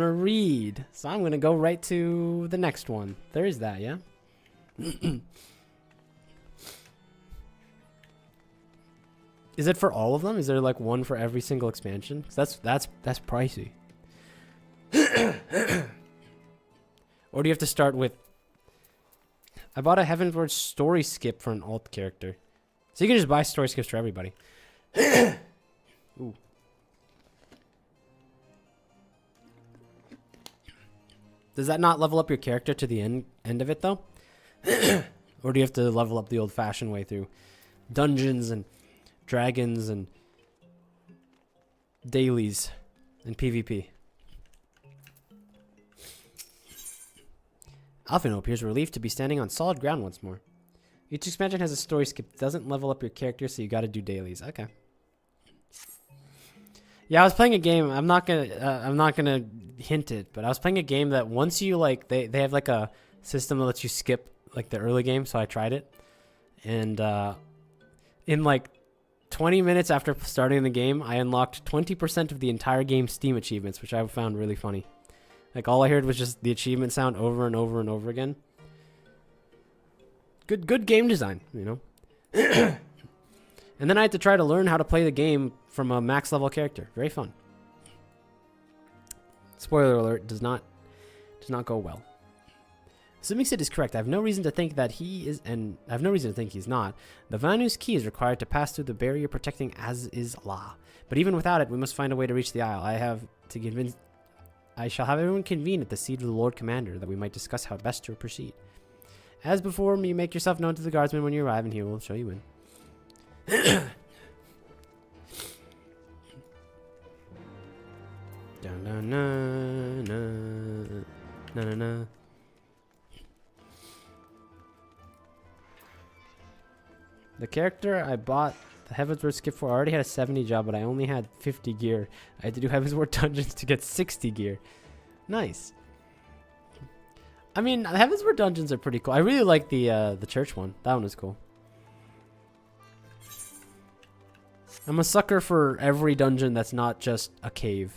to read. So I'm going to go right to the next one. There is that, yeah? Is it for all of them? Is there like one for every single expansion? 'Cause that's pricey. Or do you have to start with... I bought a Heavensward story skip for an alt character. So you can just buy story skips for everybody. Ooh. Does that not level up your character to the end of it, though? Or do you have to level up the old-fashioned way through dungeons and dragons and dailies and PvP? Alphino appears relieved to be standing on solid ground once more. Each expansion has a story skip that doesn't level up your character, so you gotta do dailies. Okay. Yeah, I was playing a game. I'm not gonna hint it, but I was playing a game that once you like, they have like a system that lets you skip like the early game, so I tried it, and in like 20 minutes after starting the game, I unlocked 20% of the entire game's Steam achievements, which I found really funny. Like, all I heard was just the achievement sound over and over and over again. Good game design, you know? And then I had to try to learn how to play the game from a max level character. Very fun. Spoiler alert, does not go well. Assuming Sid is correct, I have no reason to think that he is, and I have no reason to think he's not. The Vanu's key is required to pass through the barrier protecting Az-Isla. But even without it, we must find a way to reach the Isle. I shall have everyone convene at the seat of the Lord Commander, that we might discuss how best to proceed. As before, you make yourself known to the guardsmen when you arrive, and he will show you in. Na. The character I bought the Heavensward skip for already had a 70 job, but I only had 50 gear. I had to do Heavensward dungeons to get 60 gear. Nice. I mean, the Heavensward dungeons are pretty cool. I really like the church one. That one was cool. I'm a sucker for every dungeon that's not just a cave.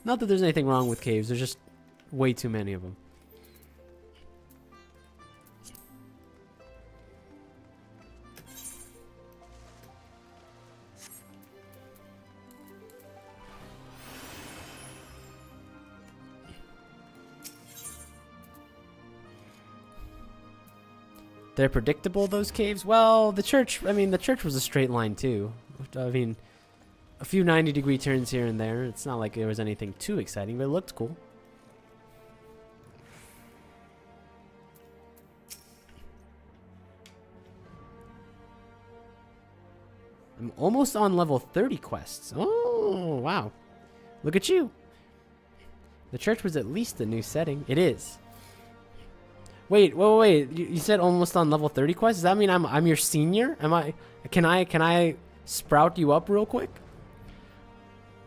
Not that there's anything wrong with caves. There's just way too many of them. They're predictable, those caves? Well, the church was a straight line too. I mean, a few 90-degree turns here and there. It's not like there was anything too exciting, but it looked cool. I'm almost on level 30 quests. Oh, wow. Look at you. The church was at least a new setting. It is. Wait. You said almost on level 30 quests? Does that mean I'm your senior? Can I sprout you up real quick?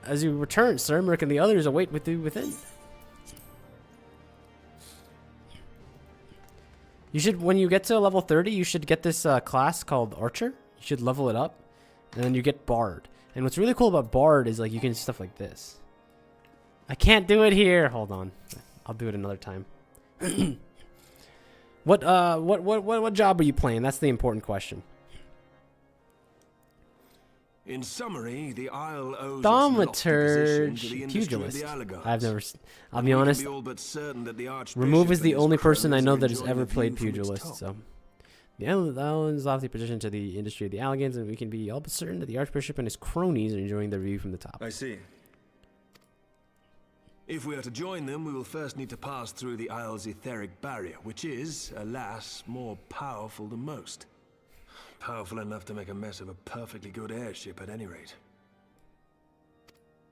As you return, Sir Merrick and the others await with you within. You should, when you get to level 30, you should get this class called Archer. You should level it up, and then you get Bard. And what's really cool about Bard is like you can do stuff like this. I can't do it here. Hold on, I'll do it another time. What job are you playing? That's the important question. In summary, the Isle owes Thaumaturge, pugilist. I've never. I'll be honest. Remove is the only person I know that has ever played pugilist. So, the island is lofty position to the industry of the Allegans, and we can be all but certain that the Archbishop and his cronies are enjoying the view from the top. I see. If we are to join them, we will first need to pass through the Isle's etheric barrier, which is, alas, more powerful than most. Powerful enough to make a mess of a perfectly good airship at any rate.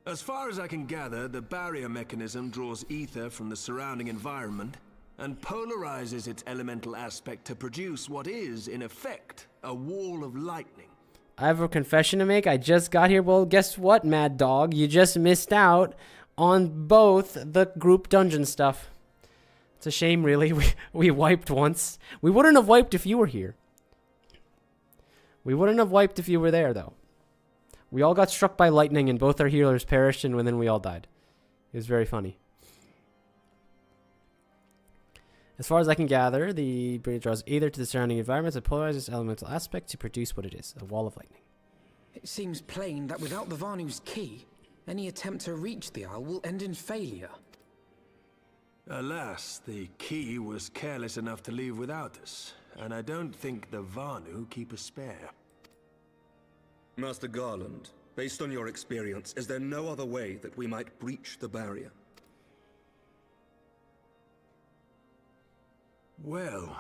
As far as I can gather, the barrier mechanism draws ether from the surrounding environment and polarizes its elemental aspect to produce what is, in effect, a wall of lightning. I have a confession to make. I just got here. Well, guess what, Mad Dog? You just missed out on both the group dungeon stuff. It's a shame, really. We wiped once. We wouldn't have wiped if you were here. We wouldn't have wiped if you were there, though. We all got struck by lightning, and both our healers perished, and then we all died. It was very funny. As far as I can gather, the bridge draws either to the surrounding environments and polarizes its elemental aspect to produce what it is, a wall of lightning. It seems plain that without the Vanu's key, any attempt to reach the Isle will end in failure. Alas, the key was careless enough to leave without us, and I don't think the Vanu keep a spare. Master Garland, based on your experience, is there no other way that we might breach the barrier? Well,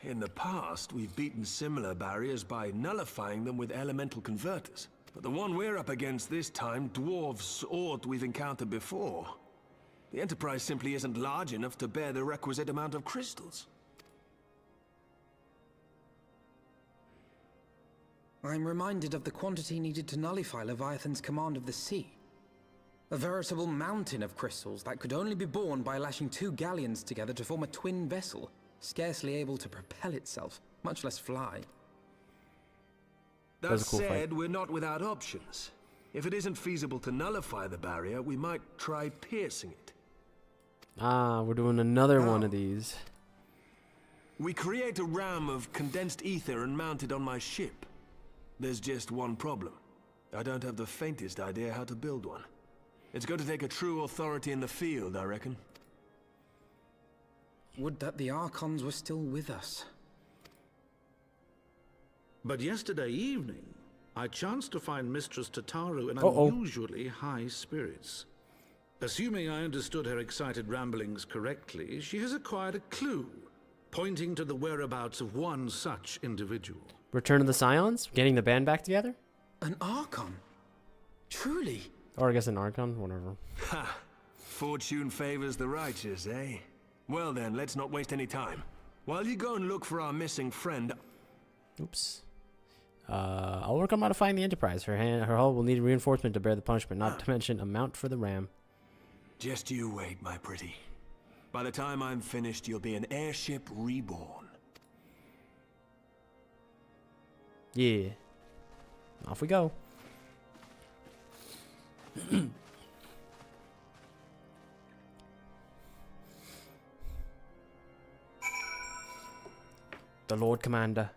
in the past, we've beaten similar barriers by nullifying them with elemental converters. But the one we're up against this time dwarfs aught we've encountered before. The Enterprise simply isn't large enough to bear the requisite amount of crystals. I'm reminded of the quantity needed to nullify Leviathan's command of the sea. A veritable mountain of crystals that could only be borne by lashing two galleons together to form a twin vessel, scarcely able to propel itself, much less fly. That said, we're not without options. If it isn't feasible to nullify the barrier, we might try piercing it. Ah, we're doing another one of these. We create a ram of condensed ether and mount it on my ship. There's just one problem. I don't have the faintest idea how to build one. It's going to take a true authority in the field, I reckon. Would that the Archons were still with us. But yesterday evening, I chanced to find Mistress Tazzilou in unusually high spirits. Assuming I understood her excited ramblings correctly, she has acquired a clue, pointing to the whereabouts of one such individual. Return of the Scions? Getting the band back together? An Archon? Truly? Or I guess an Archon? Whatever. Ha! Fortune favors the righteous, eh? Well then, let's not waste any time. While you go and look for our missing friend... Oops. I'll work on modifying the Enterprise. Her hull will need reinforcement to bear the punishment, not to mention a mount for the ram. Just you wait, my pretty. By the time I'm finished, you'll be an airship reborn. Yeah. Off we go. The Lord Commander.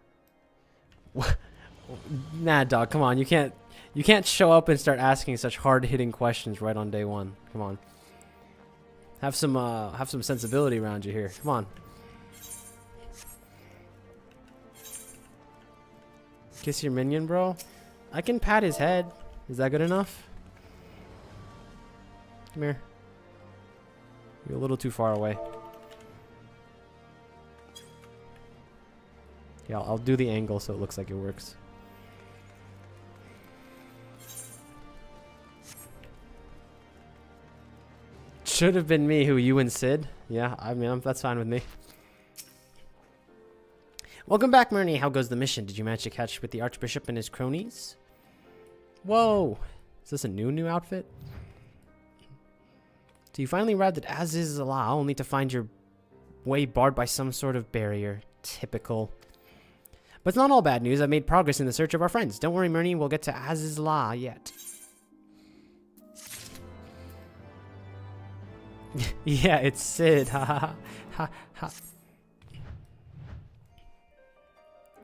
Nah, dog, come on. You can't show up and start asking such hard-hitting questions right on day one. Come on. Have some sensibility around you here. Come on. Kiss your minion, bro. I can pat his head. Is that good enough? Come here. You're a little too far away. Yeah, I'll do the angle so it looks like it works. Should have been me, you and Sid. Yeah, I mean, that's fine with me. Welcome back, Murney. How goes the mission? Did you manage to catch with the Archbishop and his cronies? Whoa. Is this a new outfit? So you finally arrived at Tazzilou, only to find your way barred by some sort of barrier. Typical. But it's not all bad news. I've made progress in the search of our friends. Don't worry, Murney. We'll get to Tazzilou yet. Yeah, it's Sid. Ha ha ha.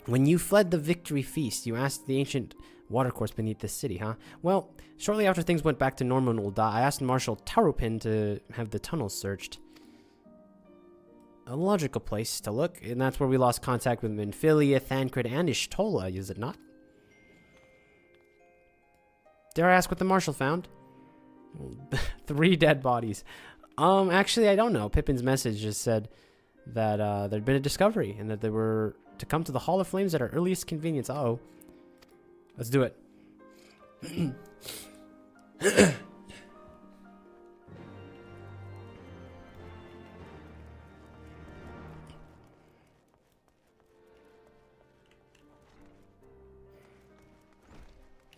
When you fled the victory feast, you asked the ancient watercourse beneath the city, huh? Well, shortly after things went back to normal in Ul'dah, I asked Marshal Taropin to have the tunnels searched. A logical place to look, and that's where we lost contact with Minfilia, Thancred, and Ishtola, is it not? Dare I ask what the Marshal found? 3 dead bodies. Actually, I don't know. Pippin's message just said that there'd been a discovery, and that they were to come to the Hall of Flames at our earliest convenience. Uh-oh. Let's do it.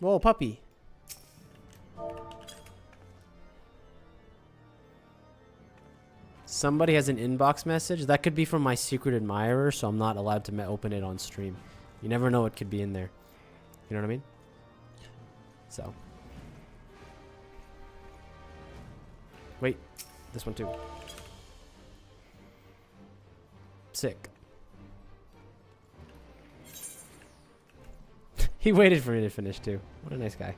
Whoa, puppy. Somebody has an inbox message. That could be from my secret admirer, so I'm not allowed to open it on stream. You never know what could be in there. You know what I mean? So. Wait. This one too. Sick. He waited for me to finish too. What a nice guy.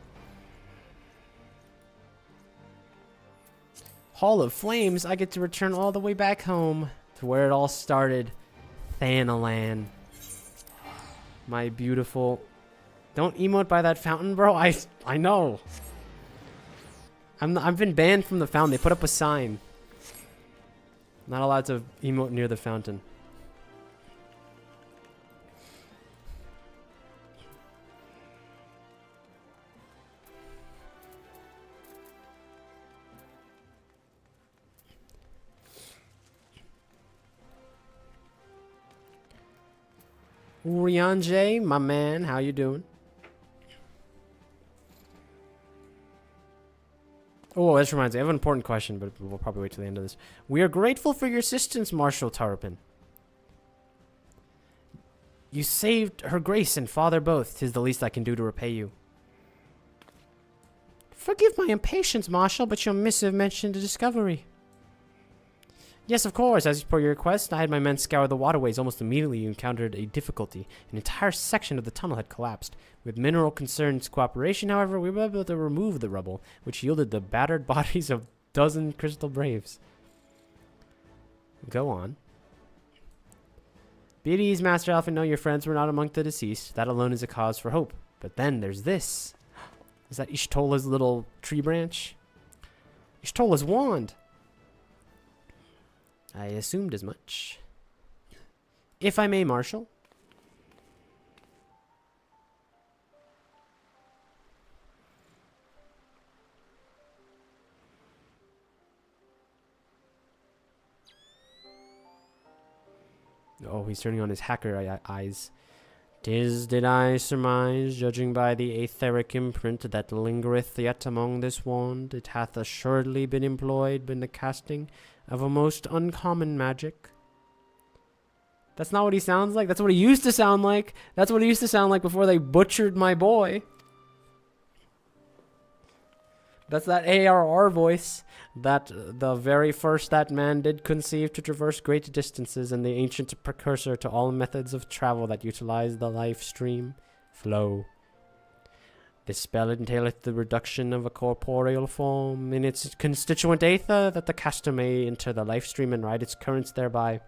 Hall of Flames, I get to return all the way back home to where it all started. Thanalan. My beautiful... Don't emote by that fountain, bro. I know. I've been banned from the fountain. They put up a sign. Not allowed to emote near the fountain. Urianje, my man, how you doing? Oh, this reminds me. I have an important question, but we'll probably wait till the end of this. We are grateful for your assistance, Marshal Taropin. You saved her grace and father both. 'Tis the least I can do to repay you. Forgive my impatience, Marshal, but your missive mentioned a discovery. Yes, of course. As per your request, I had my men scour the waterways. Almost immediately, you encountered a difficulty. An entire section of the tunnel had collapsed. With Mineral Concern's cooperation, however, we were able to remove the rubble, which yielded the battered bodies of 12 crystal braves. Go on. Be at ease, Master Elf, and know your friends were not among the deceased. That alone is a cause for hope. But then there's this. Is that Ishtola's little tree branch? Ishtola's wand. I assumed as much. If I may, Marshal. Oh, he's turning on his hacker eyes. 'Tis did I surmise, judging by the etheric imprint that lingereth yet among this wand, it hath assuredly been employed in the casting of a most uncommon magic. That's not what he sounds like. That's what he used to sound like. That's what he used to sound like before they butchered my boy. That's that ARR voice that the very first that man did conceive to traverse great distances, and the ancient precursor to all methods of travel that utilize the life stream flow. This spell entaileth the reduction of a corporeal form in its constituent aether, that the caster may enter the life stream and ride its currents thereby.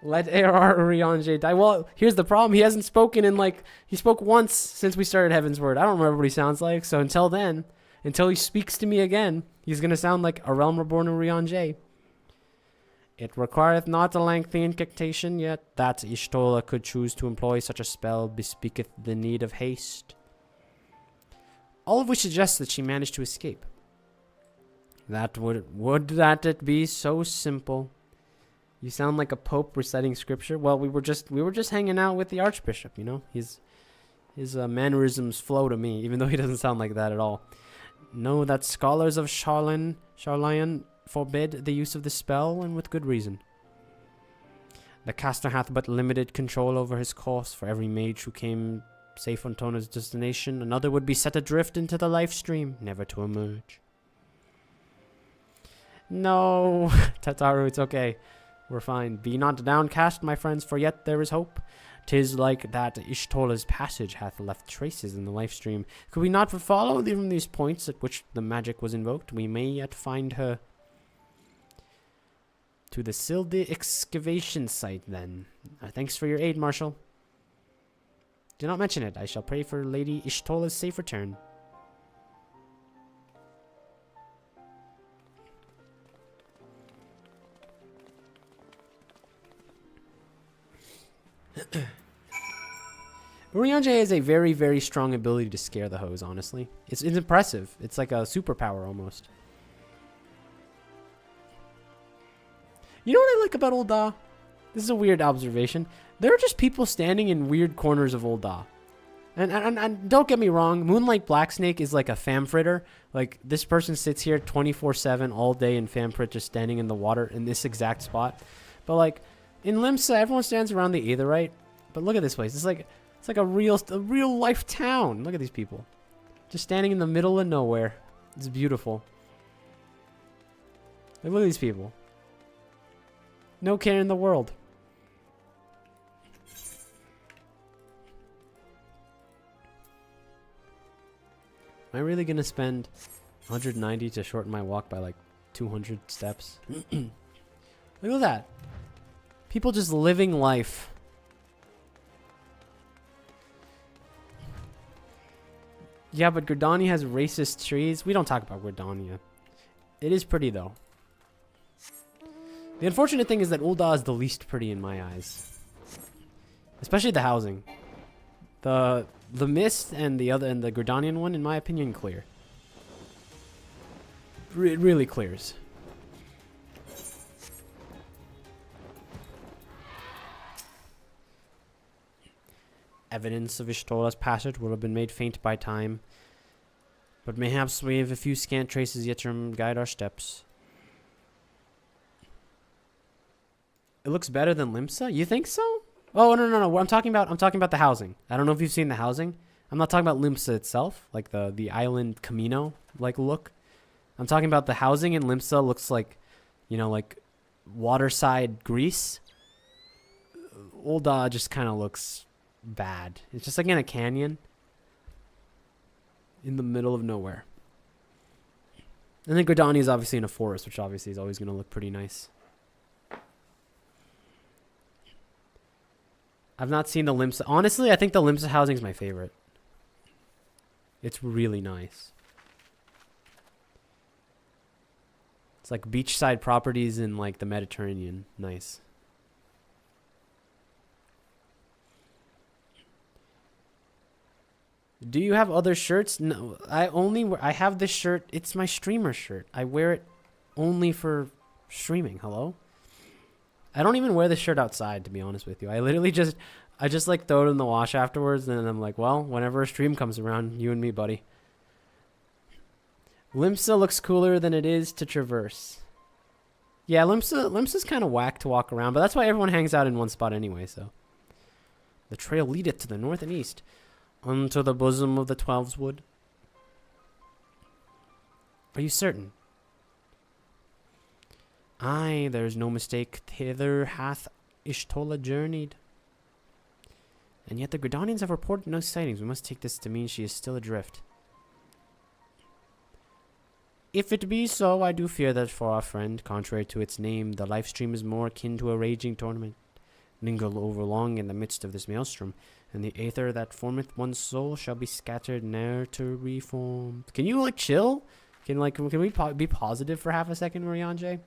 Let ARR Urianger die. Well, here's the problem. He hasn't spoken in he spoke once since we started Heavensward. I don't remember what he sounds like. So until then, until he speaks to me again, he's going to sound like a Realm Reborn Urianger. It requireth not a lengthy incantation, yet that Ishtola could choose to employ such a spell bespeaketh the need of haste. All of which suggests that she managed to escape. That would that it be so simple. You sound like a pope reciting scripture. Well, we were just hanging out with the archbishop, you know. His mannerisms flow to me, even though he doesn't sound like that at all. Know that scholars of Sharlayan forbid the use of the spell, and with good reason. The caster hath but limited control over his course. For every mage who came safe on Tona's destination, another would be set adrift into the life stream, never to emerge. No, Tataru, it's okay. We're fine. Be not downcast, my friends, for yet there is hope. 'Tis like that Ishtola's passage hath left traces in the life stream. Could we not follow from these points at which the magic was invoked, we may yet find her. To the Sildi excavation site, then. Thanks for your aid, Marshal. Do not mention it. I shall pray for Lady Ishtola's safe return. Urianger has a very, very strong ability to scare the hoes, honestly. It's impressive. It's like a superpower, almost. You know what I like about Ul'dah? This is a weird observation. There are just people standing in weird corners of Ul'dah. And don't get me wrong, Moonlight Blacksnake is like a Famfritter. Like, this person sits here 24/7 all day in Famfrit, just standing in the water in this exact spot. But like, in Limsa, everyone stands around the Aetherite. But look at this place. It's like a real life town. Look at these people. Just standing in the middle of nowhere. It's beautiful. Like, look at these people. No care in the world. Am I really going to spend 190 to shorten my walk by like 200 steps? Look at that. People just living life. Yeah, but Gridania has racist trees. We don't talk about Gridania. It is pretty, though. The unfortunate thing is that Ul'dah is the least pretty in my eyes. Especially the housing. The mist and the Gridanian one, in my opinion, clear. It really clears. Evidence of Ishtola's passage will have been made faint by time, but mayhaps we have a few scant traces yet to guide our steps. It looks better than Limsa? You think so? Oh, no. I'm talking about the housing. I don't know if you've seen the housing. I'm not talking about Limsa itself, like the island Camino like look. I'm talking about the housing in Limsa looks like, you know, like waterside Greece. Ul'dah just kind of looks bad. It's just like in a canyon in the middle of nowhere. And then Gridania is obviously in a forest, which obviously is always going to look pretty nice. I've not seen the Limsa. Honestly, I think the Limsa housing is my favorite. It's really nice. It's like beachside properties in like the Mediterranean. Nice. Do you have other shirts? No, I have this shirt. It's my streamer shirt. I wear it only for streaming. Hello? I don't even wear this shirt outside, to be honest with you. I literally just like throw it in the wash afterwards, and I'm like, well, whenever a stream comes around, you and me, buddy. Limsa looks cooler than it is to traverse. Yeah, Limsa's kind of whack to walk around, but that's why everyone hangs out in one spot anyway, so. The trail leadeth to the north and east, unto the bosom of the Twelveswood. Are you certain? Aye, there's no mistake. Thither hath Ishtola journeyed. And yet the Gridanians have reported no sightings. We must take this to mean she is still adrift. If it be so, I do fear that for our friend, contrary to its name, the life stream is more akin to a raging tournament, mingled over long in the midst of this maelstrom, and the aether that formeth one's soul shall be scattered ne'er to reform. Can you like chill? Can we be positive for half a second, Urianger?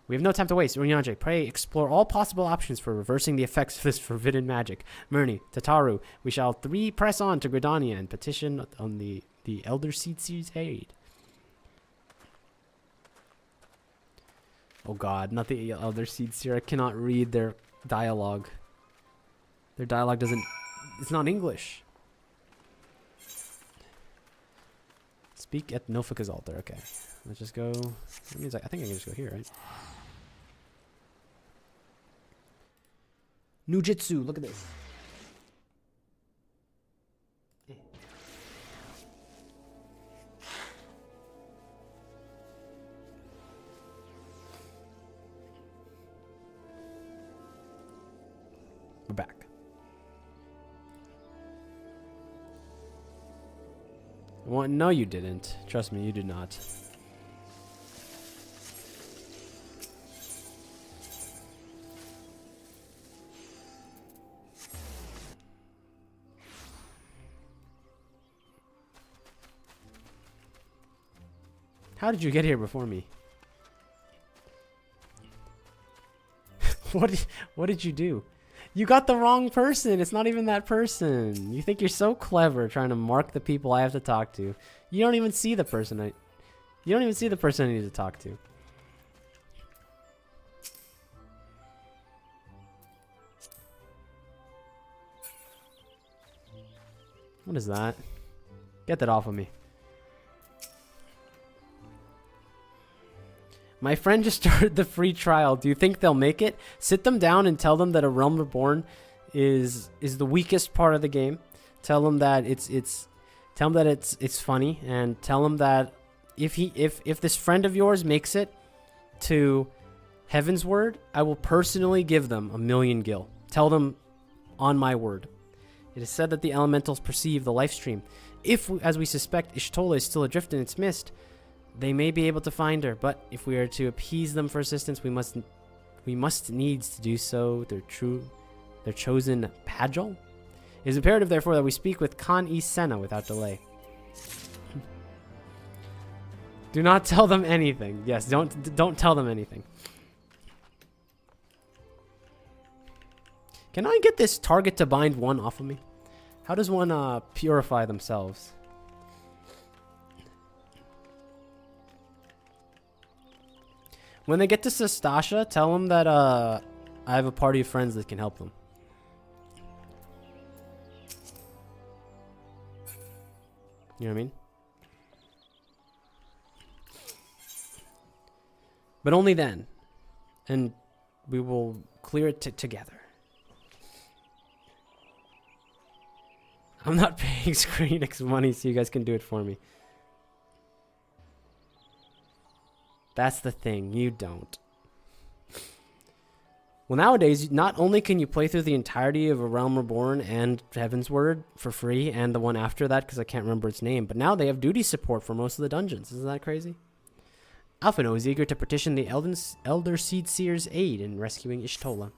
We have no time to waste. Urianger, pray explore all possible options for reversing the effects of this forbidden magic. Murni, Tataru, we shall press on to Gridania and petition on the Elder Seedseer's aid. Oh god, not the Elder Seedseer. I cannot read their dialogue. Their dialogue doesn't... It's not English. Speak at Nilfika's altar. Okay. Let's just go... That means I think I can just go here, right? Nujitsu. Look at this. We're back. Well, no, you didn't. Trust me, you did not. How did you get here before me? What did you do? You got the wrong person. It's not even that person. You think you're so clever trying to mark the people I have to talk to. You don't even see the person I need to talk to. What is that? Get that off of me. My friend just started the free trial. Do you think they'll make it? Sit them down and tell them that A Realm Reborn is the weakest part of the game. Tell them that it's funny, and tell them that if this friend of yours makes it to Heavensward, I will personally give them 1,000,000 gil. Tell them on my word. It is said that the elementals perceive the life stream. If, as we suspect, Ishtola is still adrift in its mist, they may be able to find her, but if we are to appease them for assistance, we must needs to do so their chosen Pagel. It is imperative, therefore, that we speak with Khan-e Senna without delay. Do not tell them anything. Yes, don't tell them anything. Can I get this target to bind 1 off of me? How does one purify themselves? When they get to Sestasha, tell them that I have a party of friends that can help them. You know what I mean? But only then. And we will clear it together. I'm not paying ScreenX money so you guys can do it for me. That's the thing, you don't. Well, nowadays, not only can you play through the entirety of A Realm Reborn and Heavensward for free, and the one after that, because I can't remember its name, but now they have duty support for most of the dungeons. Isn't that crazy? Alphino is eager to petition the Elder Seedseer's aid in rescuing Ishtola.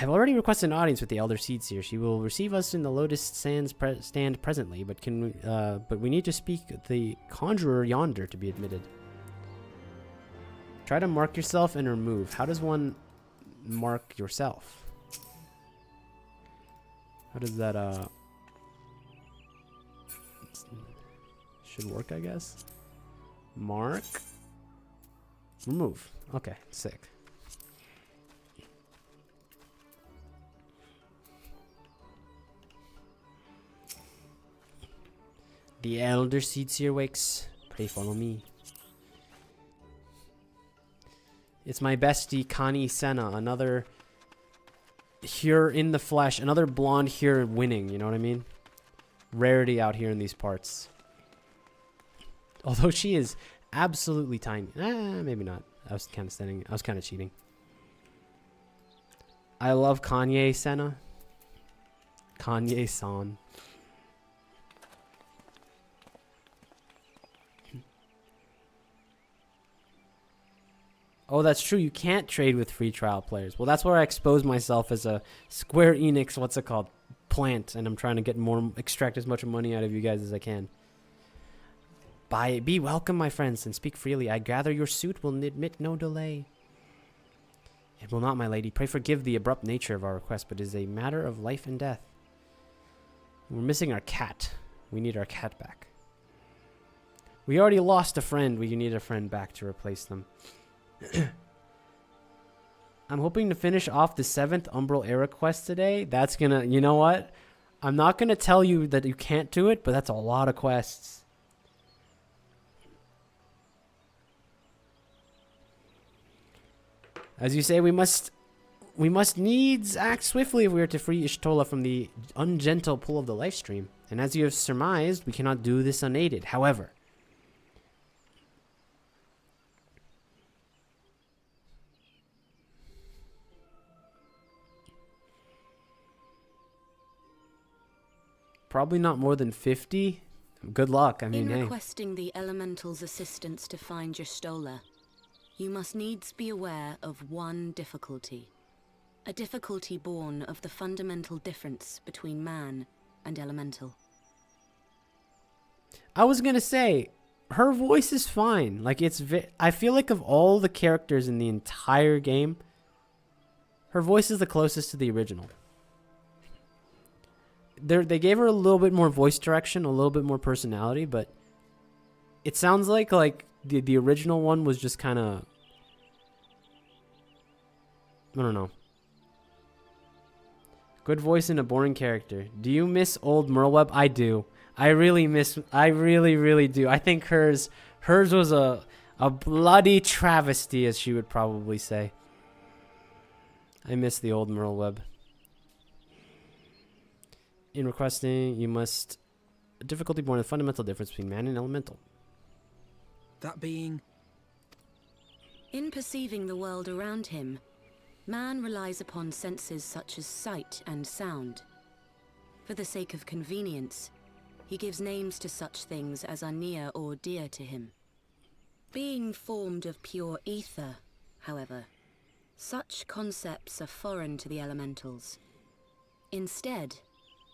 I've already requested an audience with the Elder Seeds here. She will receive us in the Lotus Sands stand presently, but we need to speak the Conjurer yonder to be admitted. Try to mark yourself and remove. How does one mark yourself? How does that should work, I guess. Mark. Remove. Okay, sick. The Elder Seedseer wakes. Pray follow me. It's my bestie, Connie Senna. Another here in the flesh. Another blonde here winning, you know what I mean? Rarity out here in these parts. Although she is absolutely tiny. Maybe not. I was kind of cheating. I love Kanye Senna. Kanye-san. Oh, that's true. You can't trade with free trial players. Well, that's where I expose myself as a Square Enix, what's it called? Plant. And I'm trying to extract as much money out of you guys as I can. Be welcome, my friends, and speak freely. I gather your suit will admit no delay. It will not, my lady. Pray forgive the abrupt nature of our request, but it is a matter of life and death. We're missing our cat. We need our cat back. We already lost a friend. We need a friend back to replace them. I'm hoping to finish off the 7th Umbral Era quest today. That's gonna, you know what? I'm not gonna tell you that you can't do it, but that's a lot of quests. As you say, we must needs act swiftly if we are to free Ishtola from the ungentle pull of the life stream. And as you have surmised, we cannot do this unaided. However, probably not more than 50. Good luck. I mean, in requesting the Elemental's assistance to find Y'shtola, you must needs be aware of one difficulty. A difficulty born of the fundamental difference between man and Elemental. I was gonna say, her voice is fine. Like, I feel like of all the characters in the entire game, her voice is the closest to the original. They gave her a little bit more voice direction, a little bit more personality, but it sounds like the original one was just kind of, I don't know. Good voice in a boring character. Do you miss old Merlweb? I do. I really, really do. I think hers was a bloody travesty, as she would probably say. I miss the old Merlweb. In requesting, you must... difficulty born of the fundamental difference between man and elemental. That being... In perceiving the world around him, man relies upon senses such as sight and sound. For the sake of convenience, he gives names to such things as are near or dear to him. Being formed of pure ether, however, such concepts are foreign to the elementals. Instead,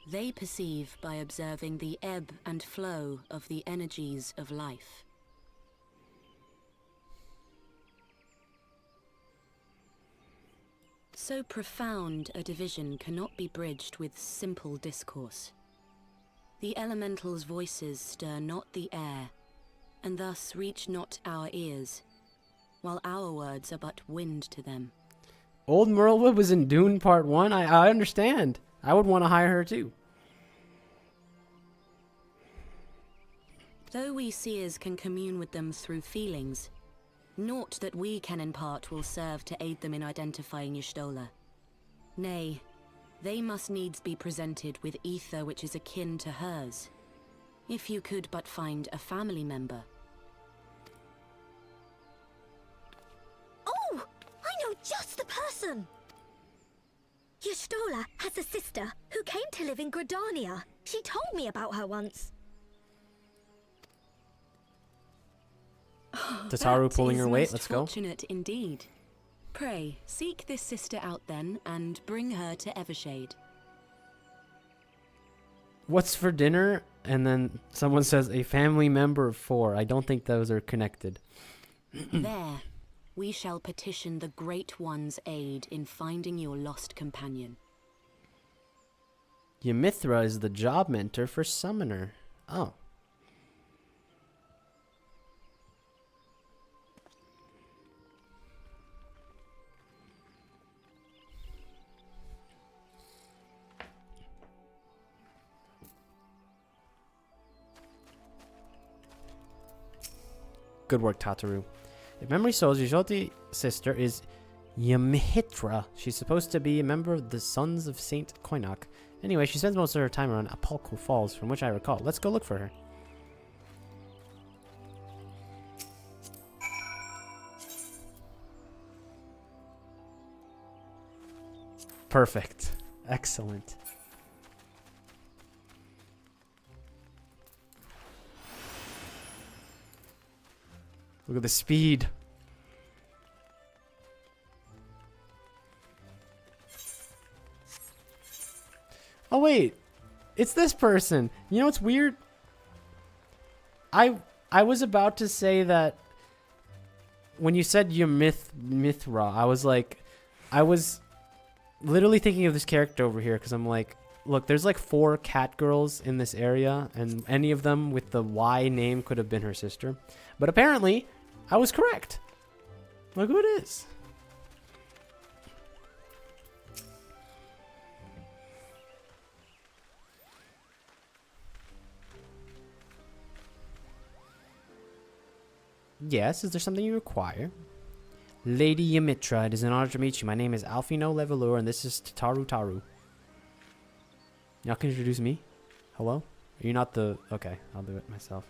they perceive by observing the ebb and flow of the energies of life. So profound a division cannot be bridged with simple discourse. The elementals' voices stir not the air, and thus reach not our ears, while our words are but wind to them. Old Merlwood was in Dune Part 1? I understand. I would want to hire her too. Though we seers can commune with them through feelings, naught that we can impart will serve to aid them in identifying Y'shtola. Nay, they must needs be presented with ether which is akin to hers. If you could but find a family member. Oh! I know just the person! Y'shtola has a sister who came to live in Gridania. She told me about her once. Tazzilou pulling her weight. Let's go. Fortunate indeed. Pray, seek this sister out then, and bring her to Evershade. What's for dinner? And then someone says a family member of 4. I don't think those are connected. There, we shall petition the Great One's aid in finding your lost companion. Ymithra is the job mentor for Summoner. Oh. Good work, Tazzilou. If memory serves, Yojoti sister is Ymithra. She's supposed to be a member of the Sons of Saint Koinok. Anyway, she spends most of her time around Apolko Falls, from which I recall. Let's go look for her. Perfect. Excellent. Look at the speed. Oh wait, it's this person. You know what's weird? I was about to say that when you said Mithra, I was like, I was literally thinking of this character over here because I'm like, look, there's like 4 cat girls in this area, and any of them with the Y name could have been her sister. But apparently, I was correct. Look who it is. Yes, is there something you require? Lady Ymithra, it is an honor to meet you. My name is Alfino Levelure, and this is Taru. Y'all can introduce me? Hello? Are you not the... Okay, I'll do it myself.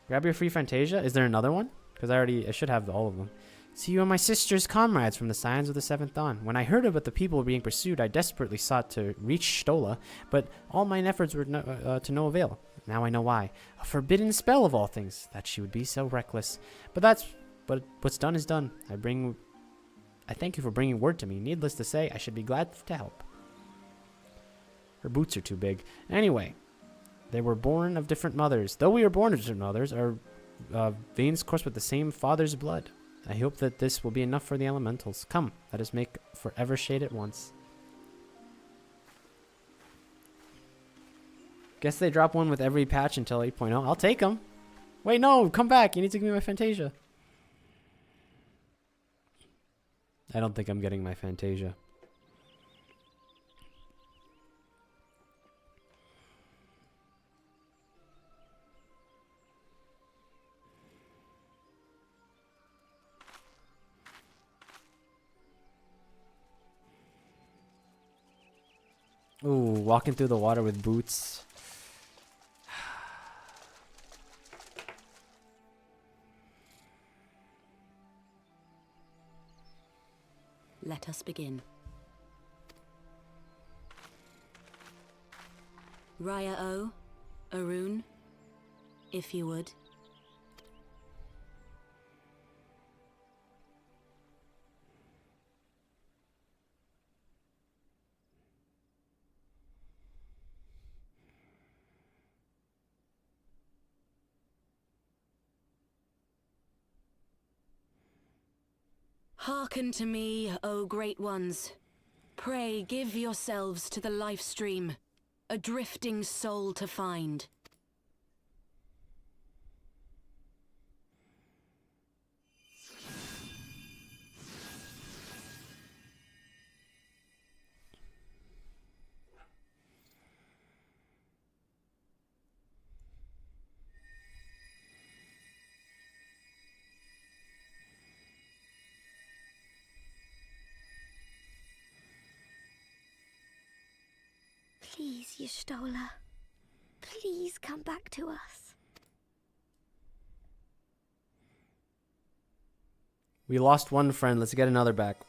Grab your free Fantasia. Is there another one? Because I should have all of them. See, you are my sister's comrades from the Scions of the Seventh Dawn. When I heard about the people being pursued, I desperately sought to reach Stola, but all mine efforts were to no avail. Now I know why. A forbidden spell of all things, that she would be so reckless. But what's done is done. I thank you for bringing word to me. Needless to say, I should be glad to help. Her boots are too big. Anyway, they were born of different mothers. Though we are born of different mothers, our veins course with the same father's blood. I hope that this will be enough for the elementals. Come, let us make for Evershade at once. Guess they drop one with every patch until 8.0. I'll take them. Wait, no, come back. You need to give me my Fantasia. I don't think I'm getting my Fantasia. Ooh, walking through the water with boots. Let us begin. Raya O, Arun, if you would. Hearken to me, O great ones. Pray give yourselves to the life stream, a drifting soul to find. Please, Y'shtola. Please come back to us. We lost one friend. Let's get another back.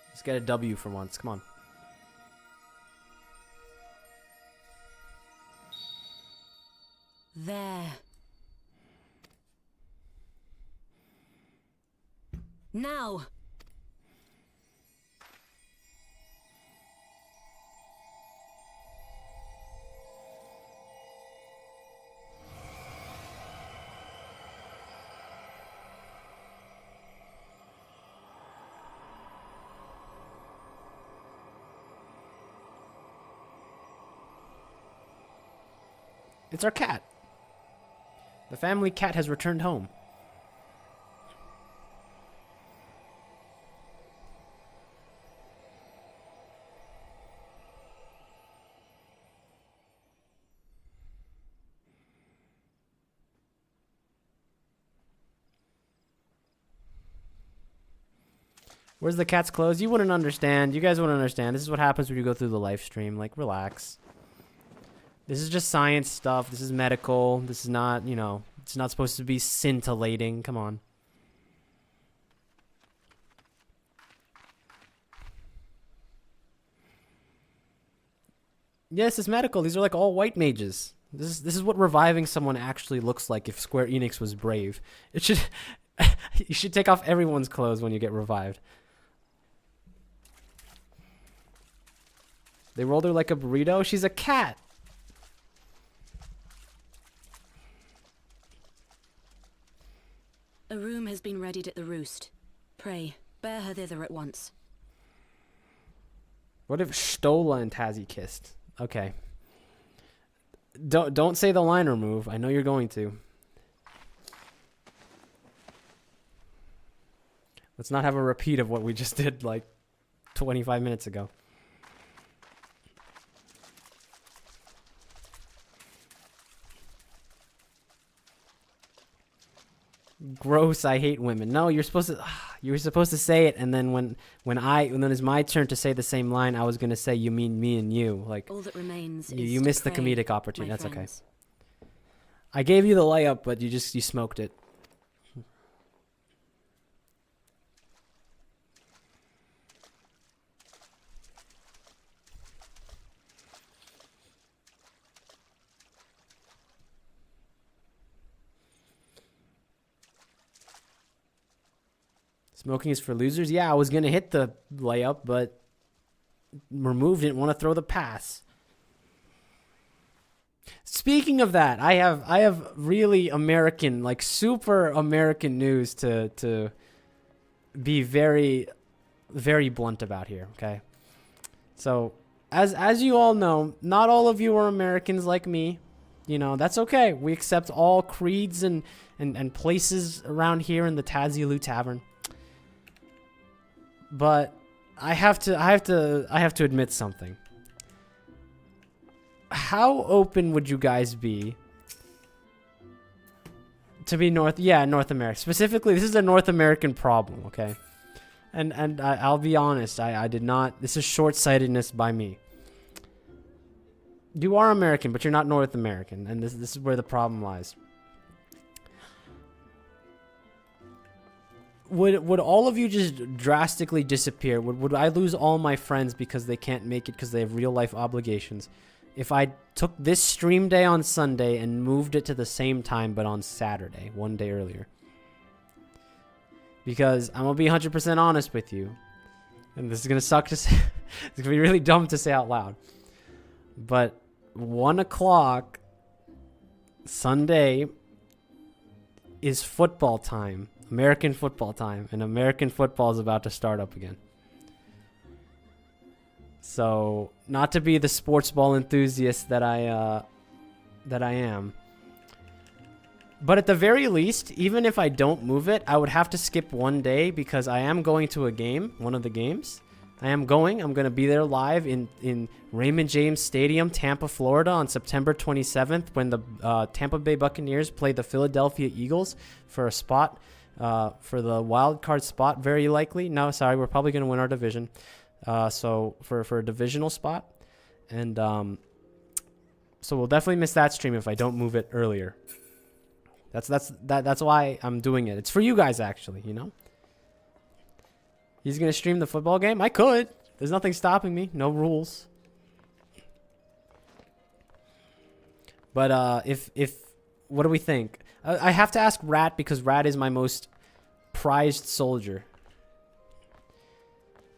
Let's get a W for once. Come on. There. Now! It's our cat. The family cat has returned home. Where's the cat's clothes? You wouldn't understand. You guys wouldn't understand. This is what happens when you go through the live stream. Like, relax. This is just science stuff. This is medical. This is not, you know, it's not supposed to be scintillating. Come on. Yes, it's medical. These are like all white mages. This is what reviving someone actually looks like if Square Enix was brave. It should you should take off everyone's clothes when you get revived. They rolled her like a burrito. She's a cat. A room has been readied at the roost. Pray, bear her thither at once. What if Stola and Tazzy kissed? Okay. Don't say the line remove. I know you're going to. Let's not have a repeat of what we just did like 25 minutes ago. Gross, I hate women. No, you're supposed to say it, and then when it's my turn to say the same line, I was gonna say you mean me and you. Like, all that remains you is missed to the pray, comedic opportunity. my That's okay. friends. I gave you the layup, but you smoked it. Smoking is for losers? Yeah, I was going to hit the layup, but removed, didn't want to throw the pass. Speaking of that, I have really American, like super American news to be very, very blunt about here, okay? So, as you all know, not all of you are Americans like me. You know, that's okay. We accept all creeds and places around here in the Tazzilou Tavern. But I have to admit something. How open would you guys be to be North America? Specifically, this is a North American problem, okay? And I'll be honest, I did not, this is short-sightedness by me. You are American, but you're not North American, and this is where the problem lies. Would all of you just drastically disappear? Would I lose all my friends because they can't make it because they have real life obligations? If I took this stream day on Sunday and moved it to the same time but on Saturday, one day earlier. Because I'm going to be 100% honest with you. And this is going to suck to say. It's going to be really dumb to say out loud. But 1 o'clock Sunday is football time. American football time, and American football is about to start up again. So, not to be the sports ball enthusiast that I am, but at the very least, even if I don't move it, I would have to skip one day because I am going to a game, one of the games. I'm going to be there live in Raymond James Stadium, Tampa, Florida on September 27th when the Tampa Bay Buccaneers play the Philadelphia Eagles for a spot. For the wild card spot, very likely. No, sorry, we're probably going to win our division. So for a divisional spot, and so we'll definitely miss that stream if I don't move it earlier. That's why I'm doing it. It's for you guys, actually. You know. He's going to stream the football game. I could. There's nothing stopping me. No rules. But if what do we think? I have to ask Rat because Rat is my most prized soldier.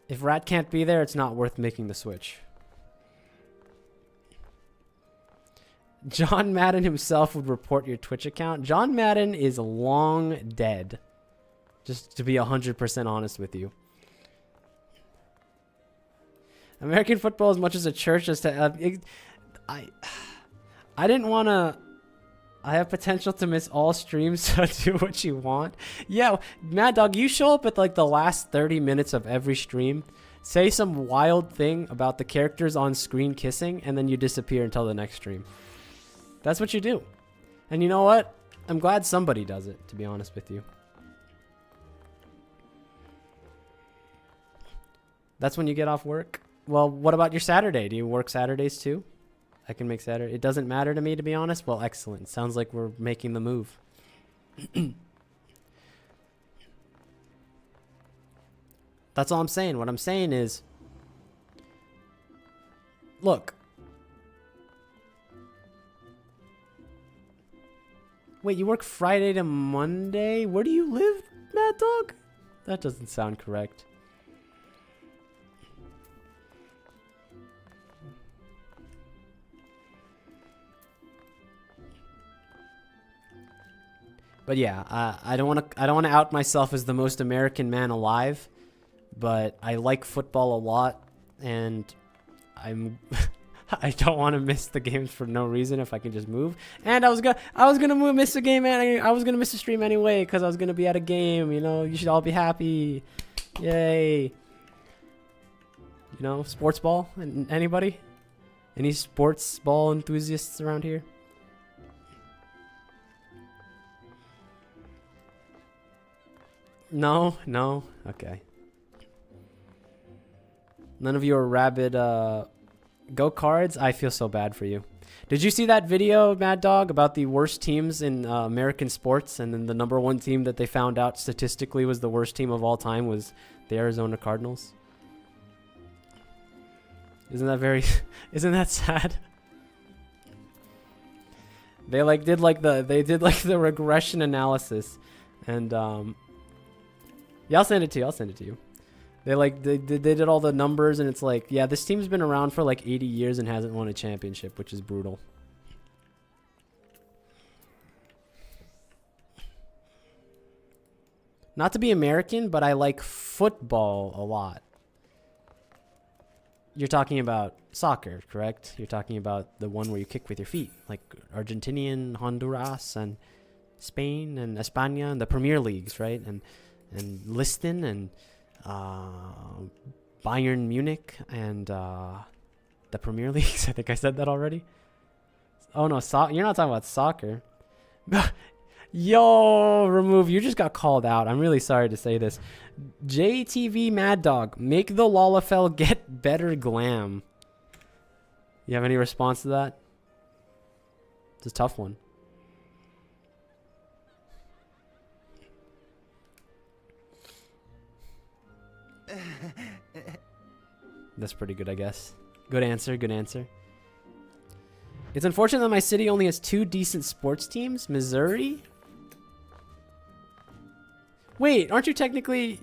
If Rat can't be there, it's not worth making the switch. John Madden himself would report your Twitch account. John Madden is long dead. Just to be 100% honest with you. American football as much as a church as to... I didn't want to... I have potential to miss all streams, so do what you want. Yeah, Mad Dog, you show up at like the last 30 minutes of every stream, say some wild thing about the characters on screen kissing, and then you disappear until the next stream. That's what you do. And you know what? I'm glad somebody does it, to be honest with you. That's when you get off work? Well, what about your Saturday? Do you work Saturdays too? I can make Saturday. It doesn't matter to me, to be honest. Well, excellent. Sounds like we're making the move. That's all I'm saying. What I'm saying is, look. Wait, you work Friday to Monday? Where do you live, Mad Dog? That doesn't sound correct. But yeah, I don't want to out myself as the most American man alive, but I like football a lot, and I don't want to miss the games for no reason if I can just move. And I was gonna miss a game, and I was gonna miss a stream anyway because I was gonna be at a game. You know, you should all be happy. Yay! You know, sports ball. Anybody? Any sports ball enthusiasts around here? No? Okay. None of you are rabid Go Cards. I feel so bad for you. Did you see that video, Mad Dog, about the worst teams in American sports, and then the #1 team that they found out statistically was the worst team of all time was the Arizona Cardinals? Isn't that sad? They did the regression analysis, and yeah, I'll send it to you. They did all the numbers, and it's like, yeah, this team's been around for like 80 years and hasn't won a championship, which is brutal. Not to be American, but I like football a lot. You're talking about soccer, correct? You're talking about the one where you kick with your feet, like Argentinian, Honduras, and Spain, and España, and the Premier Leagues, right? And Liston, and Bayern Munich, and the Premier Leagues. I think I said that already. Oh no, you're not talking about soccer. Yo, Remove, you just got called out. I'm really sorry to say this. JTV Mad Dog, make the Lalafell get better glam. You have any response to that? It's a tough one. That's pretty good, I guess. Good answer, good answer. It's unfortunate that my city only has 2 decent sports teams. Missouri? Wait, aren't you technically...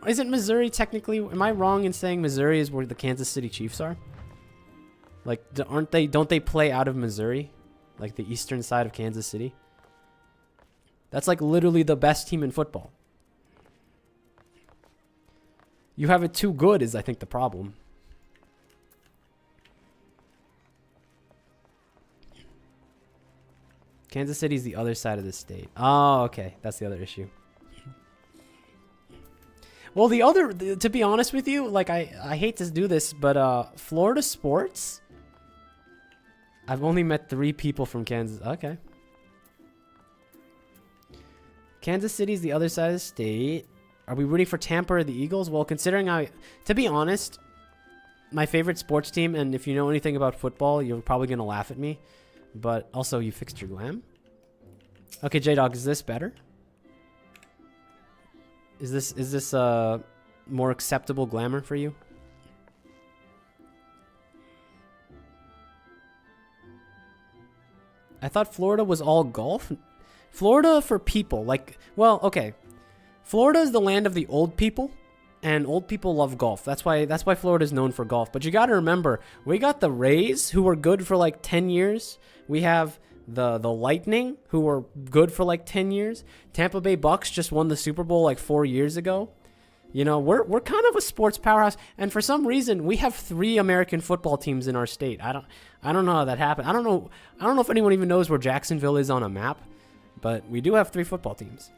Isn't Missouri technically... Am I wrong in saying Missouri is where the Kansas City Chiefs are? Like, don't they play out of Missouri? Like the eastern side of Kansas City? That's like literally the best team in football. You have it too good is, I think, the problem. Kansas City's the other side of the state. Oh, okay. That's the other issue. Well, to be honest with you, like, I hate to do this, but Florida sports, I've only met 3 people from Kansas. Okay. Kansas City's the other side of the state. Are we rooting for Tampa or the Eagles? Well, considering to be honest, my favorite sports team, and if you know anything about football, you're probably going to laugh at me, but also you fixed your glam. Okay, J-Dog, is this better? Is this more acceptable glamour for you? I thought Florida was all golf. Florida for people, like, well, okay. Florida is the land of the old people, and old people love golf. That's why Florida's known for golf. But you got to remember, we got the Rays, who were good for like 10 years. We have the Lightning, who were good for like 10 years. Tampa Bay Bucks just won the Super Bowl like 4 years ago. You know, we're kind of a sports powerhouse, and for some reason we have 3 American football teams in our state. I don't know how that happened. I don't know if anyone even knows where Jacksonville is on a map, but we do have 3 football teams.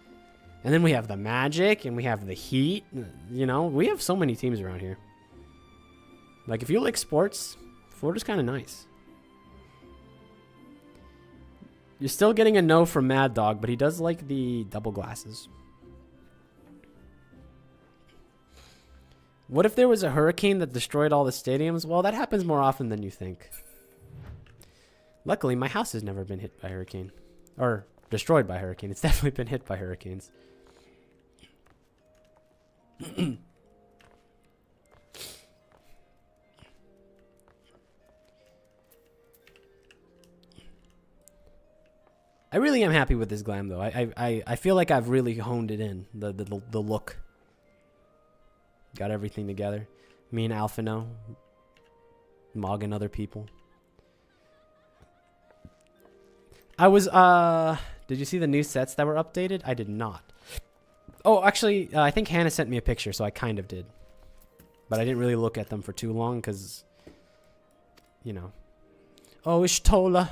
And then we have the Magic, and we have the Heat. You know, we have so many teams around here. Like, if you like sports, Florida's kind of nice. You're still getting a no from Mad Dog, but he does like the double glasses. What if there was a hurricane that destroyed all the stadiums? Well, that happens more often than you think. Luckily, my house has never been hit by a hurricane. Or destroyed by a hurricane. It's definitely been hit by hurricanes. I really am happy with this glam, though. I feel like I've really honed it in. The look. Got everything together. Me and Alphino. Mogging other people. I was, did you see the new sets that were updated? I did not. Oh, actually, I think Hannah sent me a picture, so I kind of did. But I didn't really look at them for too long, because, you know. Oh, Ishtola.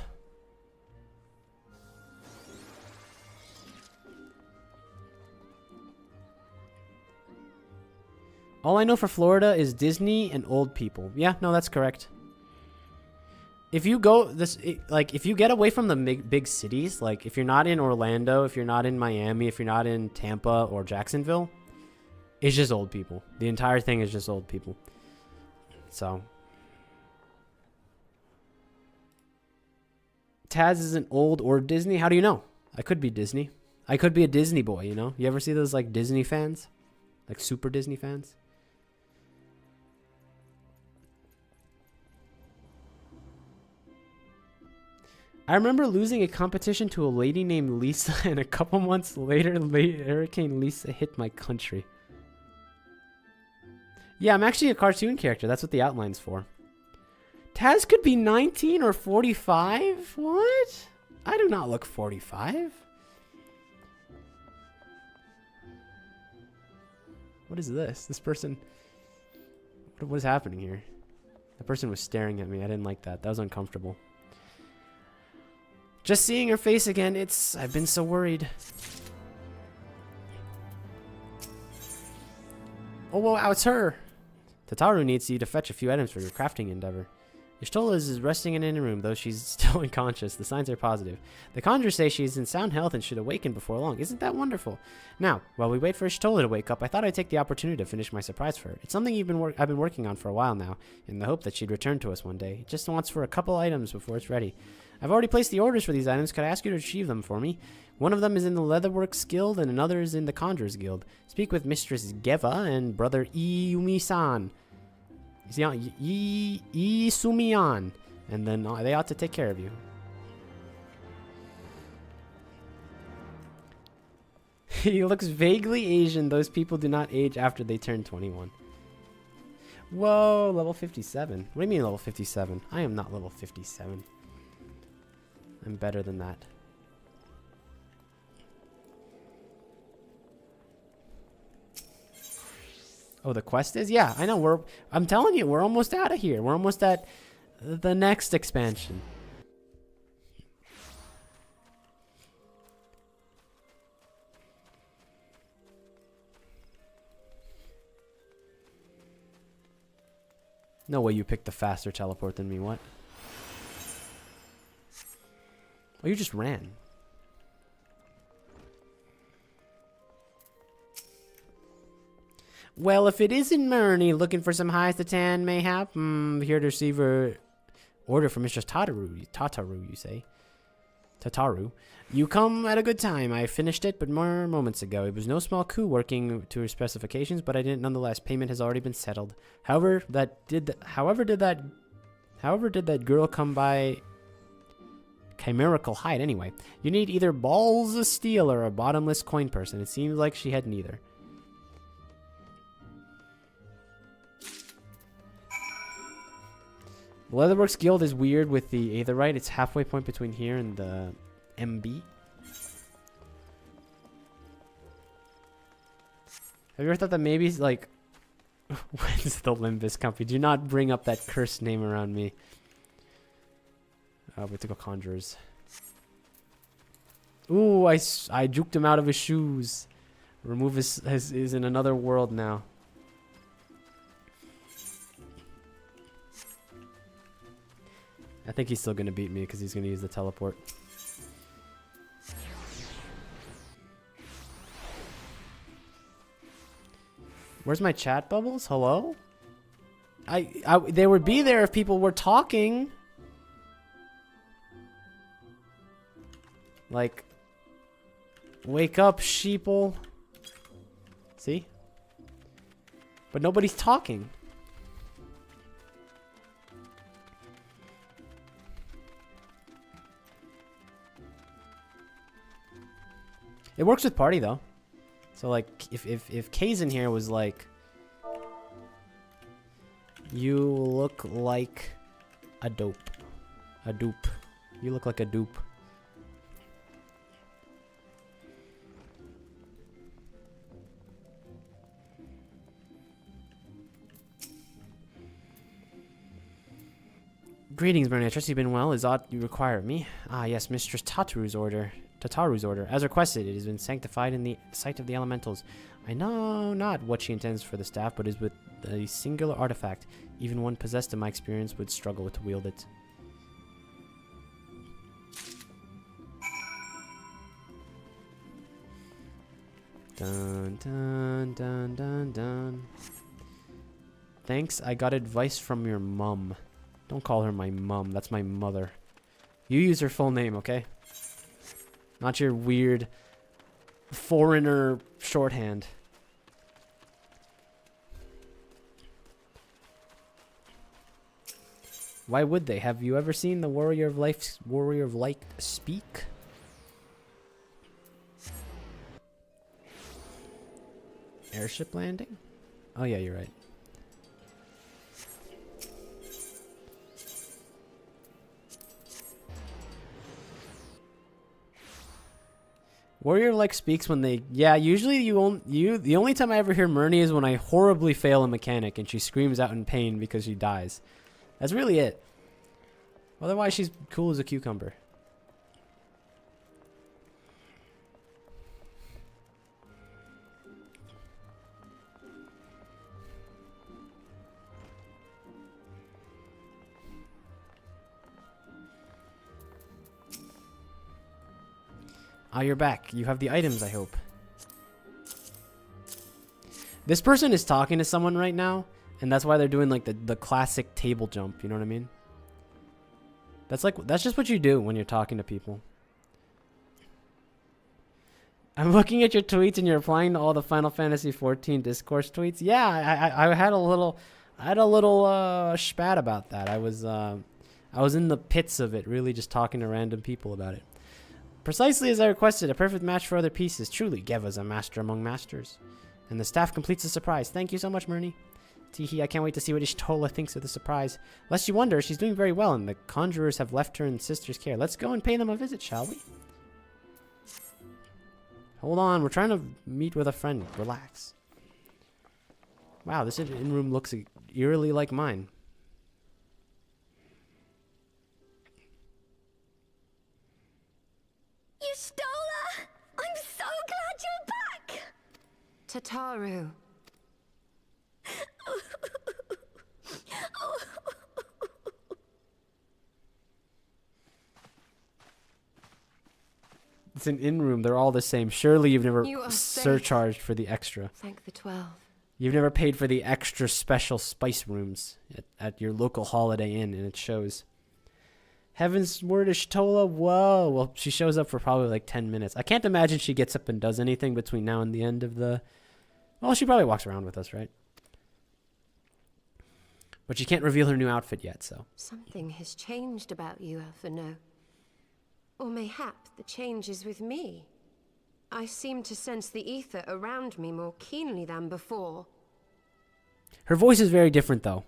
All I know for Florida is Disney and old people. Yeah, no, that's correct. If you go if you get away from the big cities, like if you're not in Orlando, if you're not in Miami, if you're not in Tampa or Jacksonville, it's just old people. The entire thing is just old people. So Taz isn't old or Disney. How do you know? I could be Disney. I could be a Disney boy, you know? You ever see those like Disney fans? Like super Disney fans? I remember losing a competition to a lady named Lisa, and a couple months later, Hurricane Lisa hit my country. Yeah, I'm actually a cartoon character. That's what the outline's for. Taz could be 19 or 45? What? I do not look 45. What is this? This person... What is happening here? The person was staring at me. I didn't like that. That was uncomfortable. Just seeing her face again, I've been so worried. Oh, wow, it's her. Tataru needs you to fetch a few items for your crafting endeavor. Ishtola is resting in a room, though she's still unconscious. The signs are positive. The conjurers say she's in sound health and should awaken before long. Isn't that wonderful? Now, while we wait for Ishtola to wake up, I thought I'd take the opportunity to finish my surprise for her. It's something I've been working on for a while now, in the hope that she'd return to us one day. It just wants for a couple items before it's ready. I've already placed the orders for these items. Could I ask you to achieve them for me? One of them is in the Leatherworks Guild, and another is in the Conjurers Guild. Speak with Mistress Geva and Brother Iumi-san. Isumiyan, and then they ought to take care of you. He looks vaguely Asian. Those people do not age after they turn 21. Whoa, level 57. What do you mean level 57? I am not level 57. I'm better than that. Oh, the quest is? Yeah, I know. I'm telling you, we're almost out of here. We're almost at the next expansion. No way you picked the faster teleport than me. What? Oh, you just ran. Well, if it isn't Murney looking for some highs to 10, mayhap, here to receive a order from Mr. Tataru, you say? Tataru. You come at a good time. I finished it but more moments ago. It was no small coup working to her specifications, but I didn't nonetheless. Payment has already been settled. However did that girl come by chimerical hide anyway? You need either balls of steel or a bottomless coin person. It seems like she had neither. The Leatherworks Guild is weird with the Aetherite. It's halfway point between here and the MB. Have you ever thought that maybe, like... When's the Limbus Company? Do not bring up that cursed name around me. We have to go Conjurers. Ooh, I juked him out of his shoes. Remove is in another world now. I think he's still going to beat me because he's going to use the teleport. Where's my chat bubbles? Hello? They would be there if people were talking. Like, wake up, sheeple. See? But nobody's talking. It works with party though. So like if Kay's in here was like, you look like a dope. A dupe. You look like a dupe. Greetings, Bernie. I trust you've been well. Is aught you require of me? Ah, yes, Mistress Tataru's order. As requested, it has been sanctified in the sight of the elementals. I know not what she intends for the staff, but is with a singular artifact. Even one possessed, in my experience, would struggle to wield it. Dun dun dun dun dun. Thanks, I got advice from your mum. Don't call her my mum, that's my mother. You use her full name, okay? Not your weird foreigner shorthand. Why would they? Have you ever seen the Warrior of Light speak? Airship landing? Oh yeah, you're right. Warrior like speaks when they usually the only time I ever hear Murney is when I horribly fail a mechanic and she screams out in pain because she dies. That's really it. Otherwise she's cool as a cucumber. Ah, you're back. You have the items, I hope. This person is talking to someone right now, and that's why they're doing like the classic table jump, you know what I mean? That's just what you do when you're talking to people. I'm looking at your tweets and you're replying to all the Final Fantasy XIV discourse tweets. Yeah, I had a little spat about that. I was in the pits of it, really just talking to random people about it. Precisely as I requested, a perfect match for other pieces. Truly, Geva's a master among masters. And the staff completes the surprise. Thank you so much, Murney. Teehee, I can't wait to see what Ishtola thinks of the surprise. Lest you wonder, she's doing very well, and the conjurers have left her in sister's care. Let's go and pay them a visit, shall we? Hold on, we're trying to meet with a friend. Relax. Wow, this in-room looks eerily like mine. Ishtola! I'm so glad you're back! Tataru. It's an in-room. They're all the same. Surely you've never You are surcharged for the extra. Thank the 12. You've never paid for the extra special spice rooms at your local Holiday Inn, and it shows. Heavensward Ishtola, whoa. Well, she shows up for probably like 10 minutes. I can't imagine she gets up and does anything between now and the end of the... Well, she probably walks around with us, right? But she can't reveal her new outfit yet, so... Something has changed about you, Alphino. Or mayhap the change is with me. I seem to sense the ether around me more keenly than before. Her voice is very different, though.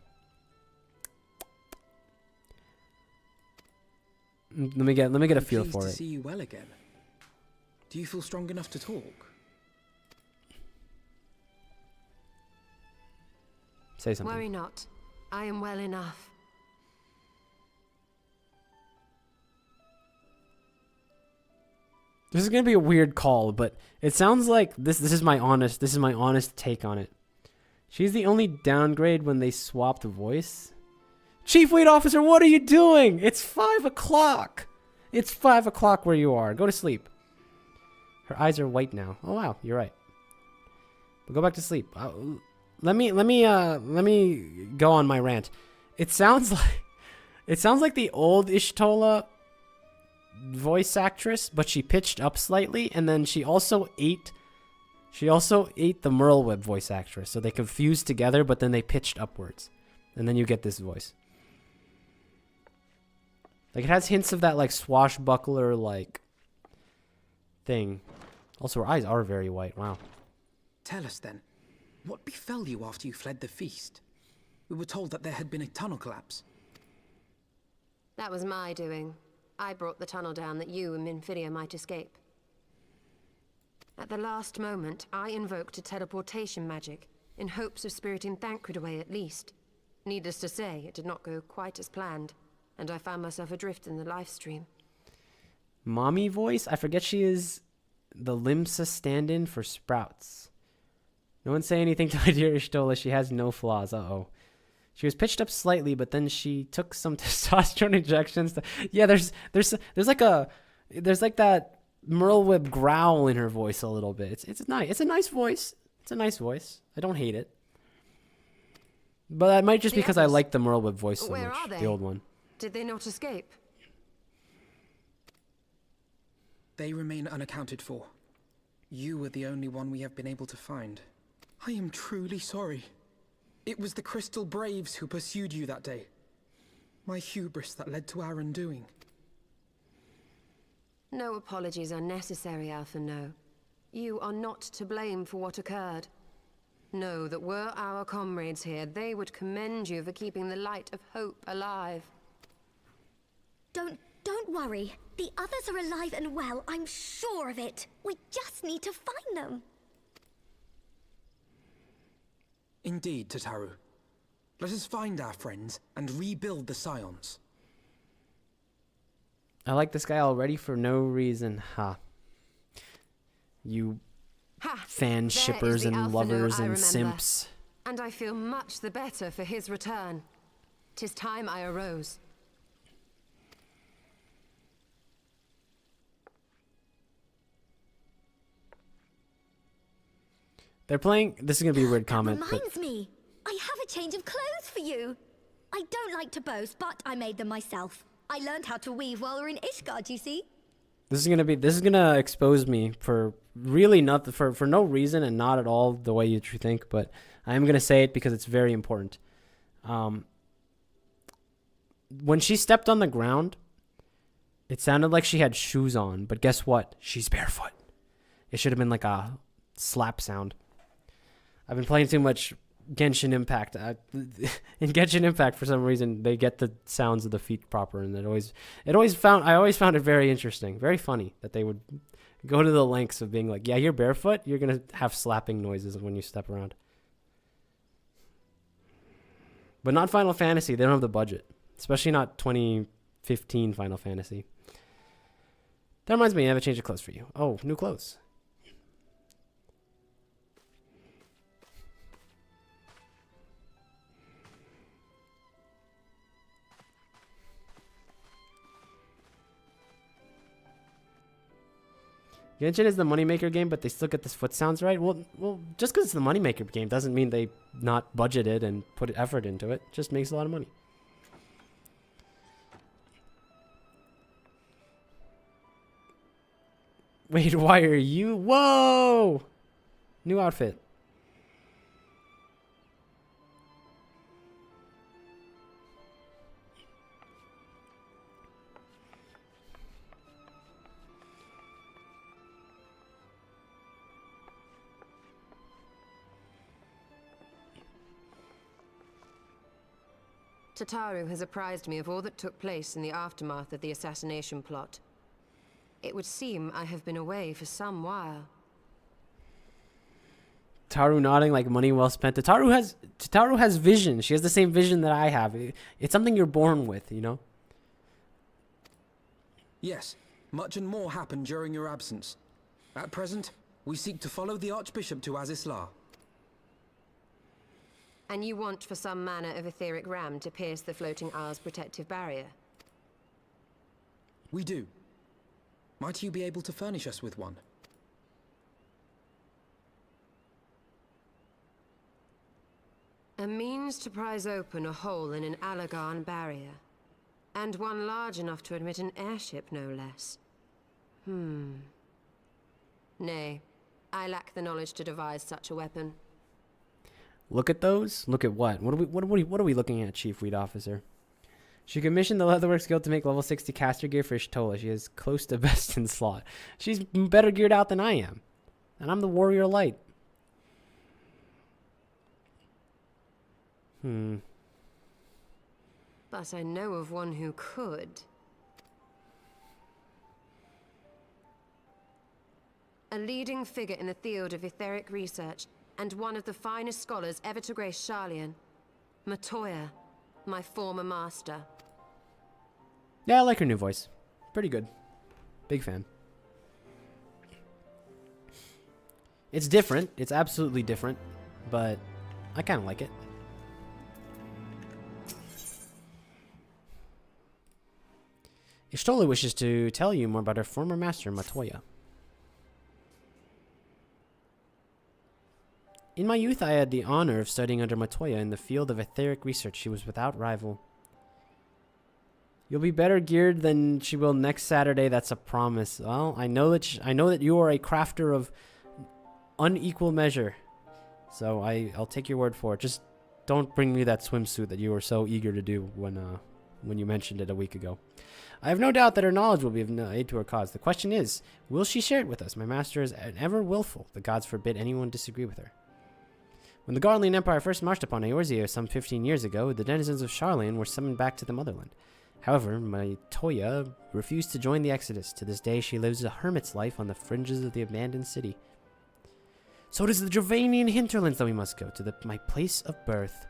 Let me get a I'm feel pleased for to it. see you well again. Do you feel strong enough to talk? Say something. Worry not. I am well enough. This is gonna be a weird call, but it sounds like this is my honest take on it. She's the only downgrade when they swapped voice. Chief Wait Officer, what are you doing? It's 5 o'clock. It's 5 o'clock where you are. Go to sleep. Her eyes are white now. Oh wow, you're right. But go back to sleep. Let me go on my rant. It sounds like the old Ishtola voice actress, but she pitched up slightly, and then she also ate the Merlweb voice actress. So they confused together, but then they pitched upwards, and then you get this voice. Like, it has hints of that like swashbuckler like thing. Also, her eyes are very white. Wow. Tell us then, what befell you after you fled the feast? We were told that there had been a tunnel collapse. That was my doing. I brought the tunnel down that you and Minfidia might escape. At the last moment, I invoked a teleportation magic, in hopes of spiriting Thancred away at least. Needless to say, it did not go quite as planned, and I found myself adrift in the life stream. Mommy voice? I forget she is the Limsa stand-in for Sprouts. No one say anything to my dear Ishtola. She has no flaws. Uh-oh. She was pitched up slightly, but then she took some testosterone injections. Yeah, there's like that Merlweb growl in her voice a little bit. It's nice. It's a nice voice. It's a nice voice. I don't hate it. But that might just be because I like the Merlweb voice so Where much. are they? The old one. Did they not escape? They remain unaccounted for. You were the only one we have been able to find. I am truly sorry. It was the Crystal Braves who pursued you that day. My hubris that led to our undoing. No apologies are necessary, Alpha No. You are not to blame for what occurred. Know that were our comrades here, they would commend you for keeping the light of hope alive. Don't worry. The others are alive and well, I'm sure of it. We just need to find them. Indeed, Tataru. Let us find our friends and rebuild the Scions. I like this guy already for no reason. Ha. You fan shippers and lovers and simps. And I feel much the better for his return. 'Tis time I arose. They're playing. This is gonna be a weird comment. Reminds me, I have a change of clothes for you. I don't like to boast, but I made them myself. I learned how to weave while we were in Ishgard, you see. This is gonna expose me for really not for no reason and not at all the way you think. But I am gonna say it because it's very important. When she stepped on the ground, it sounded like she had shoes on. But guess what? She's barefoot. It should have been like a slap sound. I've been playing too much Genshin Impact. In Genshin Impact, for some reason, they get the sounds of the feet proper, and I always found it very interesting, very funny that they would go to the lengths of being like, yeah, you're barefoot, you're gonna have slapping noises when you step around. But not Final Fantasy. They don't have the budget, especially not 2015 Final Fantasy. That reminds me, I have a change of clothes for you. Oh, new clothes. Genshin is the moneymaker game, but they still get this foot sounds right. Well, just because it's the moneymaker game doesn't mean they not budgeted and put effort into it. It just makes a lot of money. Wait, why are you? Whoa! New outfit. Tataru has apprised me of all that took place in the aftermath of the assassination plot. It would seem I have been away for some while. Taru nodding like money well spent. Tataru has vision. She has the same vision that I have. It's something you're born with, you know? Yes, much and more happened during your absence. At present, we seek to follow the Archbishop to Azisla. And you want for some manner of etheric ram to pierce the floating isle's protective barrier? We do. Might you be able to furnish us with one? A means to prise open a hole in an Allagan barrier. And one large enough to admit an airship, no less. Nay, I lack the knowledge to devise such a weapon. Look at those? Look at what? What are we looking at, Chief Weed Officer? She commissioned the Leatherworks Guild to make level 60 caster gear for Y'shtola. She is close to best in slot. She's better geared out than I am. And I'm the Warrior Light. But I know of one who could. A leading figure in the field of etheric research, and one of the finest scholars ever to grace Sharlayan. Matoya, my former master. Yeah, I like her new voice. Pretty good. Big fan. It's different. It's absolutely different. But I kind of like it. Y'shtola wishes to tell you more about her former master, Matoya. In my youth, I had the honor of studying under Matoya in the field of etheric research. She was without rival. You'll be better geared than she will next Saturday. That's a promise. Well, I know that you are a crafter of unequal measure, so I'll take your word for it. Just don't bring me that swimsuit that you were so eager to do when you mentioned it a week ago. I have no doubt that her knowledge will be of aid to her cause. The question is, will she share it with us? My master is ever willful. The gods forbid anyone disagree with her. When the Garlean Empire first marched upon Eorzea some 15 years ago, the denizens of Sharlayan were summoned back to the motherland. However, Matoya refused to join the exodus. To this day, she lives a hermit's life on the fringes of the abandoned city. So it is the Dravanian hinterlands that we must go, to my place of birth.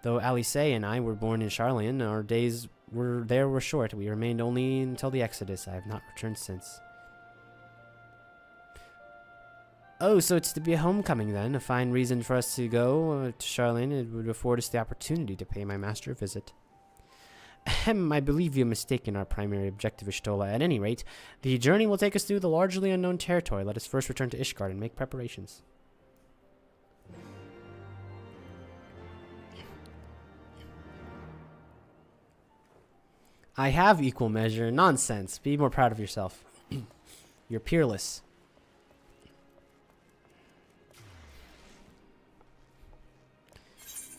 Though Alice and I were born in Sharlayan, our days were short. We remained only until the exodus. I have not returned since. Oh, so it's to be a homecoming then. A fine reason for us to go to Sharlayan. It would afford us the opportunity to pay my master a visit. Ahem, I believe you're mistaken our primary objective, Y'shtola. At any rate, the journey will take us through the largely unknown territory. Let us first return to Ishgard and make preparations. I have equal measure. Nonsense. Be more proud of yourself. You're peerless.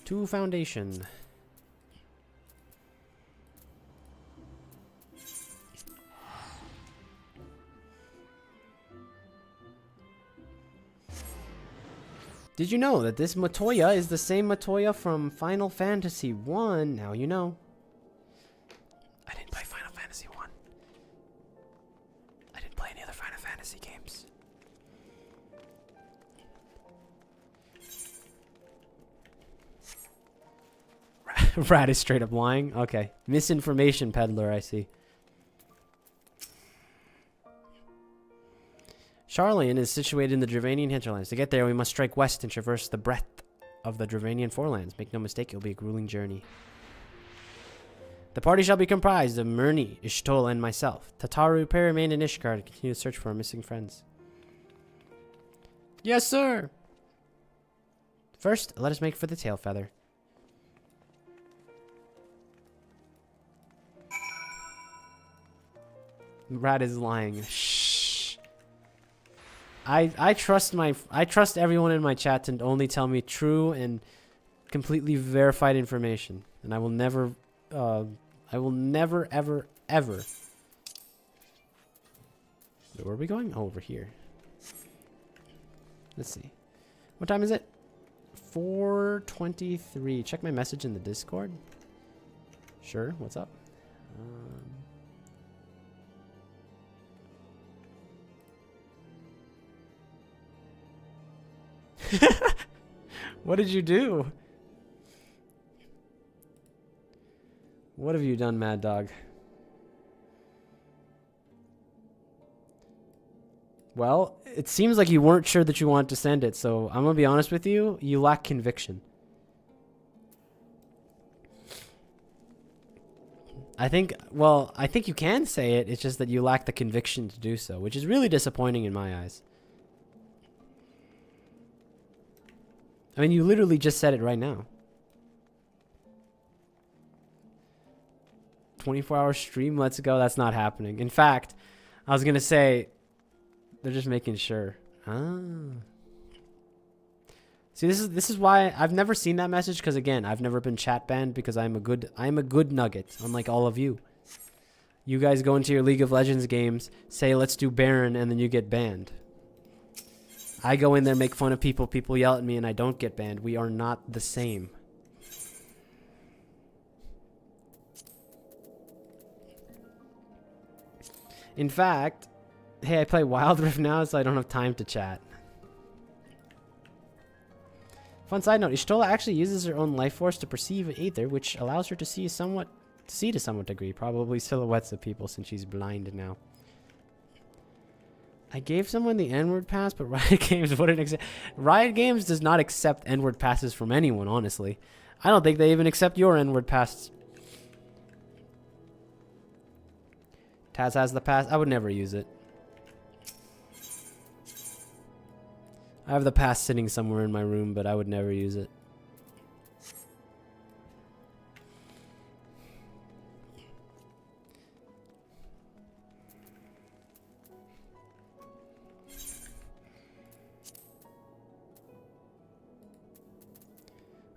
To Foundation. Did you know that this Matoya is the same Matoya from Final Fantasy 1? Now you know. I didn't play Final Fantasy 1. I didn't play any other Final Fantasy games. Rat is straight up lying? Okay. Misinformation peddler, I see. Sharlayan is situated in the Dravanian hinterlands. To get there, we must strike west and traverse the breadth of the Dravanian forelands. Make no mistake, it will be a grueling journey. The party shall be comprised of Myrni, Y'shtola, and myself. Tataru, Perry remain in Ishgard and continue to search for our missing friends. Yes, sir! First, let us make for the tail feather. Rat is lying. Shh. I trust everyone in my chat to only tell me true and completely verified information, and I will never ever. Where are we going? Oh, over here. Let's see. What time is it? 4:23. Check my message in the Discord. Sure, what's up? What did you do? What have you done, Mad Dog? Well, it seems like you weren't sure that you wanted to send it, so I'm gonna be honest with you. You lack conviction. I think you can say it. It's just that you lack the conviction to do so, which is really disappointing in my eyes. I mean, you literally just said it right now. 24-hour stream, let's go. That's not happening. In fact, I was gonna say, they're just making sure. See, this is why I've never seen that message, because again, I've never been chat banned because I'm a good nugget, unlike all of you. You guys go into your League of Legends games, say let's do Baron, and then you get banned. I go in there, make fun of people, people yell at me, and I don't get banned. We are not the same. In fact, hey, I play Wild Rift now, so I don't have time to chat. Fun side note, Y'shtola actually uses her own life force to perceive aether, which allows her to see to somewhat degree, probably silhouettes of people since she's blind now. I gave someone the N-word pass, but Riot Games wouldn't accept. Riot Games does not accept N-word passes from anyone, honestly. I don't think they even accept your N-word pass. Taz has the pass. I would never use it. I have the pass sitting somewhere in my room, but I would never use it.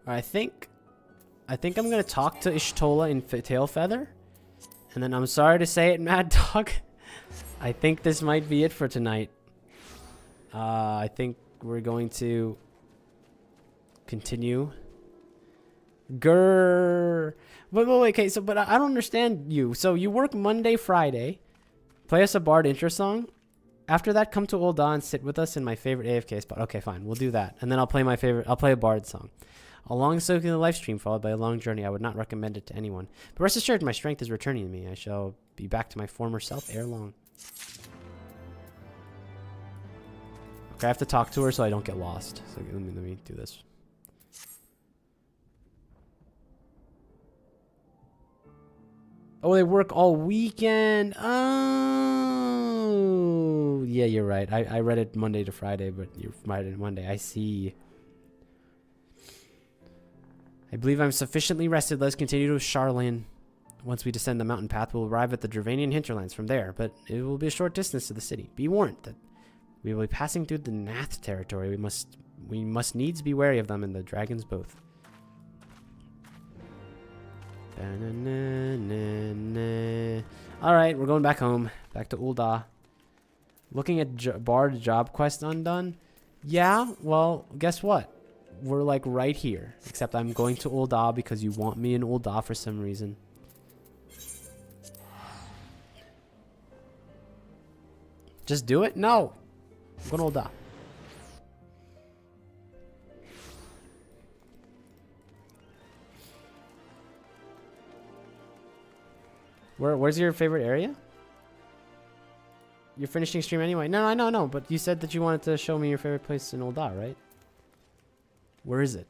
I think I'm gonna talk to Y'shtola in Tailfeather, and then I'm sorry to say it, Mad Dog. I think this might be it for tonight. I think we're going to continue. Grrr. Wait, okay, so, but I don't understand you. So you work Monday, Friday, play us a Bard intro song. After that, come to Ul'dah and sit with us in my favorite AFK spot. Okay, fine, we'll do that. And then I'll play a Bard song. A long soak in the live stream followed by a long journey. I would not recommend it to anyone. But rest assured, my strength is returning to me. I shall be back to my former self ere long. Okay, I have to talk to her so I don't get lost. So let me do this. Oh, they work all weekend. Oh, yeah, you're right. I read it Monday to Friday, but you're Friday to Monday. I see. I believe I'm sufficiently rested. Let's continue to Charlene. Once we descend the mountain path, we'll arrive at the Dravanian hinterlands from there, but it will be a short distance to the city. Be warned that we will be passing through the Nath territory. We must needs be wary of them and the dragons both. Alright, we're going back home. Back to Ul'dah. Looking at Bard job quest undone. Yeah, well, guess what? We're like right here. Except I'm going to Ul'dah because you want me in Ul'dah for some reason. Just do it? No. I'm going to Ul'dah. Where's your favorite area? You're finishing stream anyway. No, I know, but you said that you wanted to show me your favorite place in Ul'dah, right? Where is it?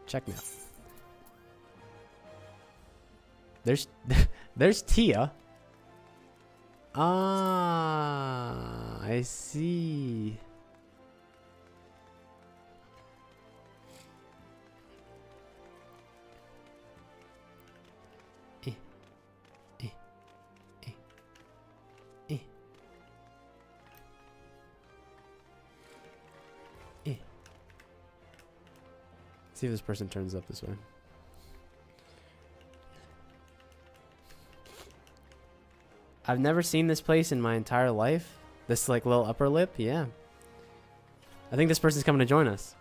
Check me out. There's Tia. Ah, I see. See if this person turns up this way. I've never seen this place in my entire life. This like little upper lip, yeah. I think this person's coming to join us.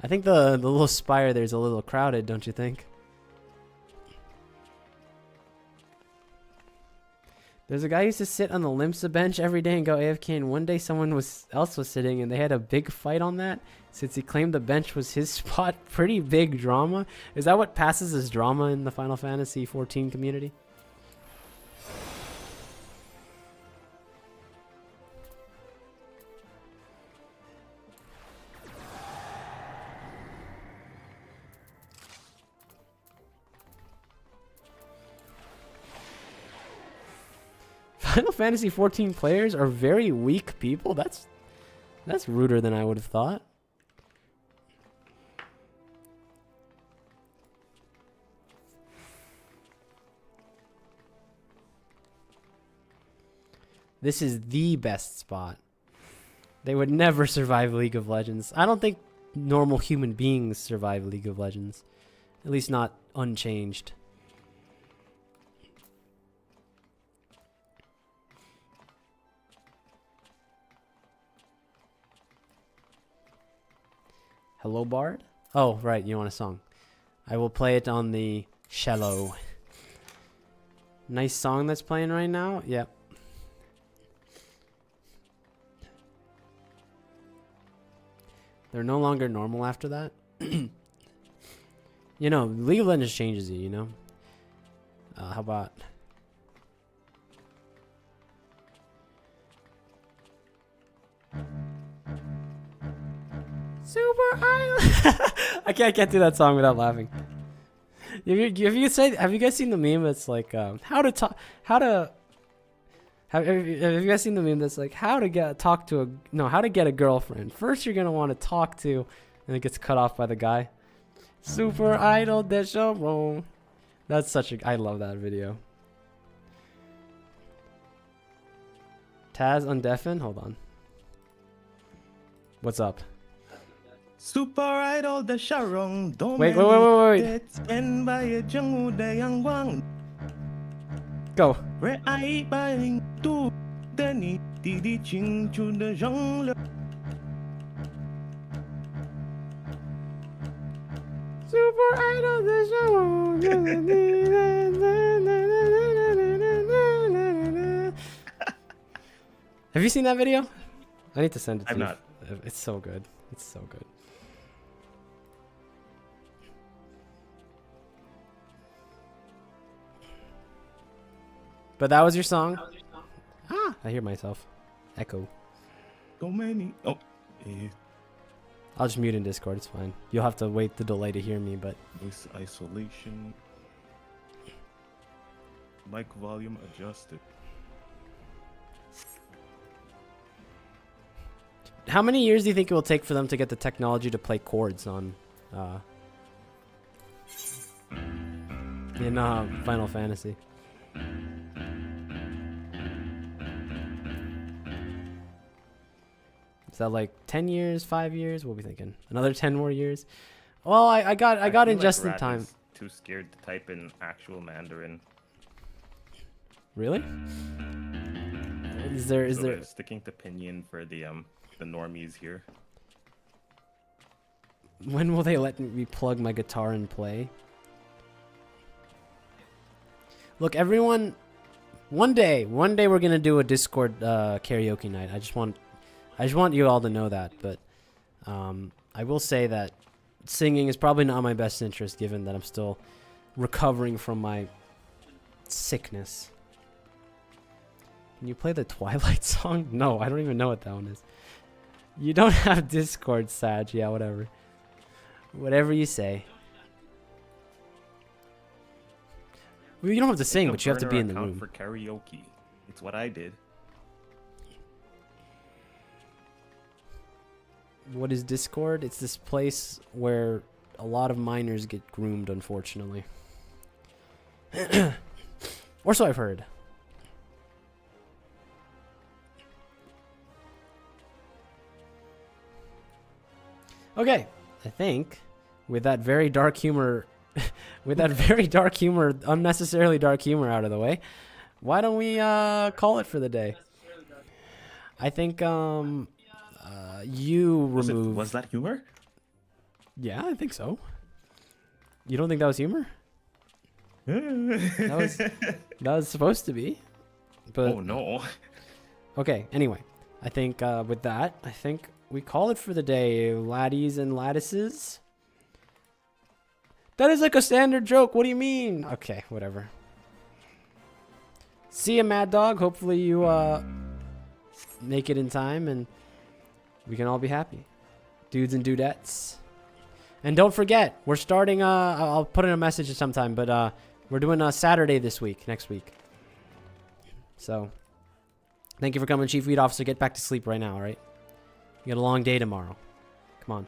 I think the little spire there's a little crowded, don't you think? There's a guy who used to sit on the Limsa bench every day and go AFK, and one day someone else was sitting and they had a big fight on that since he claimed the bench was his spot. Pretty big drama. Is that what passes as drama in the Final Fantasy XIV community? Final Fantasy XIV players are very weak people. That's ruder than I would have thought. This is the best spot. They would never survive League of Legends. I don't think normal human beings survive League of Legends. At least not unchanged. Hello, Bard? Oh, right, you want a song. I will play it on the cello. Nice song that's playing right now? Yep. They're no longer normal after that. You know, League of Legends changes you, you know? How about... Super Island. I can't do that song without laughing. Have you guys seen the meme that's like how to get a girlfriend? First you're gonna want to talk to, and it gets cut off by the guy. Super Idol de show. That's such a I love that video. Taz undeafen? Hold on. What's up? Super Idol the Sharong. Wait. Go. Super Idol the Sharong. Have you seen that video? I need to send it to you. I've not. It's so good. It's so good. But that was your song? Ah, I hear myself. Echo. So many. Oh, yeah. I'll just mute in Discord, it's fine. You'll have to wait the delay to hear me, but... Voice isolation. Mic volume adjusted. How many years do you think it will take for them to get the technology to play chords on... in Final Fantasy? Is that like 10 years, 5 years? What are we thinking? Another 10 more years? Well, I got in just in time. Too scared to type in actual Mandarin. Really? Is there sticking to pinyin for the normies here? When will they let me plug my guitar and play? Look, everyone, one day we're gonna do a Discord karaoke night. I just want you all to know that. But I will say that singing is probably not my best interest, given that I'm still recovering from my sickness. Can you play the Twilight song? No, I don't even know what that one is. You don't have Discord, Sag. Yeah, whatever. Whatever you say. Well, you don't have to sing, but you have to be in the room. For karaoke. It's what I did. What is Discord? It's this place where a lot of minors get groomed, unfortunately. Or so I've heard. Okay, I think with that very dark humor, unnecessarily dark humor out of the way, why don't we call it for the day? I think you remove. Was that humor? Yeah, I think so. You don't think that was humor? that was supposed to be. But oh no. Okay, anyway. I think with that, I think we call it for the day, laddies and laddises. That is like a standard joke. What do you mean? Okay, whatever. See ya, Mad Dog. Hopefully you make it in time and we can all be happy. Dudes and dudettes. And don't forget, we're starting, I'll put in a message sometime, but we're doing a Saturday this week, next week. So, thank you for coming, Chief Weed Officer. Get back to sleep right now, all right? You got a long day tomorrow. Come on.